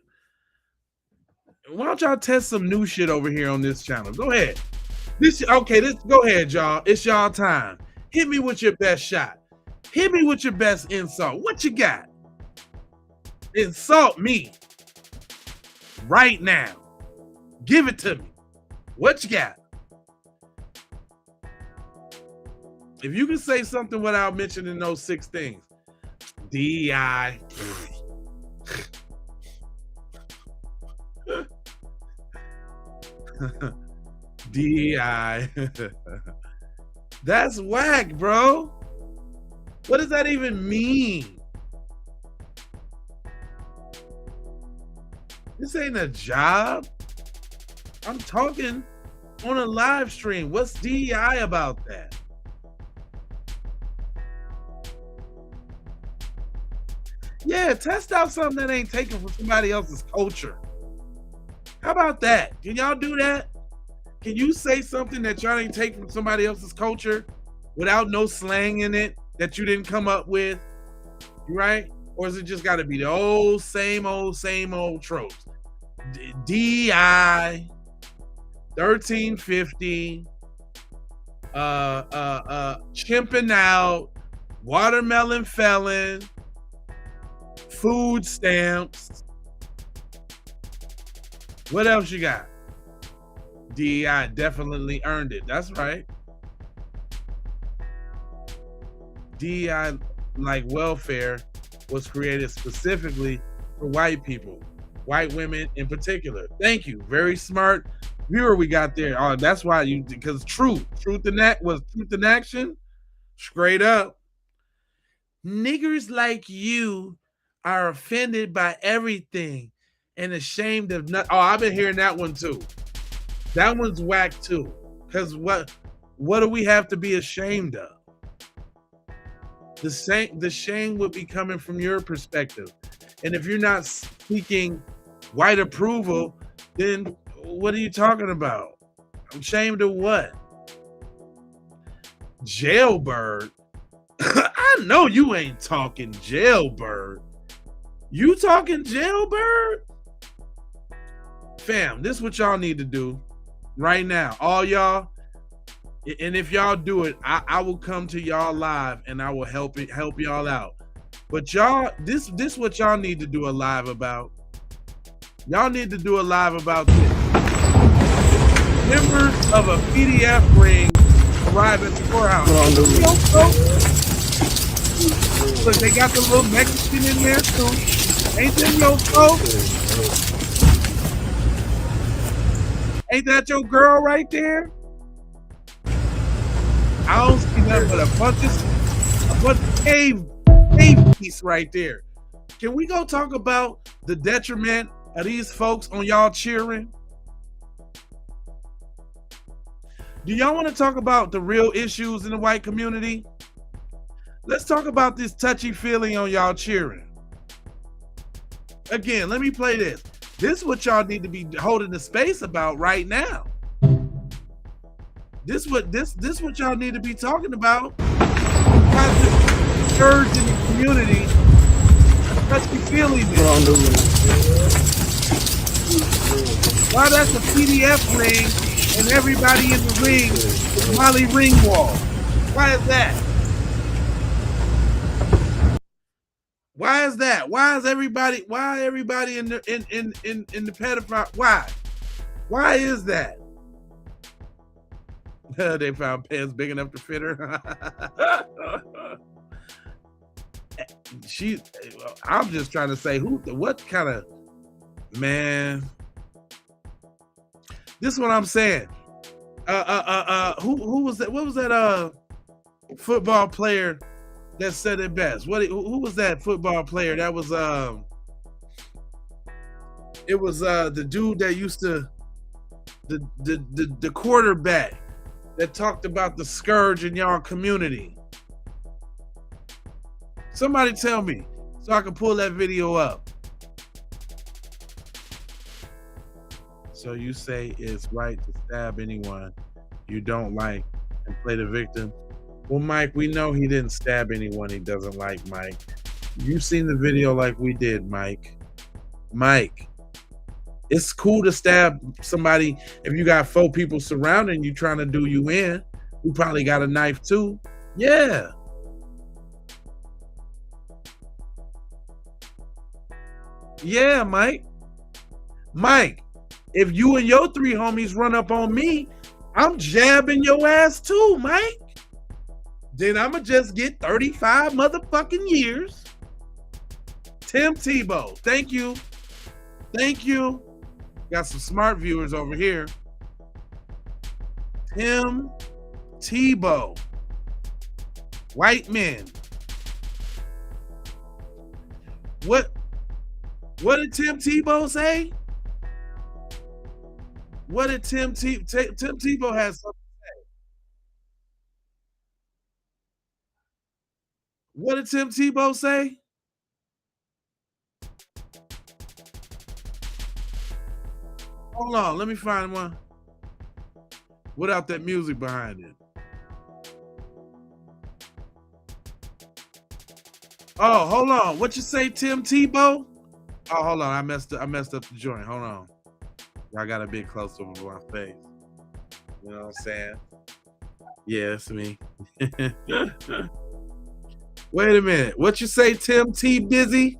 Speaker 1: Why don't y'all test some new shit over here on this channel? Go ahead. Go ahead, y'all. It's y'all time. Hit me with your best shot. Hit me with your best insult. What you got? Insult me right now. Give it to me. What you got? If you can say something without mentioning those 6 things. DEI. DEI. That's whack, bro. What does that even mean? This ain't a job. I'm talking on a live stream. What's DEI about that? Yeah, test out something that ain't taken from somebody else's culture. How about that? Can y'all do that? Can you say something that y'all ain't take from somebody else's culture without no slang in it that you didn't come up with? Right? Or is it just got to be the same old tropes? DEI, 1350, chimping out, watermelon felon, food stamps. What else you got? DEI definitely earned it. That's right. DEI like welfare was created specifically for white people, white women in particular. Thank you. Very smart viewer we got there. Oh, that's why you, because truth in that was truth in action. Straight up. Niggers like you are offended by everything and ashamed of nothing. Oh, I've been hearing that one too. That one's whack too. Because what do we have to be ashamed of? The shame would be coming from your perspective. And if you're not seeking white approval, then what are you talking about? I'm ashamed of what? Jailbird? I know you ain't talking jailbird. You talking jailbird? Fam, this is what y'all need to do right now. All y'all. And if y'all do it, I will come to y'all live and I will help y'all out. But y'all, this what y'all need to do a live about. Y'all need to do a live about this. Members of a PDF ring arrive at the courthouse. Look, they got the little Mexican in there too. Ain't them your folks? Ain't that your girl right there? I don't see nothing but a bunch of cave piece right there. Can we go talk about the detriment of these folks on y'all cheering? Do y'all want to talk about the real issues in the white community? Let's talk about this touchy feeling on y'all cheering. Again, let me play this. This is what y'all need to be holding the space about right now. This what y'all need to be talking about. This surge in the community. Touchy feeling. Why that's a PDF ring and everybody in the ring is Molly Ringwald? Why is that? Why is that? Why everybody in the pedophile? Why is that? They found pants big enough to fit her. I'm just trying to say what kind of man. This is what I'm saying. Who was that? What was that football player that said it best? Who was that football player? That was it was the dude that used to the quarterback that talked about the scourge in y'all community. Somebody tell me so I can pull that video up. So you say it's right to stab anyone you don't like and play the victim? Well, Mike, we know he didn't stab anyone he doesn't like, Mike. You've seen the video like we did, Mike. Mike, it's cool to stab somebody if you got 4 people surrounding you trying to do you in. You probably got a knife too. Yeah. Yeah, Mike. Mike, if you and your 3 homies run up on me, I'm jabbing your ass too, Mike. Then I'ma just get 35 motherfucking years. Tim Tebow, thank you. Thank you. Got some smart viewers over here. Tim Tebow. White men. What did Tim Tebow say? What did Tim Tebow has something to say? What did Tim Tebow say? Hold on, let me find one without that music behind it. Oh, hold on. What you say, Tim Tebow? Oh, hold on. I messed up the joint. Hold on. I got a bit close over my face. You know what I'm saying? Yeah, it's me. Wait a minute. What you say, Tim T Busy?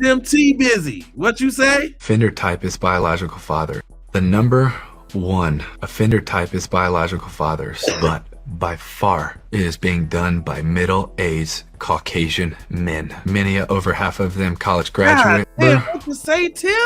Speaker 1: Tim T Busy. What you say?
Speaker 21: Offender type is biological father. The number one offender type is biological fathers, but by far, it is being done by middle-aged Caucasian men. Many, over half of them college graduates.
Speaker 1: God damn, what you say, Tim?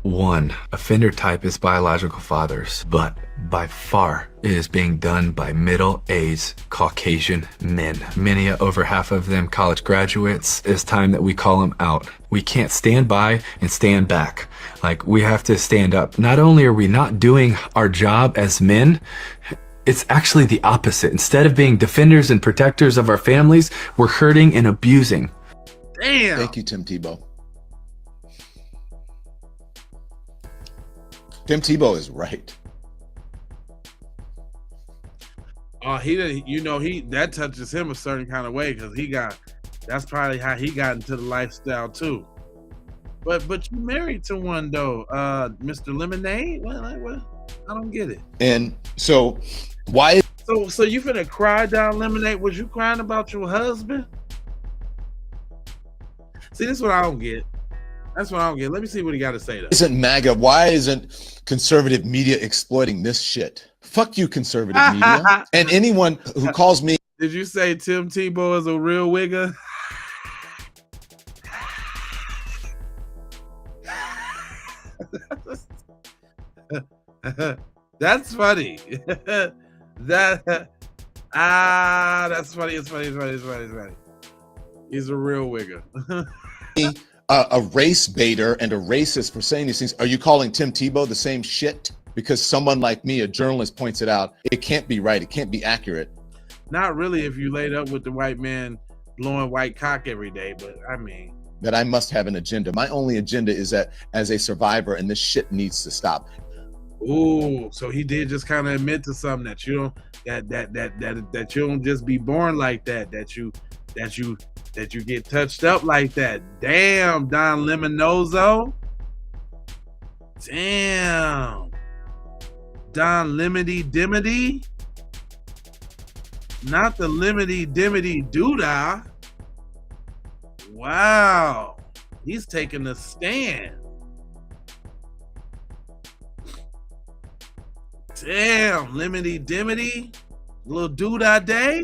Speaker 21: One, offender type is biological fathers, but by far it is being done by middle-aged Caucasian men. Many, over half of them college graduates. It's time that we call them out. We can't stand by and stand back. Like, we have to stand up. Not only are we not doing our job as men, it's actually the opposite. Instead of being defenders and protectors of our families, we're hurting and abusing.
Speaker 1: Damn.
Speaker 22: Thank you, Tim Tebow. Tim Tebow is right.
Speaker 1: That touches him a certain kind of way because that's probably how he got into the lifestyle too. But you married to one though, Mr. Lemonade? What? I don't get it.
Speaker 22: And so why?
Speaker 1: So you finna cry down Lemonade? Was you crying about your husband? See, this is what I don't get. That's what I don't get. Let me see what he got to say though.
Speaker 22: Isn't MAGA? Why isn't conservative media exploiting this shit? Fuck you, conservative media, and anyone who calls me.
Speaker 1: Did you say Tim Tebow is a real wigger? That's funny. That's funny. It's funny. He's a real wigger.
Speaker 22: A race baiter and a racist for saying these things. Are you calling Tim Tebow the same shit? Because someone like me, a journalist, points it out. It can't be right. It can't be accurate.
Speaker 1: Not really if you laid up with the white man blowing white cock every day, but I mean.
Speaker 22: That I must have an agenda. My only agenda is that as a survivor, and this shit needs to stop.
Speaker 1: Ooh, so he did just kind of admit to something that you don't that you don't just be born like that. That you get touched up like that. Damn, Don Leminozo. Damn. Don Limity Dimity. Not the Limity Dimity Doodah. Wow. He's taking a stand. Damn, Limity Dimity. Little Doodah Day.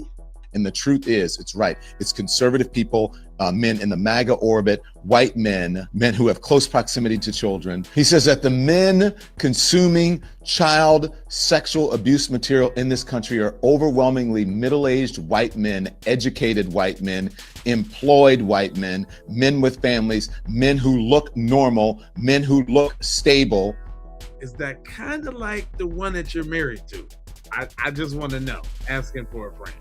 Speaker 22: And the truth is, it's right. It's conservative people, men in the MAGA orbit, white men who have close proximity to children. He says that the men consuming child sexual abuse material in this country are overwhelmingly middle-aged white men, educated white men, employed white men, men with families, men who look normal, men who look stable.
Speaker 1: Is that kind of like the one that you're married to? I just want to know. Asking for a friend.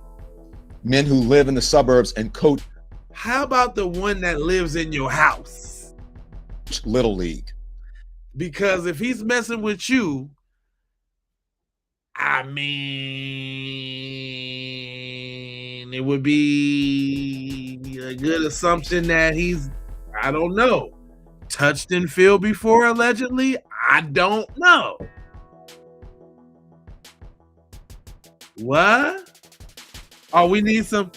Speaker 22: Men who live in the suburbs and coach.
Speaker 1: How about the one that lives in your house?
Speaker 22: Little League.
Speaker 1: Because if he's messing with you, I mean, it would be a good assumption that he's, I don't know, touched and filled before allegedly. I don't know. What? Oh, we need some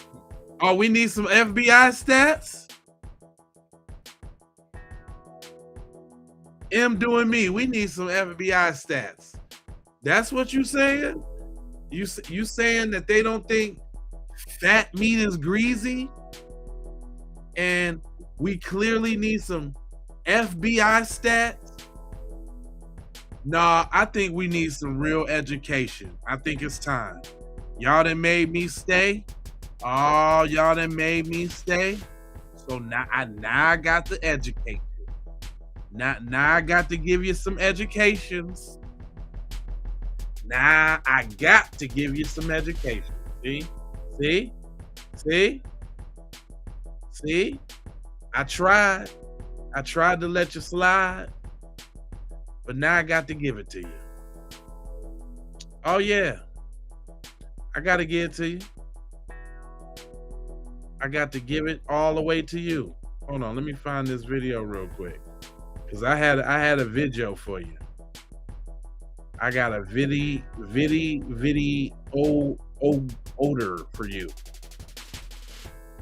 Speaker 1: FBI stats. M doing me. We need some FBI stats. That's what you saying? You saying that they don't think fat meat is greasy? And we clearly need some FBI stats? Nah, I think we need some real education. I think it's time. Y'all done made me stay. Oh, y'all done made me stay. So now I got to educate you. Now I got to give you some educations. Now I got to give you some education. See? I tried to let you slide, but now I got to give it to you. Oh yeah. I got to give it to you. I got to give it all the way to you. Hold on, let me find this video real quick. Cause I had a video for you. I got a video odor for you.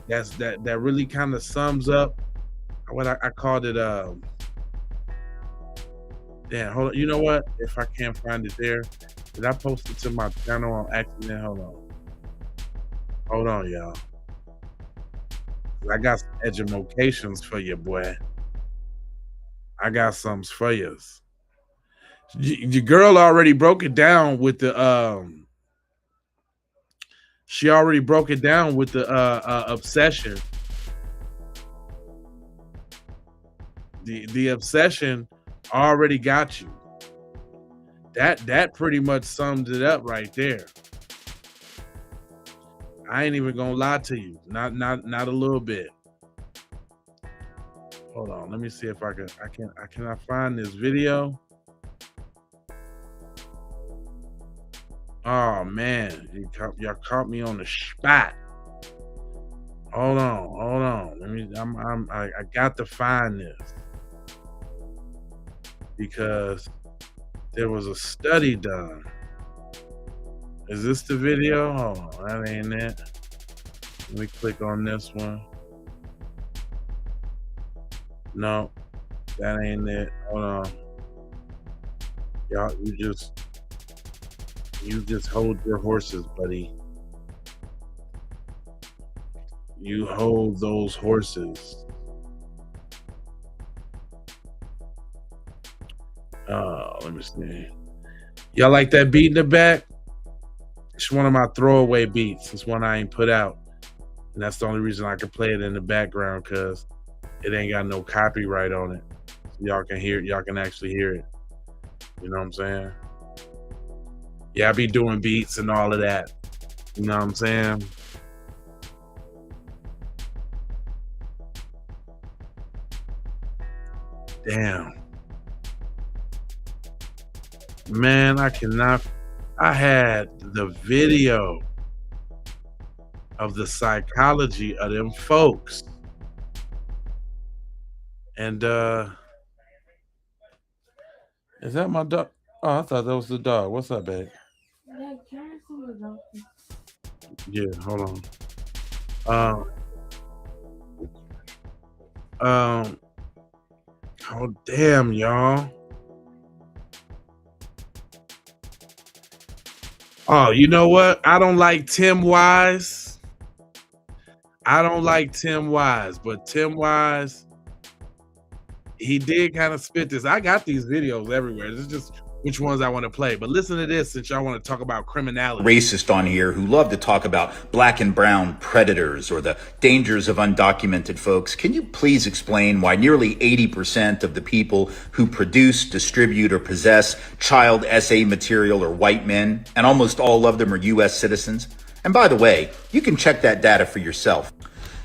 Speaker 1: That really kind of sums up what I called it. Damn, hold on. You know what? If I can't find it there, did I post it to my channel on accident? Hold on. Hold on, y'all. I got some edumacations for you, boy. I got some for you. Your girl already broke it down with the she already broke it down with the obsession. The obsession already got you. That pretty much sums it up right there. I ain't even gonna lie to you. Not a little bit. Hold on, let me see if I can find this video. Oh man, y'all caught me on the spot. Hold on. Let me. I got to find this because there was a study done. Is this the video? Hold on, that ain't it. Let me click on this one. No, that ain't it. Hold on. Y'all, you just hold your horses, buddy. You hold those horses. Let me see. Y'all like that beat in the back? It's one of my throwaway beats. It's one I ain't put out. And that's the only reason I can play it in the background, because it ain't got no copyright on it. So y'all can hear it. Y'all can actually hear it. You know what I'm saying? Yeah, I be doing beats and all of that. You know what I'm saying? Damn. Man, I had the video of the psychology of them folks. And is that my dog? Oh, I thought that was the dog. What's up, babe? Yeah, hold on. Oh damn, y'all. Oh, you know what? I don't like Tim Wise. But Tim Wise, he did kind of spit this. I got these videos everywhere. This is just which ones I want to play. But listen to this, since y'all want to talk about criminality.
Speaker 2: Racist on here who love to talk about black and brown predators or the dangers of undocumented folks. Can you please explain why nearly 80% of the people who produce, distribute, or possess child SA material are white men, and almost all of them are U.S. citizens? And by the way, you can check that data for yourself.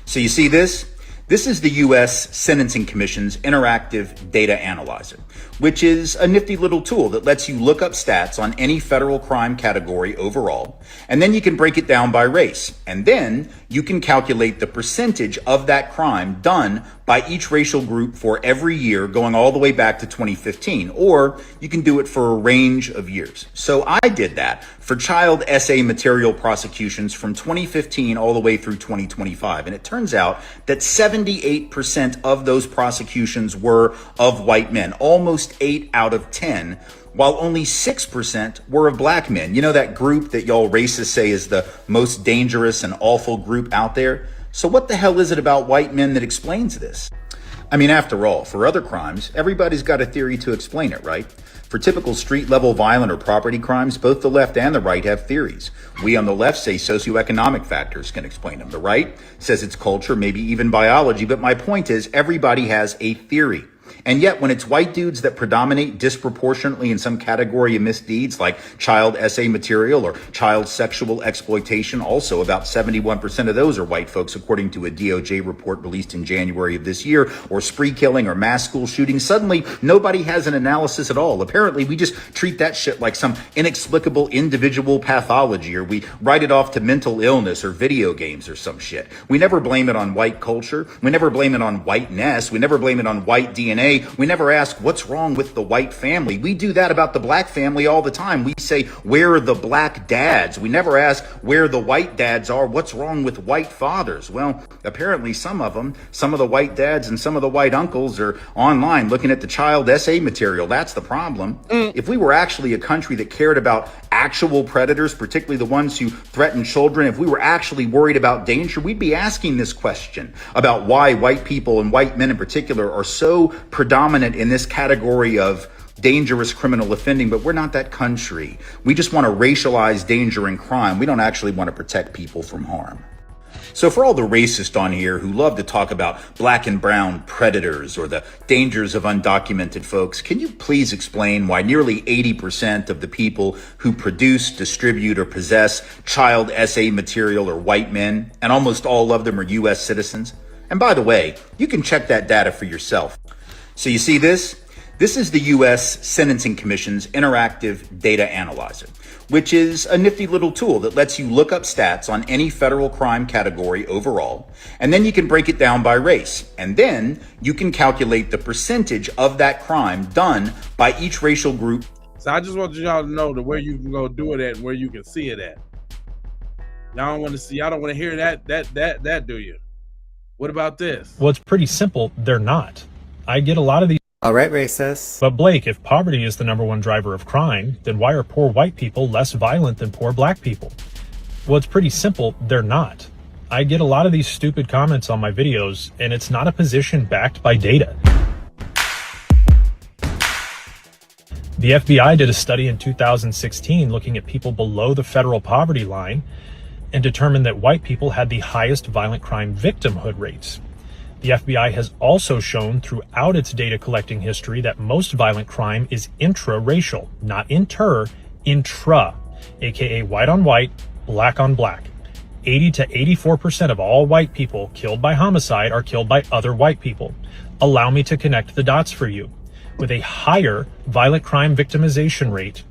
Speaker 2: So you see this? This is the U.S. Sentencing Commission's interactive data analyzer, which is a nifty little tool that lets you look up stats on any federal crime category overall, and then you can break it down by race. And then you can calculate the percentage of that crime done by each racial group for every year going all the way back to 2015, or you can do it for a range of years. So I did that for child SA material prosecutions from 2015 all the way through 2025. And it turns out that 78% of those prosecutions were of white men, almost 8 out of 10, while only 6% were of black men. You know, that group that y'all racists say is the most dangerous and awful group out there? So what the hell is it about white men that explains this? I mean, after all, for other crimes, everybody's got a theory to explain it, right? For typical street-level violent or property crimes, both the left and the right have theories. We on the left say socioeconomic factors can explain them. The right says it's culture, maybe even biology. But my point is, everybody has a theory. And yet, when it's white dudes that predominate disproportionately in some category of misdeeds, like child SA material or child sexual exploitation, also about 71% of those are white folks, according to a DOJ report released in January of this year, or spree killing or mass school shooting, suddenly nobody has an analysis at all. Apparently, we just treat that shit like some inexplicable individual pathology, or we write it off to mental illness or video games or some shit. We never blame it on white culture. We never blame it on whiteness. We never blame it on white DNA. We never ask what's wrong with the white family. We do that about the black family all the time. We say, where are the black dads? We never ask where the white dads are. What's wrong with white fathers? Well, apparently some of the white dads and some of the white uncles are online looking at the child SA material. That's the problem. If we were actually a country that cared about actual predators, particularly the ones who threaten children, if we were actually worried about danger, we'd be asking this question about why white people and white men in particular are so predominant in this category of dangerous criminal offending. But we're not that country. We just want to racialize danger and crime. We don't actually want to protect people from harm. So for all the racists on here who love to talk about black and brown predators or the dangers of undocumented folks, can you please explain why nearly 80% of the people who produce, distribute, or possess child essay material are white men, and almost all of them are U.S. citizens? And by the way, you can check that data for yourself. So you see this? This is the U.S. Sentencing Commission's interactive data analyzer, which is a nifty little tool that lets you look up stats on any federal crime category overall, and then you can break it down by race. And then you can calculate the percentage of that crime done by each racial group.
Speaker 1: So I just want y'all to know where you can go do it at and where you can see it at. Y'all don't want to see, y'all don't want to hear that, do you? What about this?
Speaker 3: Well, it's pretty simple. They're not. I get a lot of these.
Speaker 4: All right, racist.
Speaker 3: But Blake, if poverty is the #1 driver of crime, then why are poor white people less violent than poor black people? Well, it's pretty simple. They're not. I get a lot of these stupid comments on my videos, and it's not a position backed by data. The FBI did a study in 2016 looking at people below the federal poverty line and determined that white people had the highest violent crime victimhood rates. The FBI has also shown throughout its data collecting history that most violent crime is intra-racial, not intra, aka white on white, black on black. 80 to 84% of all white people killed by homicide are killed by other white people. Allow me to connect the dots for you. With a higher violent crime victimization rate,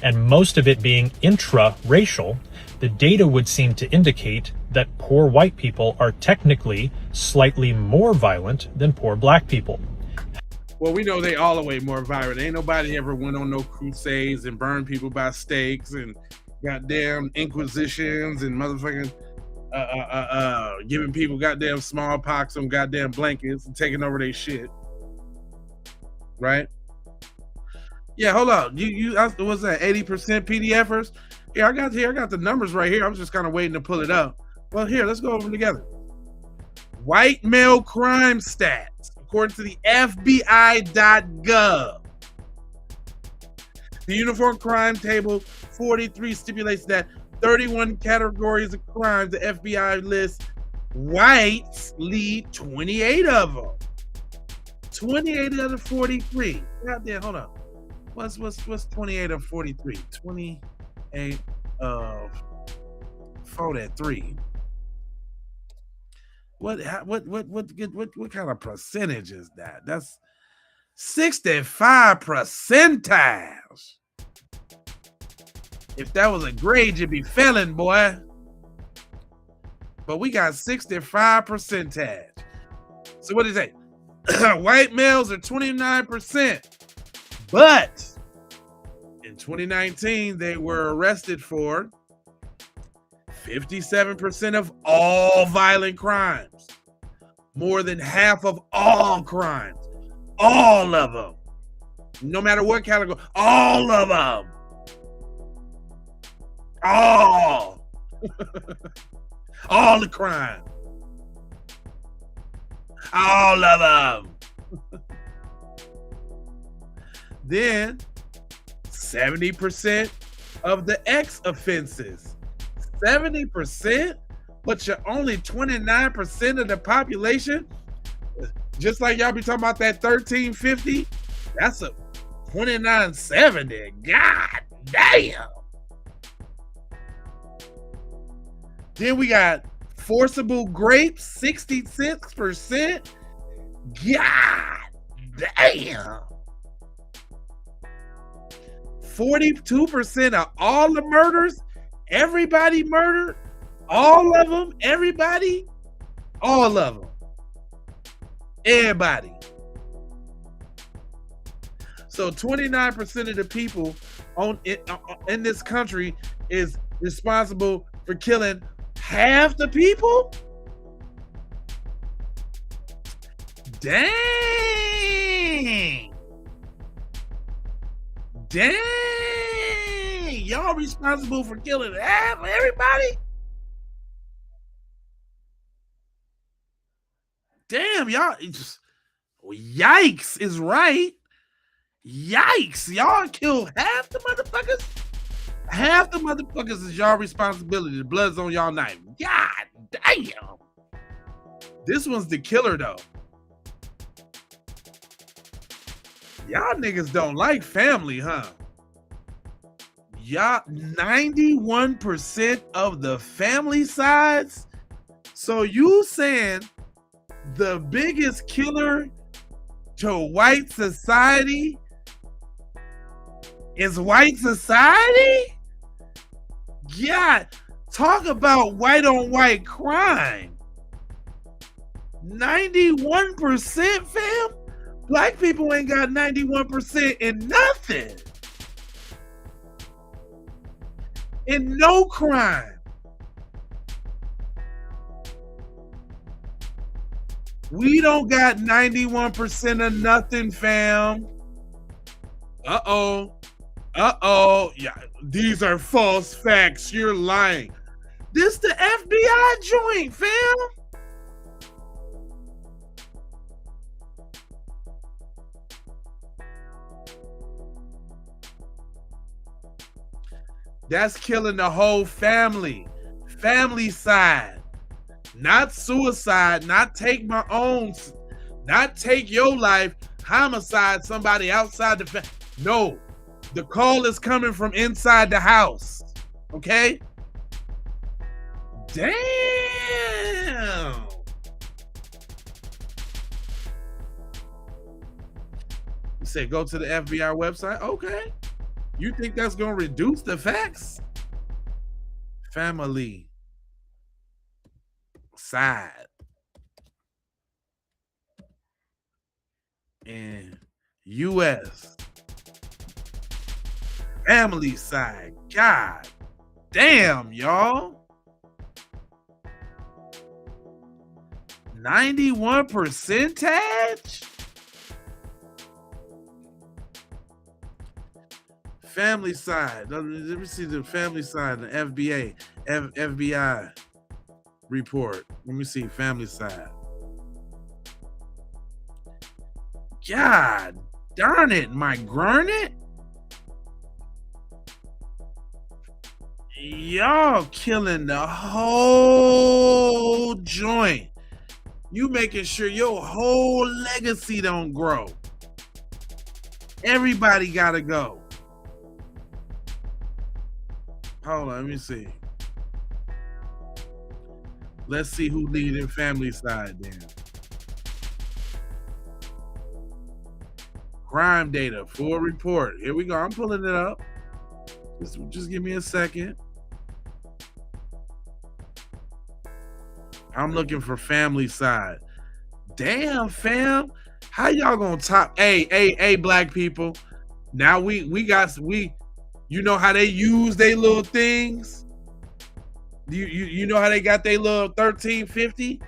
Speaker 3: and most of it being intra-racial, the data would seem to indicate that poor white people are technically slightly more violent than poor black people.
Speaker 1: Well, we know they all are way more violent. Ain't nobody ever went on no crusades and burned people by stakes and goddamn inquisitions and motherfucking giving people goddamn smallpox on goddamn blankets and taking over their shit. Right? Yeah, hold on. You what's that? 80% PDFers? Yeah, I got the numbers right here. I was just kind of waiting to pull it up. Well, here, let's go over them together. White male crime stats, according to the FBI.gov. The Uniform Crime Table 43 stipulates that 31 categories of crimes the FBI lists, whites lead 28 of them. 28 out of 43. Goddamn, hold on. What's 28 of 43? 28 of 43. What kind of percentage is that? That's 65 percentiles. If that was a grade, you'd be failing, boy. But we got 65 percentage. So what is that? White males are 29%. But in 2019, they were arrested for 57% of all violent crimes. More than half of all crimes. All of them. No matter what category. All of them. All. All the crime. All of them. Then 70% of the X offenses. 70%? But you're only 29% of the population? Just like y'all be talking about that 1350, that's a 2970. God damn. Then we got forcible grapes, 66%. God damn. 42% of all the murders, everybody murdered, all of them, everybody, all of them, everybody. So 29% of the people in this country is responsible for killing half the people? Dang. Dang. y'all responsible for killing half of everybody? Damn, y'all. Yikes is right. Yikes. Y'all killed half the motherfuckers? Half the motherfuckers is y'all responsibility. The blood's on y'all knife. God damn. This one's the killer, though. Y'all niggas don't like family, huh? Y'all, 91% of the family sides? So you saying the biggest killer to white society is white society? Yeah, talk about white on white crime. 91%, fam? Black people ain't got 91% in nothing. In no crime. We don't got 91% of nothing, fam. Uh-oh. Uh-oh. Yeah, these are false facts. You're lying. This the FBI joint, fam. That's killing the whole family. Family side. Not suicide, not take my own, not take your life, homicide, somebody outside the family. No, the call is coming from inside the house. Okay? Damn. You say go to the FBI website? Okay. You think that's going to reduce the facts? Family side and U.S. family side. God damn, y'all. 91%? Family side. Let me see the family side, the FBI report. Let me see family side. God darn it, my Gurnet. Y'all killing the whole joint. You making sure your whole legacy don't grow. Everybody gotta go. Hold on, let me see. Let's see who leading family side then. Crime data, full report. Here we go. I'm pulling it up. Just give me a second. I'm looking for family side. Damn, fam. How y'all gonna top? Hey, black people. Now we you know how they use their little things? You know how they got their little 1350?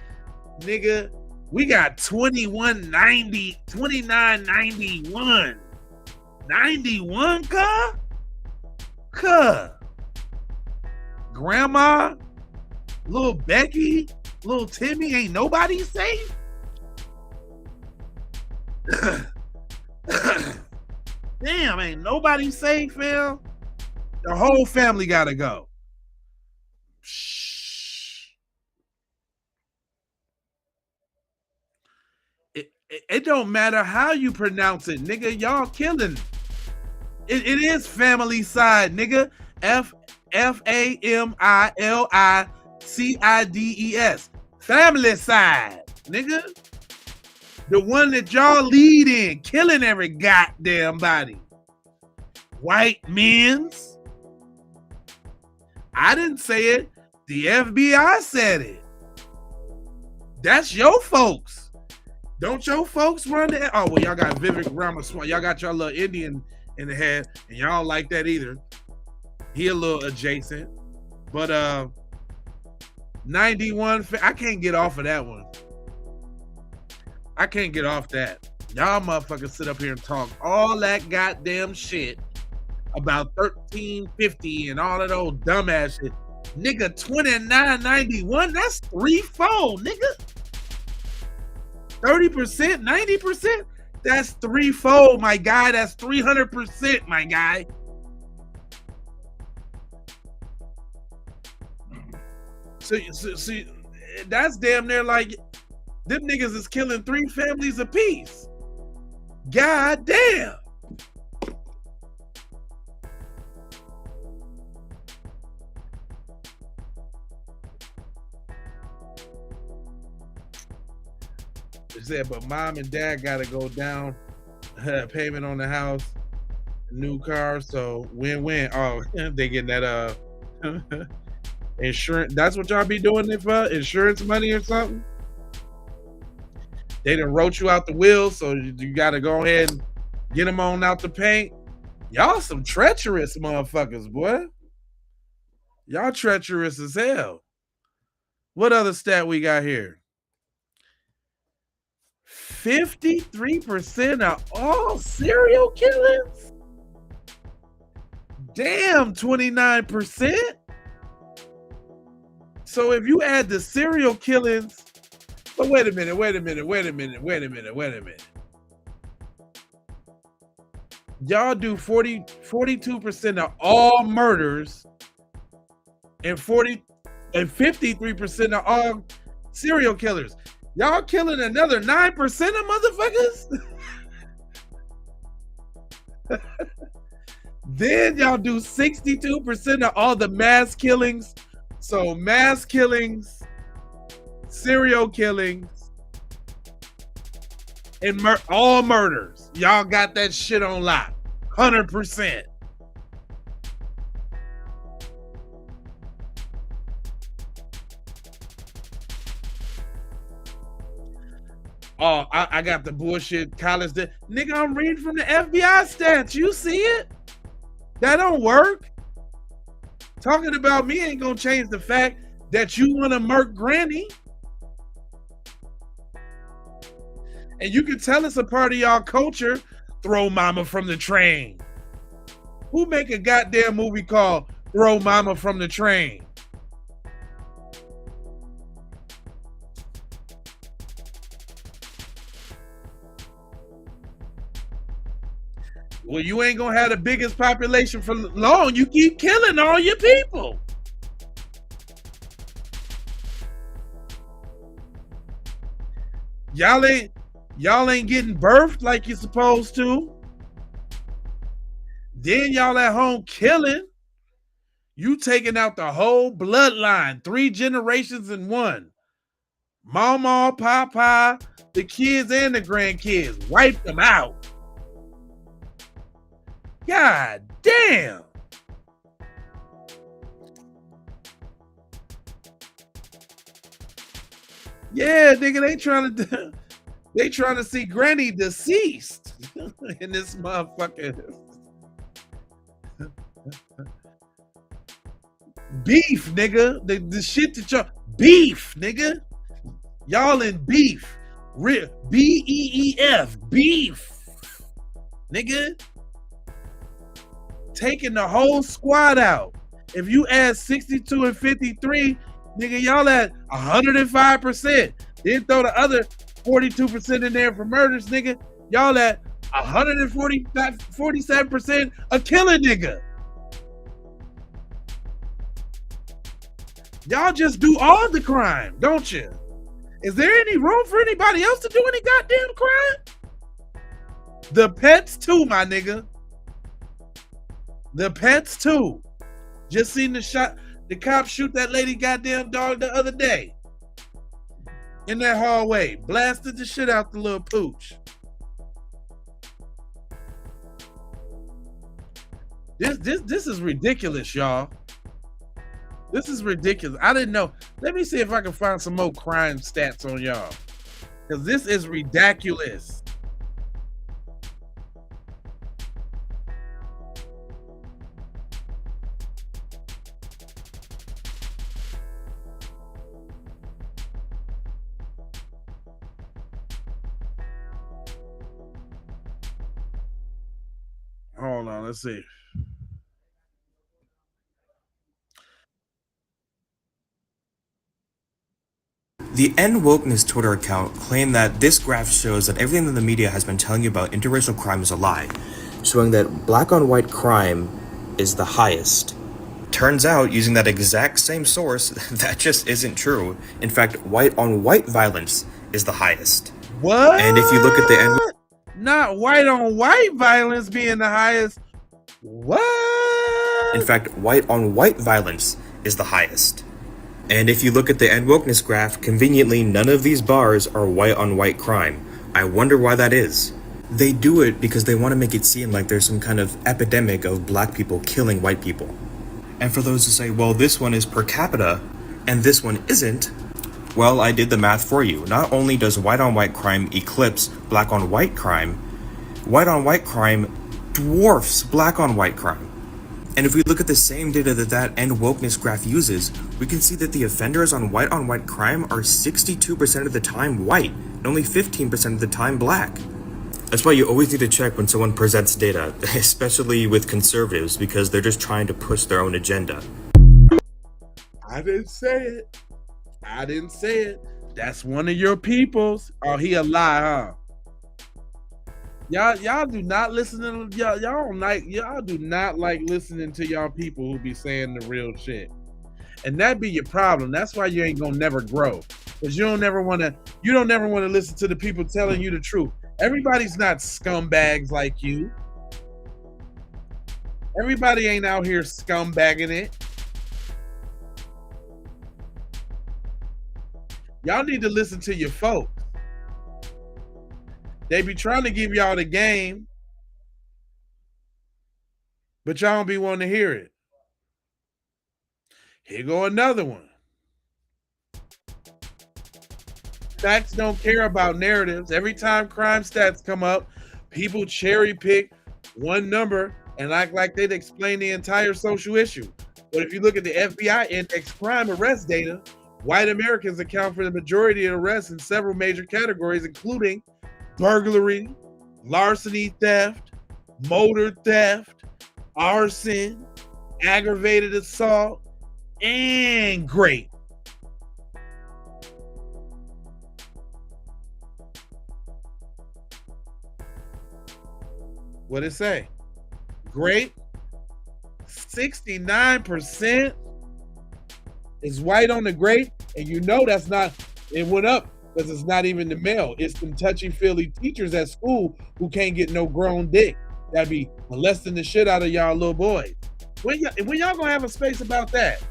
Speaker 1: Nigga, we got 2190, 2991. 91, cuh? Grandma, little Becky, little Timmy, ain't nobody safe? Damn, ain't nobody safe, fam? The whole family gotta go. It don't matter how you pronounce it, nigga. Y'all killing. It is family side, nigga. FAMILICIDES. Family side, nigga. The one that y'all lead in, killing every goddamn body. White men's. I didn't say it. The FBI said it. That's your folks. Don't your folks run the... Oh, well, y'all got Vivek Ramaswamy. Y'all got your little Indian in the head, and y'all don't like that either. He a little adjacent. But 91... I can't get off of that one. I can't get off that. Y'all motherfuckers sit up here and talk all that goddamn shit about 1350 and all of those dumbass shit. Nigga, 29.91. That's threefold, nigga. 30%, 90%. That's threefold, my guy. That's 300%, my guy. So that's damn near like them niggas is killing 3 families apiece. God damn. It said, but mom and dad gotta go down payment on the house, new car, so win-win. Oh, they getting that insurance. That's what y'all be doing it for? Insurance money or something? They done wrote you out the will, so you gotta go ahead and get them on out the paint. Y'all some treacherous motherfuckers, boy. Y'all treacherous as hell. What other stat we got here? 53% of all serial killers? Damn, 29%. So if you add the serial killings, but wait a minute. Y'all do 42% of all murders and 53% of all serial killers. Y'all killing another 9% of motherfuckers? Then y'all do 62% of all the mass killings. So mass killings, serial killings, and all murders. Y'all got that shit on lock. 100%. Oh, I got the bullshit college. Nigga, I'm reading from the FBI stats. You see it? That don't work. Talking about me ain't gonna change the fact that you want to murk granny. And you can tell it's a part of y'all culture. Throw mama from the train. Who make a goddamn movie called Throw Mama from the Train? Well, you ain't gonna have the biggest population for long. You keep killing all your people. Y'all ain't getting birthed like you're supposed to. Then y'all at home killing. You taking out the whole bloodline, 3 generations in one. Mama, papa, the kids and the grandkids. Wipe them out. God damn. Yeah, nigga, they trying to see granny deceased in this motherfucker. Beef, nigga. The shit that y'all beef, nigga. Y'all in beef. BEEF, beef. Nigga. Taking the whole squad out. If you add 62 and 53, nigga, y'all at 105%. Then throw the other 42% in there for murders, nigga. Y'all at 147% a killing, nigga. Y'all just do all the crime, don't you? Is there any room for anybody else to do any goddamn crime? The pets too, my nigga. The pets too. Just seen the cop shoot that lady goddamn dog the other day. In that hallway. Blasted the shit out the little pooch. This is ridiculous, y'all. This is ridiculous. I didn't know. Let me see if I can find some more crime stats on y'all. Because this is ridiculous. Hold on, let's see.
Speaker 4: The End Wokeness Twitter account claimed that this graph shows that everything that the media has been telling you about interracial crime is a lie, showing that black on white crime is the highest. Turns out, using that exact same source, that just isn't true. In fact, white on white violence is the highest.
Speaker 1: What?
Speaker 4: And if you look at the End...
Speaker 1: Not white on white violence being the highest. What?
Speaker 4: In fact, white on white violence is the highest. And if you look at the End Wokeness graph, conveniently none of these bars are white on white crime. I wonder why that is. They do it because they want to make it seem like there's some kind of epidemic of black people killing white people. And for those who say, well, this one is per capita and this one isn't, well, I did the math for you. Not only does white on white crime eclipse black on white crime dwarfs black on white crime. And if we look at the same data that End Wokeness graph uses, we can see that the offenders on white crime are 62% of the time white, and only 15% of the time black. That's why you always need to check when someone presents data, especially with conservatives, because they're just trying to push their own agenda.
Speaker 1: I didn't say it. I didn't say it. That's one of your peoples. Oh, he a lie, huh? Y'all do not listen to y'all do not like listening to y'all people who be saying the real shit. And that be your problem. That's why you ain't gonna never grow. Because you don't never wanna listen to the people telling you the truth. Everybody's not scumbags like you. Everybody ain't out here scumbagging it. Y'all need to listen to your folks. They be trying to give y'all the game, but y'all don't be wanting to hear it. Here go another one. Facts don't care about narratives. Every time crime stats come up, people cherry pick one number and act like they'd explain the entire social issue. But if you look at the FBI index crime arrest data, white Americans account for the majority of arrests in several major categories, including burglary, larceny theft, motor theft, arson, aggravated assault, and rape. What'd it say? Grape, 69% is white on the grape, and you know that's not, it went up because it's not even the male. It's them touchy-feely teachers at school who can't get no grown dick. That be molesting the shit out of y'all little boys. When y'all gonna have a space about that?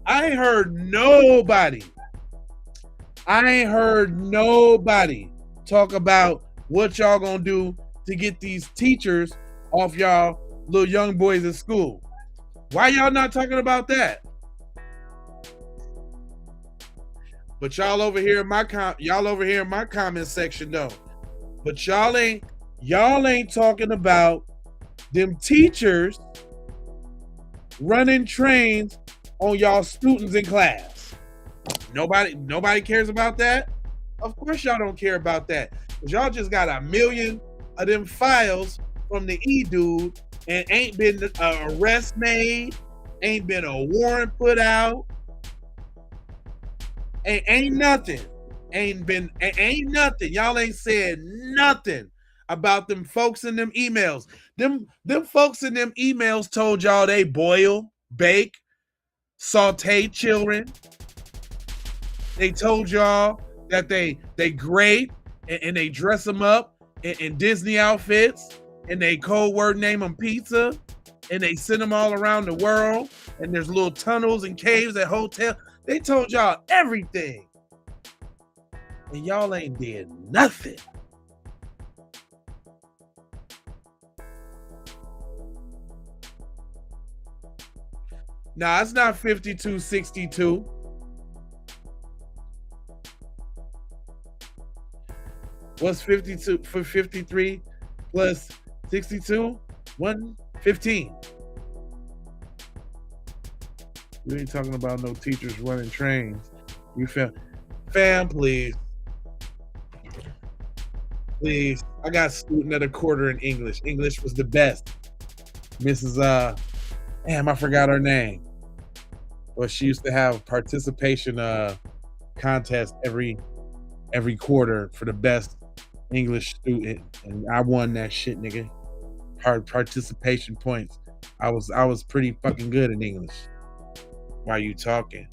Speaker 1: I ain't heard nobody talk about what y'all gonna do to get these teachers off y'all little young boys at school. Why y'all not talking about that? But y'all over here in my comment section though. But y'all ain't talking about them teachers running trains on y'all students in class. Nobody cares about that? Of course y'all don't care about that. Because y'all just got a million of them files from the E-dude and ain't been an arrest made, ain't been a warrant put out, ain't nothing. Ain't nothing. Y'all ain't said nothing about them folks in them emails. Them folks in them emails told y'all they boil, bake, saute children. They told y'all that they grade and they dress them up in Disney outfits and they code word name them pizza and they send them all around the world and there's little tunnels and caves at hotels. They told y'all everything. And y'all ain't did nothing. Nah, it's not 52-62. What's 52 for 53 plus 62? 115. We ain't talking about no teachers running trains. You fam, please. Please. I got a student at a quarter in English. English was the best. Mrs. Damn, I forgot her name. Well, she used to have participation contest every quarter for the best English student, and I won that shit, nigga. Hard participation points. I was pretty fucking good in English. Why you talking?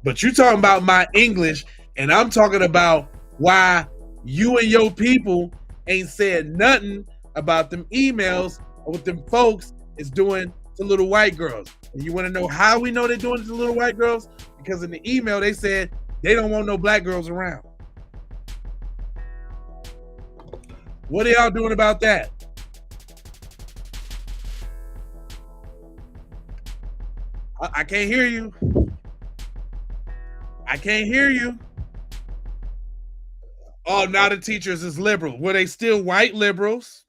Speaker 1: But you talking about my English, and I'm talking about why you and your people ain't said nothing about them emails or what them folks is doing to little white girls. And you want to know how we know they're doing it to little white girls? Because in the email they said they don't want no black girls around. What are y'all doing about that? I can't hear you. I can't hear you. Oh, now the teachers is liberal. Were they still white liberals?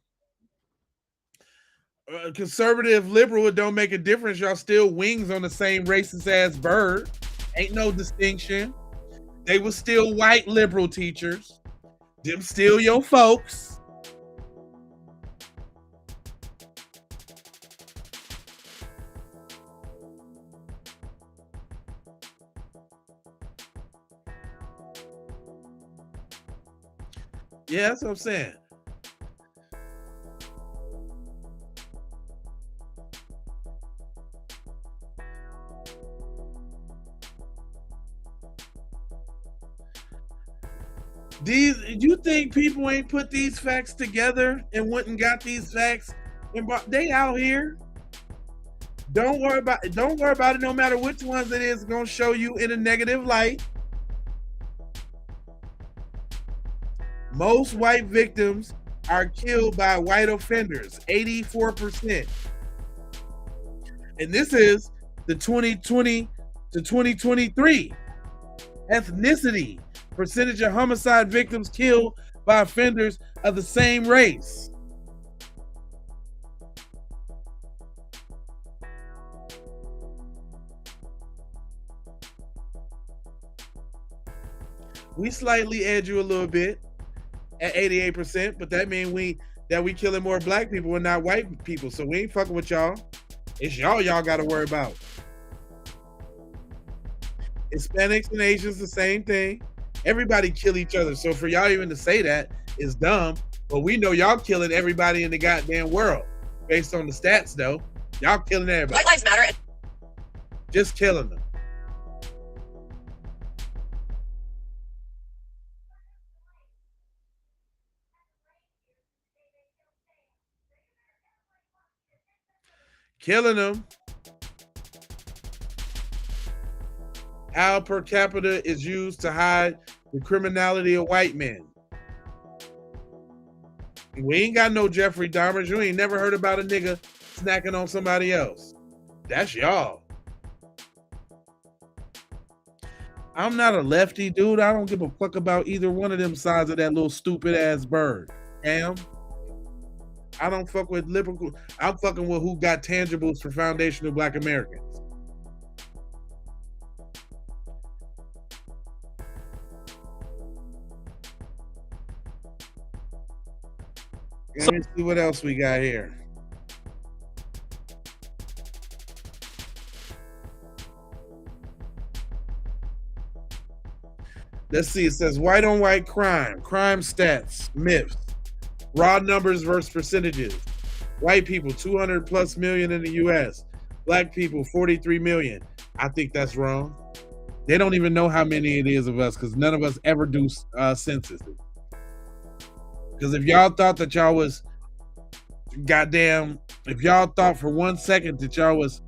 Speaker 1: Conservative liberal, it don't make a difference. Y'all still wings on the same racist ass bird. Ain't no distinction. They were still white liberal teachers. Them still your folks. Yeah, that's what I'm saying. You think people ain't put these facts together and went and got these facts and they out here? Don't worry about it. Don't worry about it. No matter which ones it is, gonna show you in a negative light. Most white victims are killed by white offenders, 84%. And this is the 2020 to 2023 ethnicity percentage of homicide victims killed by offenders of the same race. We slightly edge you a little bit at 88%, but that means we killing more black people and not white people. So we ain't fucking with y'all. It's y'all gotta worry about. Hispanics and Asians, the same thing. Everybody kill each other. So for y'all even to say that is dumb. But we know y'all killing everybody in the goddamn world. Based on the stats though. Y'all killing everybody.
Speaker 5: Black Lives Matter.
Speaker 1: Just killing them. Killing them. How per capita is used to hide the criminality of white men. We ain't got no Jeffrey Dahmers. You ain't never heard about a nigga snacking on somebody else. That's y'all. I'm not a lefty, dude. I don't give a fuck about either one of them sides of that little stupid ass bird. I don't fuck with liberal. I'm fucking with who got tangibles for foundational black Americans. Let me see what else we got here. Let's see. It says white on white crime stats, myths, raw numbers versus percentages. White people, 200 plus million in the US. Black people, 43 million. I think that's wrong. They don't even know how many it is of us because none of us ever do census. Because if y'all thought that y'all was if y'all thought for 1 second that y'all was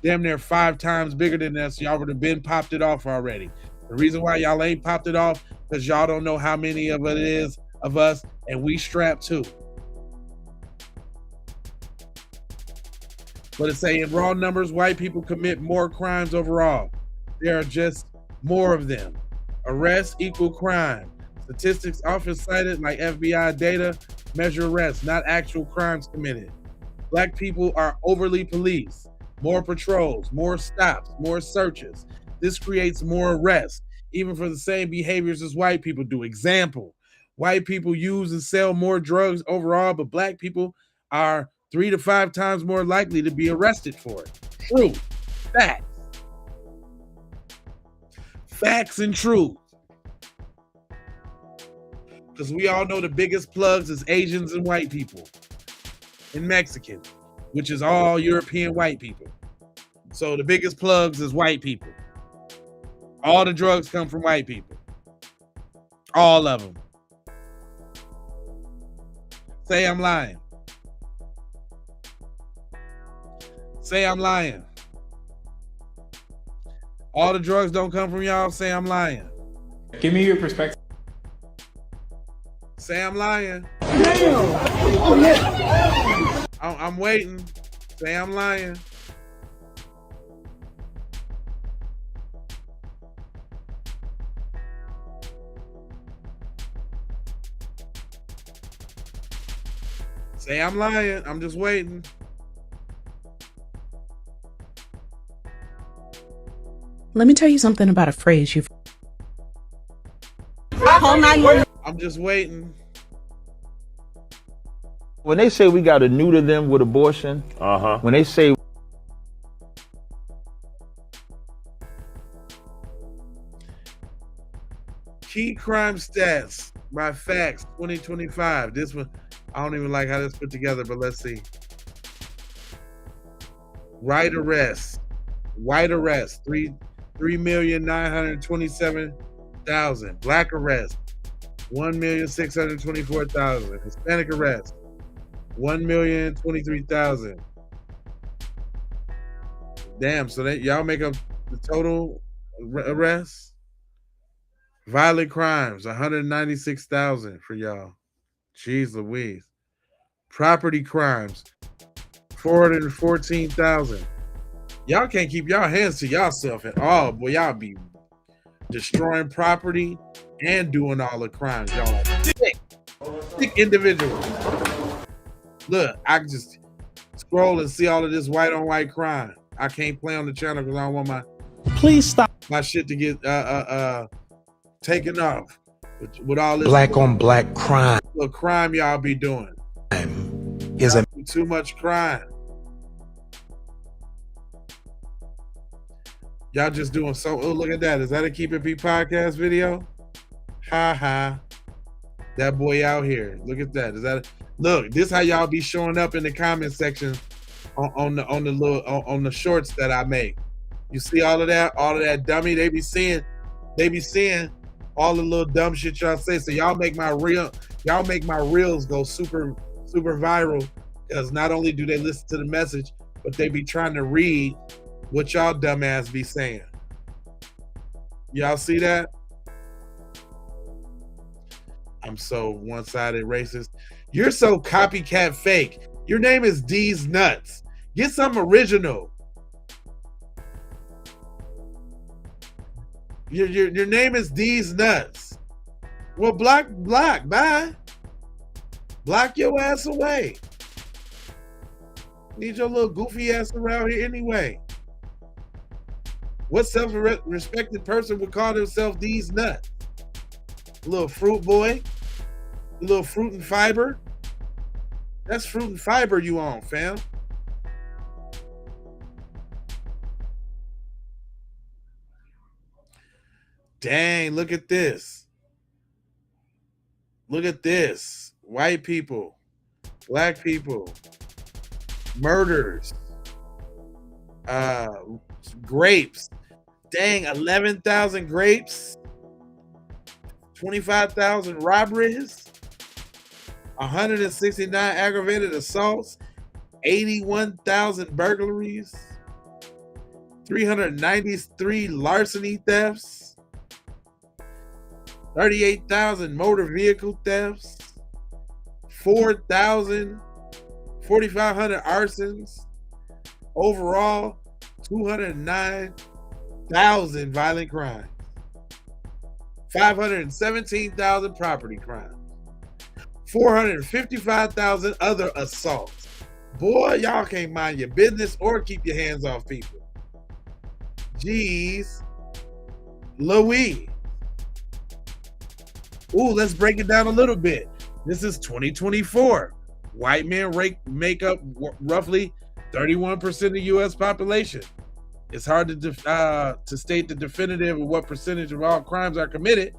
Speaker 1: damn near 5 times bigger than us, y'all would have been popped it off already. The reason why y'all ain't popped it off because y'all don't know how many of it is of us, and we strapped too. But it's saying in raw numbers, white people commit more crimes overall. There are just more of them. Arrests equal crime. Statistics often cited like FBI data measure arrests, not actual crimes committed. Black people are overly policed. More patrols, more stops, more searches. This creates more arrests, even for the same behaviors as white people do. Example, white people use and sell more drugs overall, but black people are 3 to 5 times more likely to be arrested for it. True. Facts. Facts and truth. Because we all know the biggest plugs is Asians and white people and Mexican, which is all European white people. So the biggest plugs is white people. All the drugs come from white people. All of them. Say I'm lying. Say I'm lying. All the drugs don't come from y'all. Say I'm lying.
Speaker 5: Give me your perspective.
Speaker 1: Say I'm lying. I'm waiting. Say I'm lying. Say I'm lying. I'm just waiting.
Speaker 6: Let me tell you something about a phrase you've.
Speaker 1: I'm just waiting.
Speaker 23: When they say we got to neuter them with abortion, when they say
Speaker 1: Key crime stats by Facts 2025. This one, I don't even like how this put together, but let's see. White arrests. 3,927,000. Black arrests. 1,624,000. Hispanic arrests. 1,023,000. Damn, so that y'all make up the total arrests? Violent crimes, 196,000 for y'all. Jeez Louise. Property crimes, 414,000. Y'all can't keep y'all hands to yourself at all. Boy, y'all be destroying property and doing all the crimes. Y'all are sick individuals. Look, I can just scroll and see all of this white on white crime. I can't play on the channel because I don't want my shit to get taken off with all this
Speaker 24: black on black crime.
Speaker 1: The crime y'all be doing
Speaker 24: is
Speaker 1: too much crime. Y'all just doing so. Oh, look at that. Is that a Keep It P podcast video? Ha ha. That boy out here. Look at that. Is that look? This how y'all be showing up in the comment section on the shorts that I make. You see all of that dummy. They be seeing all the little dumb shit y'all say. So y'all make my reels go super viral, because not only do they listen to the message, but they be trying to read what y'all dumbass be saying. Y'all see that? I'm so one-sided racist. You're so copycat fake. Your name is D's Nuts. Get something original. Your name is D's Nuts. Well, block, bye. Block your ass away. Need your little goofy ass around here anyway. What self-respected person would call themselves D's Nuts? A little fruit boy? A little fruit and fiber? That's fruit and fiber you on, fam. Dang, look at this. Look at this. White people, black people, murders, grapes. Dang, 11,000 grapes, 25,000 robberies, 169 aggravated assaults, 81,000 burglaries, 393 larceny thefts, 38,000 motor vehicle thefts, 4,500 arsons, overall 209,000 violent crimes, 517,000 property crimes, 455,000 other assaults. Boy, y'all can't mind your business or keep your hands off people. Jeez Louise. Ooh, let's break it down a little bit. This is 2024. White men make up roughly 31% of the U.S. population. It's hard to state the definitive of what percentage of all crimes are committed,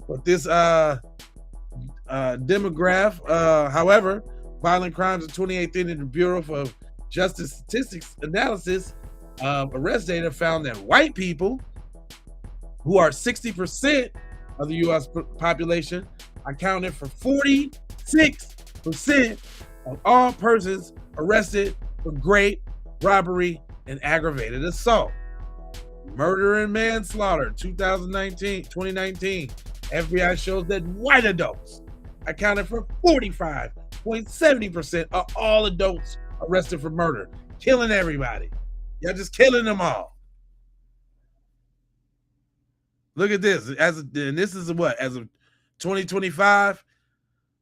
Speaker 1: but this demograph. However, violent crimes in 2018 in the Bureau of Justice Statistics Analysis arrest data found that white people, who are 60% of the U.S. population, accounted for 46% of all persons arrested for rape, robbery, and aggravated assault. Murder and manslaughter, 2019. FBI shows that white adults accounted for 45.70% of all adults arrested for murder. Killing everybody. Y'all just killing them all. Look at this. And this is what? As of 2025,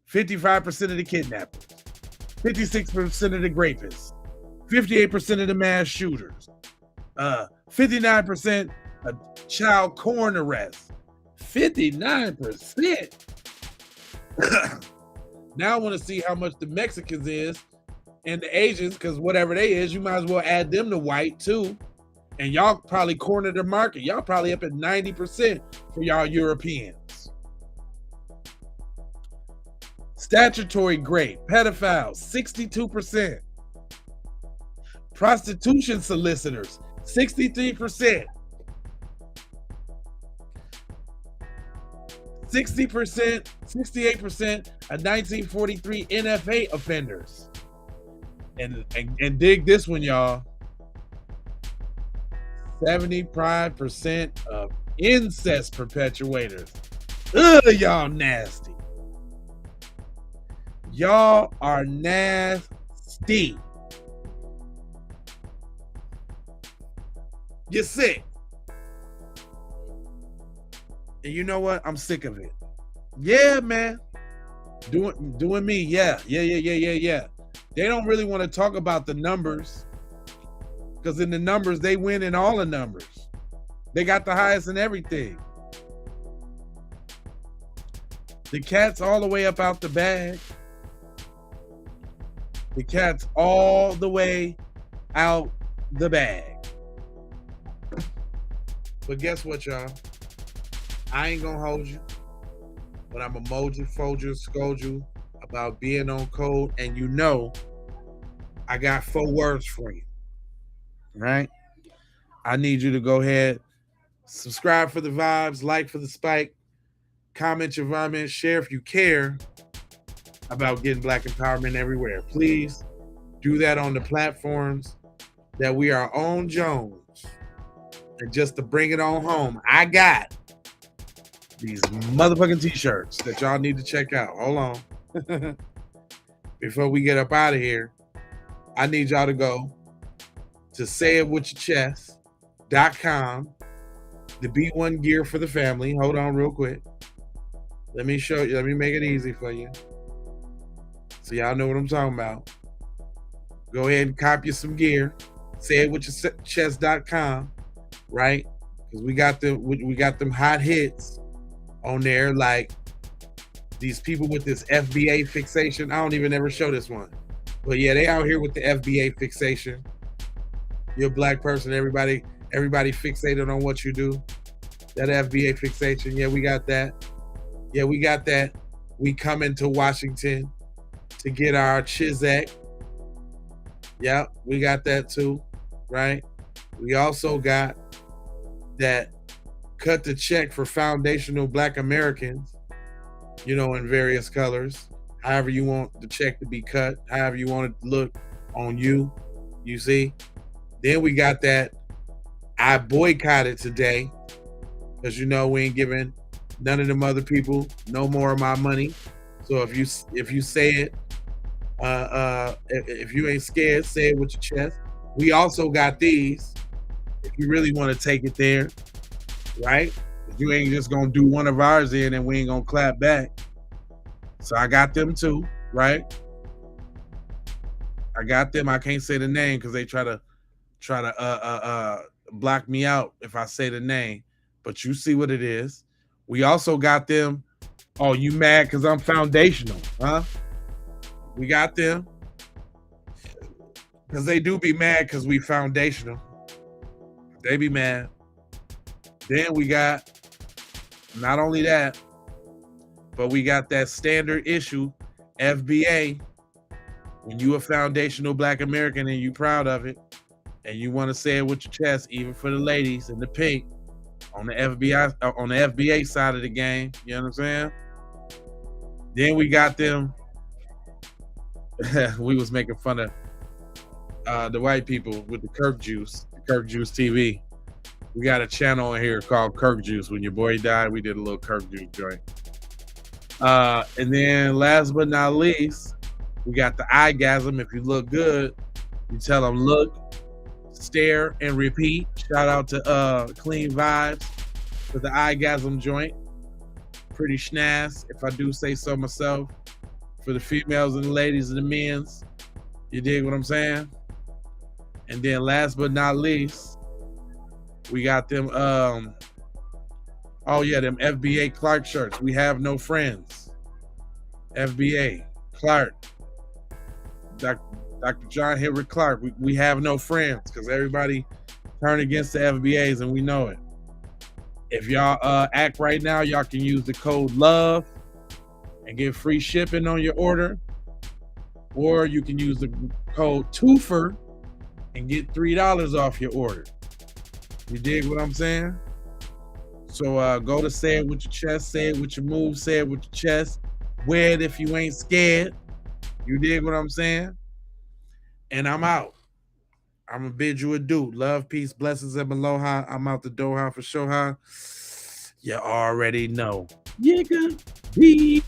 Speaker 1: 55% of the kidnappers, 56% of the rapists, 58% of the mass shooters, 59% of child porn arrests. 59%. Now I want to see how much the Mexicans is and the Asians, because whatever they is, you might as well add them to white too. And y'all probably cornered the market. Y'all probably up at 90% for y'all Europeans. Statutory rape, pedophiles, 62%. Prostitution solicitors, 63%. 60%, 68% of 1943 NFA offenders. And dig this one, y'all. 75% of incest perpetuators. Ugh, y'all nasty. Y'all are nasty. You're sick. And you know what? I'm sick of it. Yeah, man. Doing me. Yeah. They don't really want to talk about the numbers, because in the numbers, they win in all the numbers. They got the highest in everything. The cat's all the way up out the bag. The cat's all the way out the bag. But guess what, y'all? I ain't gonna hold you, but I'm a mold you, fold you, scold you about being on code, and you know I got 4 words for you, right? I need you to go ahead, subscribe for the vibes, like for the spike, comment your comments, share if you care about getting Black empowerment everywhere. Please do that on the platforms that we are on Jones. And just to bring it on home, I got these motherfucking t-shirts that y'all need to check out. Hold on. Before we get up out of here, I need y'all to go to sayitwithyourchest.com, the B1 gear for the family. Hold on real quick. Let me show you. Let me make it easy for you, so y'all know what I'm talking about. Go ahead and copy some gear. Sayitwithyourchest.com, right? Because we got them hot hits on there, like these people with this FBA fixation. I don't even ever show this one, but yeah, they out here with the FBA fixation. You're a Black person, everybody fixated on what you do. That FBA fixation, yeah, we got that. Yeah, we got that. We come into Washington to get our Chizek. Yeah, we got that too, right? We also got that cut the check for foundational Black Americans, you know, in various colors. However you want the check to be cut, however you want it to look on you, you see. Then we got that I boycotted today, because you know we ain't giving none of them other people no more of my money. So if you say it, if you ain't scared, say it with your chest. We also got these, if you really want to take it there, right? You ain't just gonna do one of ours in and we ain't gonna clap back. So I got them too, right? I got them. I can't say the name because they try to block me out if I say the name, but you see what it is. We also got them. Oh, you mad because I'm foundational, huh? We got them because they do be mad because we foundational. They be mad. Then we got not only that, but we got that standard issue, FBA. When you a foundational Black American and you proud of it, and you want to say it with your chest, even for the ladies in the pink on the FBA side of the game, you know what I'm saying? Then we got them. We was making fun of the white people with the Kirk Juice TV. We got a channel in here called Kirk Juice. When your boy died, we did a little Kirk Juice joint. And then last but not least, we got the eyegasm. If you look good, you tell them look, stare, and repeat. Shout out to Clean Vibes for the eyegasm joint. Pretty snaz, if I do say so myself. For the females and the ladies and the men's. You dig what I'm saying? And then last but not least, we got them them FBA Clark shirts. We have no friends. FBA Clark. Dr. John Henry Clark. We have no friends because everybody turned against the FBAs and we know it. If y'all act right now, y'all can use the code LOVE and get free shipping on your order. Or you can use the code TWOFER and get $3 off your order. You dig what I'm saying? So go to say it with your chest, say it with your moves, say it with your chest. Wear it if you ain't scared. You dig what I'm saying? And I'm out. I'm gonna bid you adieu. Love, peace, blessings, and aloha. I'm out the Doha for Shoha. You already know. Yigga, be.